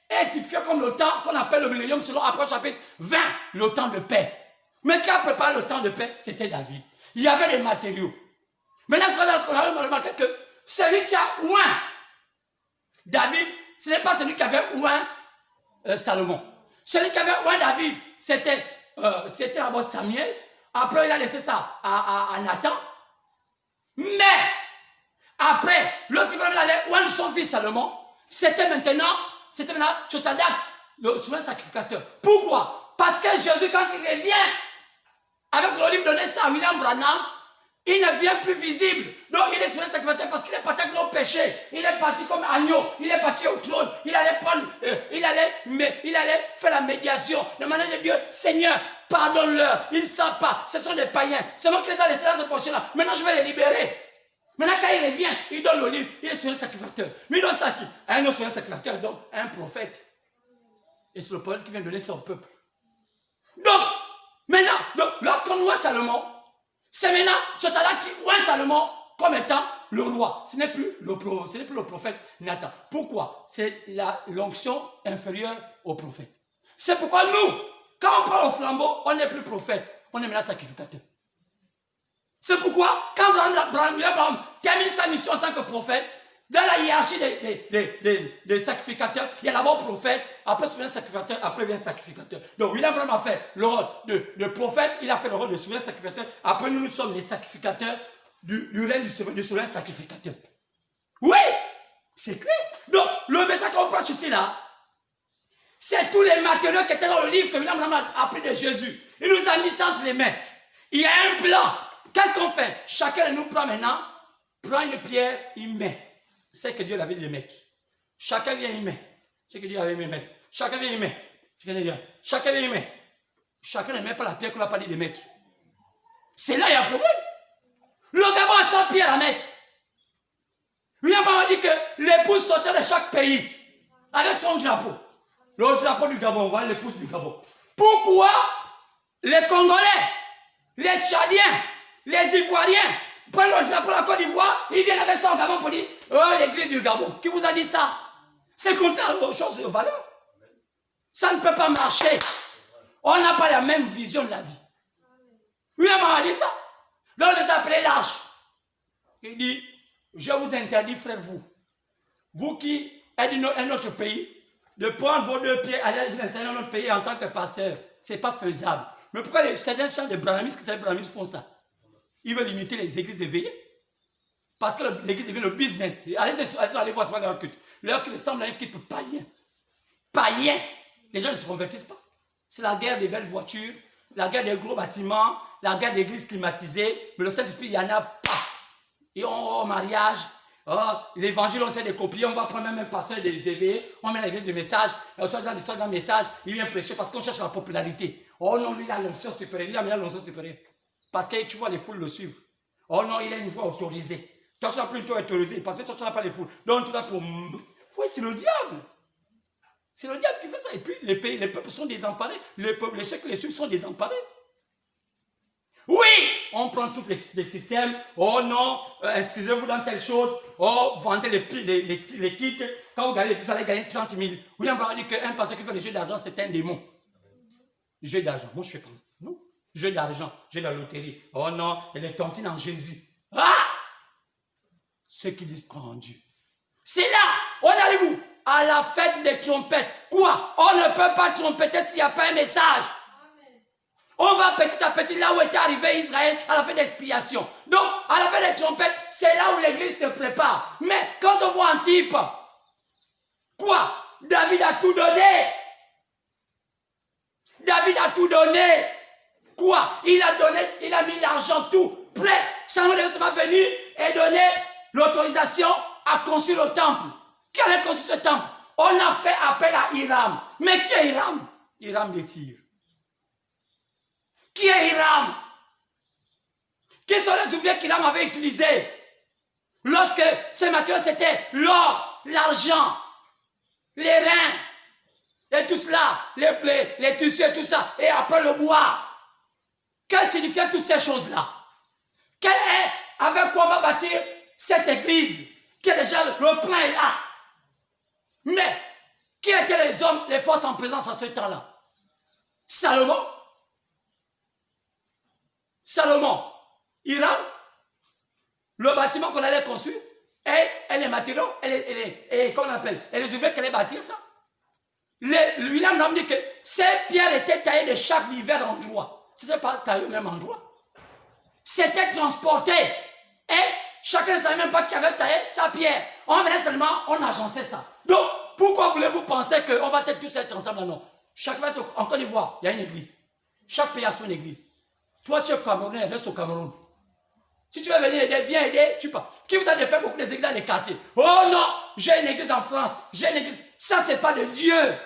est typifié comme le temps qu'on appelle le millénium selon Apôtre chapitre 20, le temps de paix. Mais qui a préparé le temps de paix? C'était David. Il y avait les matériaux. Maintenant, on a remarqué que celui qui a oint David, ce n'est pas celui qui avait oint Salomon. Celui qui avait oint David, c'était d'abord Samuel. Après, il a laissé ça à Nathan. Mais, après, lorsqu'il allait oindre son fils Salomon, c'était maintenant Tchotadak, le souverain sacrificateur. Pourquoi? Parce que Jésus, quand il revient avec l'olive donnée à William Branham, il ne vient plus visible. Donc il est souverain sacrificateur parce qu'il est parti avec nos péchés. Il est parti comme agneau. Il est parti au trône. Il allait faire la médiation. Demander de Dieu, Seigneur, pardonne-leur. Ils ne savent pas. Ce sont des païens. C'est moi qui les ai laissés dans cette portion-là. Maintenant, je vais les libérer. Maintenant, quand il revient, il donne l'olive. Il est souverain sacrificateur. Mais il donne ça à qui? À un autre souverain sacrificateur, donc à un prophète. Et c'est le prophète qui vient donner ça au peuple. Donc, maintenant, lorsqu'on voit Salomon, c'est maintenant Tchotadak qui voit Salomon comme étant le roi. Ce n'est plus le prophète Nathan. Pourquoi? C'est l'onction inférieure au prophète. C'est pourquoi nous, quand on prend le flambeau, on n'est plus prophète, on est maintenant sacrificateur. C'est pourquoi, quand Abraham termine sa mission en tant que prophète, dans la hiérarchie des sacrificateurs, il y a d'abord prophète, après souverain sacrificateur, après vient sacrificateur. Donc William Branham a fait le rôle de prophète, il a fait le rôle de souverain sacrificateur, après nous sommes les sacrificateurs du règne du souverain sacrificateur. Oui, c'est clair. Donc le message qu'on prêche ici là, c'est tous les matériaux qui étaient dans le livre que William Branham a pris de Jésus. Il nous a mis ça entre les mains. Il y a un plan. Qu'est-ce qu'on fait? Chacun de nous prend maintenant, prend une pierre, il met. C'est que Dieu avait dit de mettre. Chacun vient y mettre. C'est que Dieu avait dit de mettre. Chacun vient y mettre. Chacun vient y mettre. Chacun ne met pas la pierre qu'on n'a pas dit de mettre. C'est là qu'il y a un problème. Le Gabon a 100 pierres à mettre. William Branham a dit que l'épouse sortait de chaque pays avec son drapeau. Le drapeau du Gabon, voilà l'épouse du Gabon. Pourquoi les Congolais, les Tchadiens, les Ivoiriens prennent le drapeau de la Côte d'Ivoire, ils viennent avec ça au Gabon pour dire « Oh, l'église du Gabon, qui vous a dit ça ?» C'est contraire aux choses et aux valeurs. Ça ne peut pas marcher. On n'a pas la même vision de la vie. William a dit ça. L'homme s'appelait l'Arche. Il dit « Je vous interdis, frère, vous qui êtes d'un autre pays, de prendre vos deux pieds, aller dans un autre pays en tant que pasteur. Ce n'est pas faisable. Mais pourquoi certains chants de Branhamistes, font ça? Ils veulent limiter les églises éveillées. Parce que l'église devient le business. Allez voir ce dans leur culte. Leur culte ressemble à un culte païen. Païen. Les gens ne se convertissent pas. C'est la guerre des belles voitures, la guerre des gros bâtiments, la guerre des églises climatisées. Mais le Saint-Esprit, il n'y en a pas. Et au mariage, l'évangile, on sait les copier. On va prendre même un pasteur des éveillés. On met l'église du message. On sort dans le message. Il vient prêcher parce qu'on cherche la popularité. Oh non, lui, il a l'onction supérieure. Il a l'onction supérieure. Parce que tu vois les foules le suivre. Oh non, il a une voix autorisée. Toi, tu n'as plus une voix autorisée parce que toi, tu n'as pas les foules. Donc, tu as pour... Oui, c'est le diable. C'est le diable qui fait ça. Et puis, les peuples sont désemparés. Ceux qui les suivent sont désemparés. Oui, on prend tous les systèmes. Oh non, inscrivez-vous dans telle chose. Oh, vendez les kits. Quand vous allez gagner 30 000. William Branham dit qu'un pasteur qui fait le jeu d'argent, c'est un démon. Le jeu d'argent. Moi, je fais comme ça. Non. Jeu d'argent, jeu de la loterie. Oh non, elle est tontine en Jésus. Ah! Ceux qui disent croire en Dieu. C'est là, on arrive où? À la fête des trompettes. Quoi? On ne peut pas trompeter s'il n'y a pas un message. Amen. On va petit à petit là où était arrivé Israël à la fête d'expiation. Donc, à la fête des trompettes, c'est là où l'église se prépare. Mais quand on voit Antipe, quoi? David a tout donné. David a tout donné. Quoi? Il a mis l'argent tout prêt. Salomon devait seulement venir et donner l'autorisation à construire le temple. Qui allait construire ce temple? On a fait appel à Hiram. Mais qui est Hiram? Hiram des Tyr. Qui est Hiram? Qui sont les ouvriers qu'Hiram avait utilisés? Lorsque ces matériaux c'était l'or, l'argent, les reins, et tout cela, les tissus et tout ça, et après le bois. Quelles signifiaient toutes ces choses-là? Avec quoi on va bâtir cette église? Qui est déjà, le plan est là. Mais, qui étaient les hommes, les forces en présence à ce temps-là? Salomon. Salomon. Hiram. Le bâtiment qu'on allait construire. Et les matériaux. Comment on appelle? Et les ouvriers qui allaient bâtir ça. Hiram nous dit que ces pierres étaient taillées de chaque divers endroit. Ce n'était pas taillé au même endroit. C'était transporté. Et chacun ne savait même pas qui avait taillé sa pierre. On venait seulement, on agençait ça. Donc, pourquoi voulez-vous penser qu'on va tous être ensemble? Non. Chaque fois, en Côte d'Ivoire, il y a une église. Chaque pays a son église. Toi, tu es Camerounais, reste au Cameroun. Si tu veux venir aider, viens aider, tu pars. Qui vous a fait beaucoup d'églises dans les quartiers? Oh non, j'ai une église en France, j'ai une église. Ça, c'est pas de Dieu.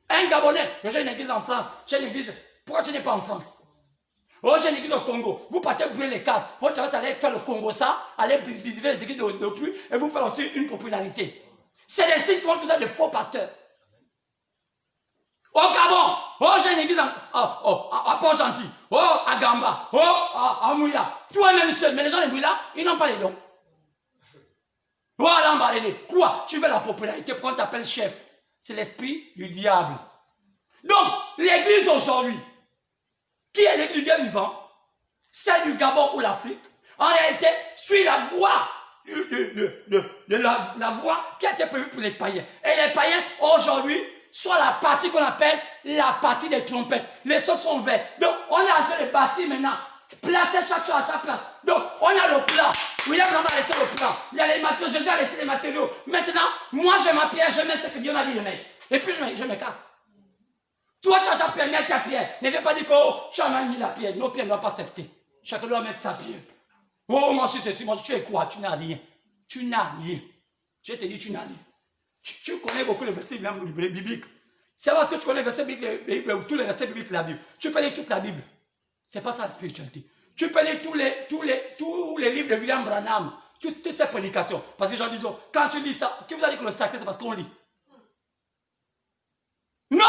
Un Gabonais, j'ai une église en France, j'ai une église. Pourquoi tu n'es pas en France? Oh, j'ai une église au Congo. Vous partez brûler les cartes. Votre travail, c'est aller faire le Congo, ça, aller visiter les églises d'autrui et vous faire aussi une popularité. C'est des signes qui ont besoin de faux pasteurs. Au Gabon, oh, j'ai une église à Port-Gentil, oh, à Gamba, oh, à Mouila. Toi-même seul, mais les gens de Mouila, ils n'ont pas les dons. Oh, à Lambalélé. Quoi? Tu veux la popularité, pourquoi on t'appelle chef? C'est l'esprit du diable. Donc, l'église aujourd'hui, qui est l'église du Dieu vivant? Celle du Gabon ou l'Afrique? En réalité, suit la voie la voie qui a été prévue pour les païens. Et les païens, aujourd'hui, soit la partie qu'on appelle la partie des trompettes. Les choses sont vertes. Donc, on est en train de bâtir maintenant. Placer chaque chose à sa place. Donc, on a le plan. William a laissé le plan. Il y a les matériaux. Jésus a laissé les matériaux. Maintenant, moi, j'ai ma pierre. Je mets ce que Dieu m'a dit de mettre. Et puis, je m'écarte. Toi, tu as ta pierre. Mets ta pierre. Ne viens pas dire que oh, tu as mis la pierre. Nos pierres ne doivent pas accepter. Chacun doit mettre sa pierre. Oh, moi, c'est ceci. Moi, tu es quoi? Tu n'as rien. Tu n'as rien. Je te dis, tu n'as rien. Tu connais beaucoup les versets bibliques. C'est parce que tu connais les versets bibliques, tous les versets bibliques de la Bible. Tu peux lire toute la Bible. C'est pas ça la spiritualité. Tu peux lire tous les livres de William Branham, toutes ces prédications. Parce que les gens disent, quand tu lis ça, qui vous a dit que le sacré, c'est parce qu'on lit? Non!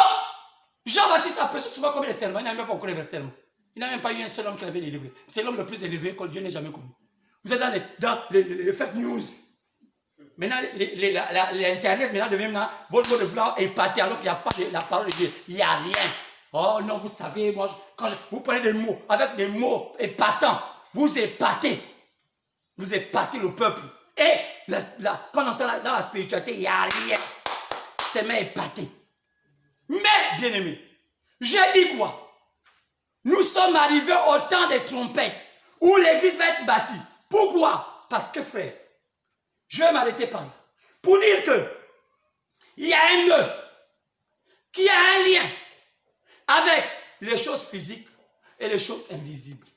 Jean-Baptiste a prêché souvent comme les serments. Il n'a même pas encore les versets. Il n'a même pas eu un seul homme qui avait délivré. C'est l'homme le plus élevé que Dieu n'ait jamais connu. Vous êtes dans les fake news. Maintenant, l'Internet maintenant devient maintenant votre mot de blanc épaté alors qu'il n'y a pas la parole de Dieu. Il n'y a rien. Oh non, vous savez, moi, quand vous prenez des mots, avec des mots épatants, vous épatez. Vous épatez le peuple. Et quand on entre dans la spiritualité, il n'y a rien. C'est même épaté. Mais, bien aimé, j'ai dit quoi? Nous sommes arrivés au temps des trompettes où l'église va être bâtie. Pourquoi? Parce que, frère, je vais m'arrêter par là. Pour dire que il y a un nœud qui a un lien avec les choses physiques et les choses invisibles.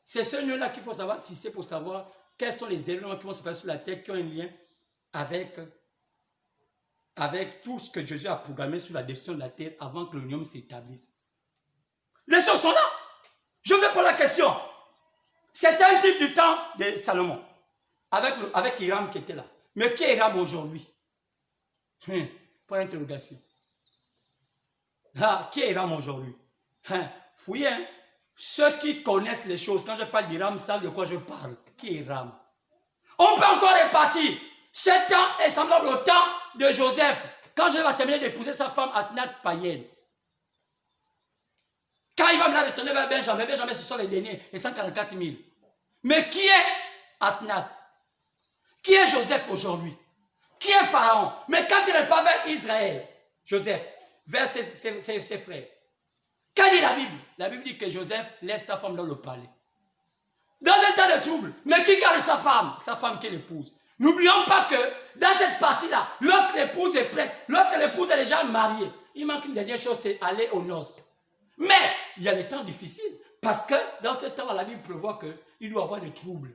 C'est ce nœud-là qu'il faut savoir tisser pour savoir quels sont les éléments qui vont se passer sur la terre qui ont un lien avec tout ce que Jésus a programmé sur la destination de la terre avant que l'union s'établisse. Les choses sont là. Je vais poser la question. C'était un type du temps de Salomon. Avec Hiram qui était là. Mais qui est Hiram aujourd'hui? Point d'interrogation. Qui est Hiram aujourd'hui? Fouillez. Hein? Ceux qui connaissent les choses, quand je parle d'Hiram, savent de quoi je parle. Qui est Hiram? On peut encore répartir. Ce temps est semblable au temps de Joseph. Quand Joseph a terminé d'épouser sa femme Asnath païenne. Quand il va maintenant retourner vers Benjamin, Benjamin, ce sont les derniers, les 144 000. Mais qui est Asnath? Qui est Joseph aujourd'hui? Qui est Pharaon? Mais quand il n'est pas vers Israël, Joseph, vers ses frères. Qu'a dit la Bible? La Bible dit que Joseph laisse sa femme dans le palais. Dans un temps de trouble, mais qui garde sa femme? Sa femme qui l'épouse. N'oublions pas que dans cette partie-là, lorsque l'épouse est prête, lorsque l'épouse est déjà mariée, il manque une dernière chose, c'est aller aux noces. Mais il y a des temps difficiles, parce que dans ce temps, la Bible prévoit qu'il doit y avoir des troubles.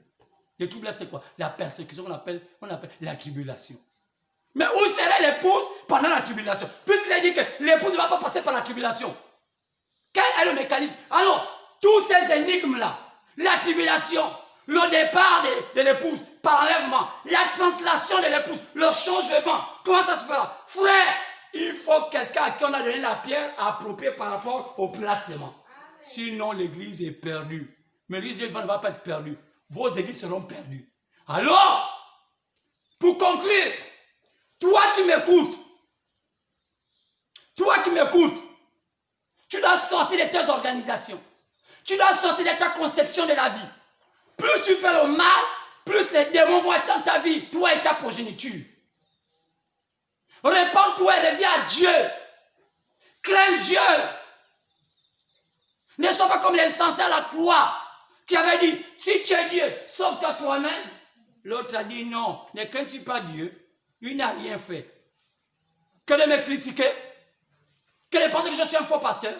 Les troubles, c'est quoi? La persécution qu'on appelle la tribulation. Mais où serait l'épouse pendant la tribulation? Puisqu'il a dit que l'épouse ne va pas passer par la tribulation. Quel est le mécanisme? Alors, tous ces énigmes-là, la tribulation, le départ de l'épouse par enlèvement, la translation de l'épouse, le changement, comment ça se fera? Frère, il faut quelqu'un à qui on a donné la pierre appropriée par rapport au placement. Sinon, l'église est perdue. Mais l'église de Dieu ne va pas être perdue. Vos églises seront perdues. Alors, pour conclure, toi qui m'écoutes, tu dois sortir de tes organisations. Tu dois sortir de ta conception de la vie. Plus tu fais le mal, plus les démons vont être dans ta vie, toi et ta progéniture. Répands-toi et reviens à Dieu. Crains Dieu. Ne sois pas comme les insensés à la croix qui avaient dit, si tu es Dieu, sauve-toi toi-même. L'autre a dit, non, ne crains-tu pas Dieu? Il n'a rien fait. Que de me critiquer, que de penser que je suis un faux pasteur.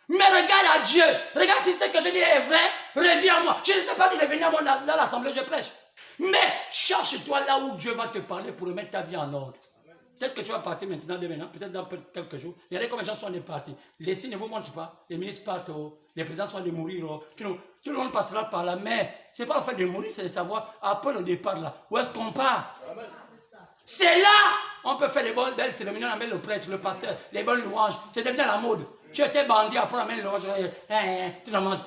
Mais regarde à Dieu. Regarde si ce que je dis est vrai, reviens à moi. Je ne sais pas de revenir à moi dans l'assemblée, je prêche. Mais cherche-toi là où Dieu va te parler pour remettre ta vie en ordre. Peut-être que tu vas partir maintenant, demain, peut-être dans quelques jours. Regardez comment les gens sont partis. Les signes ne vous montrent pas. Les ministres partent, les présidents sont de mourir. Tout le monde passera par là. Mais ce n'est pas le fait de mourir, c'est de savoir après le départ là. Où est-ce qu'on part? C'est là on peut faire des bonnes belles cérémonies, on amène le prêtre, le pasteur, les bonnes louanges. C'est devenu à la mode. Tu étais bandit, après on amène les louanges. Tout le monde.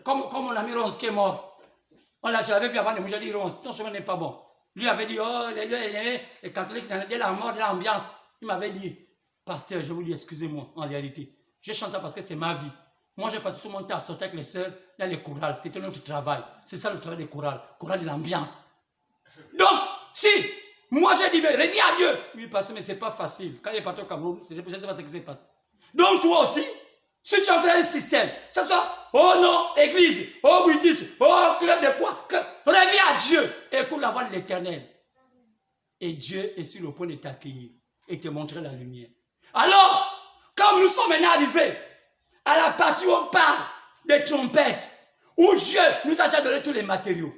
Comme mon ami Ronce qui est mort. Je l'avais vu avant de mourir, j'ai dit Ronce, ton chemin n'est pas bon. Lui avait dit, oh, les catholiques, dès la mort, de l'ambiance. Il m'avait dit, pasteur, je vous dis, excusez-moi, en réalité. Je chante ça parce que c'est ma vie. Moi, j'ai passé tout mon temps à sortir avec les sœurs dans les chorales. C'était notre travail. C'est ça le travail des chorales. Chorale de l'ambiance. Donc, si moi j'ai dit, mais reviens à Dieu. Oui, pasteur, mais c'est pas facile. Quand il est parti au Cameroun, je ne sais pas ce qui s'est passé. Donc, toi aussi, si tu as créé un système, ça soit, oh non, église, oh bouddhisme, oh club de quoi, reviens à Dieu. Écoute la voix de l'Éternel. Et Dieu est sur le point de t'accueillir et te montrer la lumière. Alors, comme nous sommes maintenant arrivés à la partie où on parle des trompettes, où Dieu nous a déjà donné tous les matériaux,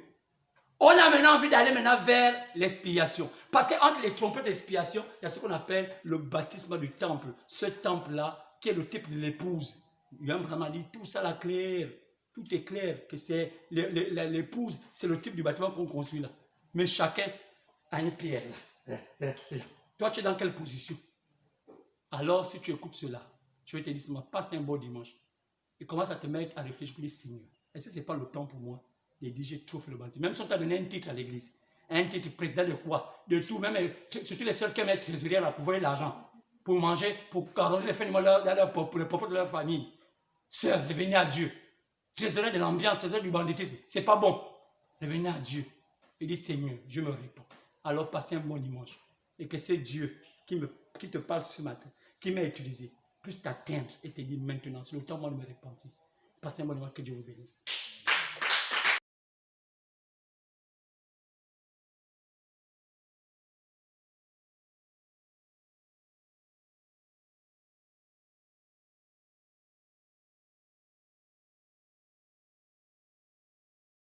on a maintenant envie d'aller maintenant vers l'expiation. Parce qu'entre les trompettes et l'expiation, il y a ce qu'on appelle le baptême du temple. Ce temple-là, qui est le type de l'épouse. Il a vraiment dit tout ça là clair. Tout est clair que c'est l'épouse, c'est le type du bâtiment qu'on construit là. Mais chacun a une pierre là. Toi, tu es dans quelle position? Alors, si tu écoutes cela, je vais te dire, passe un beau dimanche. Et commence à te mettre à réfléchir, dis Seigneur, est-ce que ce n'est pas le temps pour moi de dire j'ai trop fait le bâtiment? Même si on t'a donné un titre à l'église, un titre président de quoi? De tout, même surtout les seuls qui aiment être trésoriers pour voir l'argent. Pour manger, pour arranger les fins de mois pour les propos de leur famille. Sœur, revenez à Dieu. Trésorier de l'ambiance, trésorier du banditisme, c'est pas bon. Revenez à Dieu. Et dites Seigneur, Dieu me répond. Alors passez un bon dimanche. Et que c'est Dieu qui te parle ce matin, qui m'a utilisé, puisse t'atteindre et te dire maintenant, c'est le temps moi de me repentir. Passez un bon dimanche, que Dieu vous bénisse.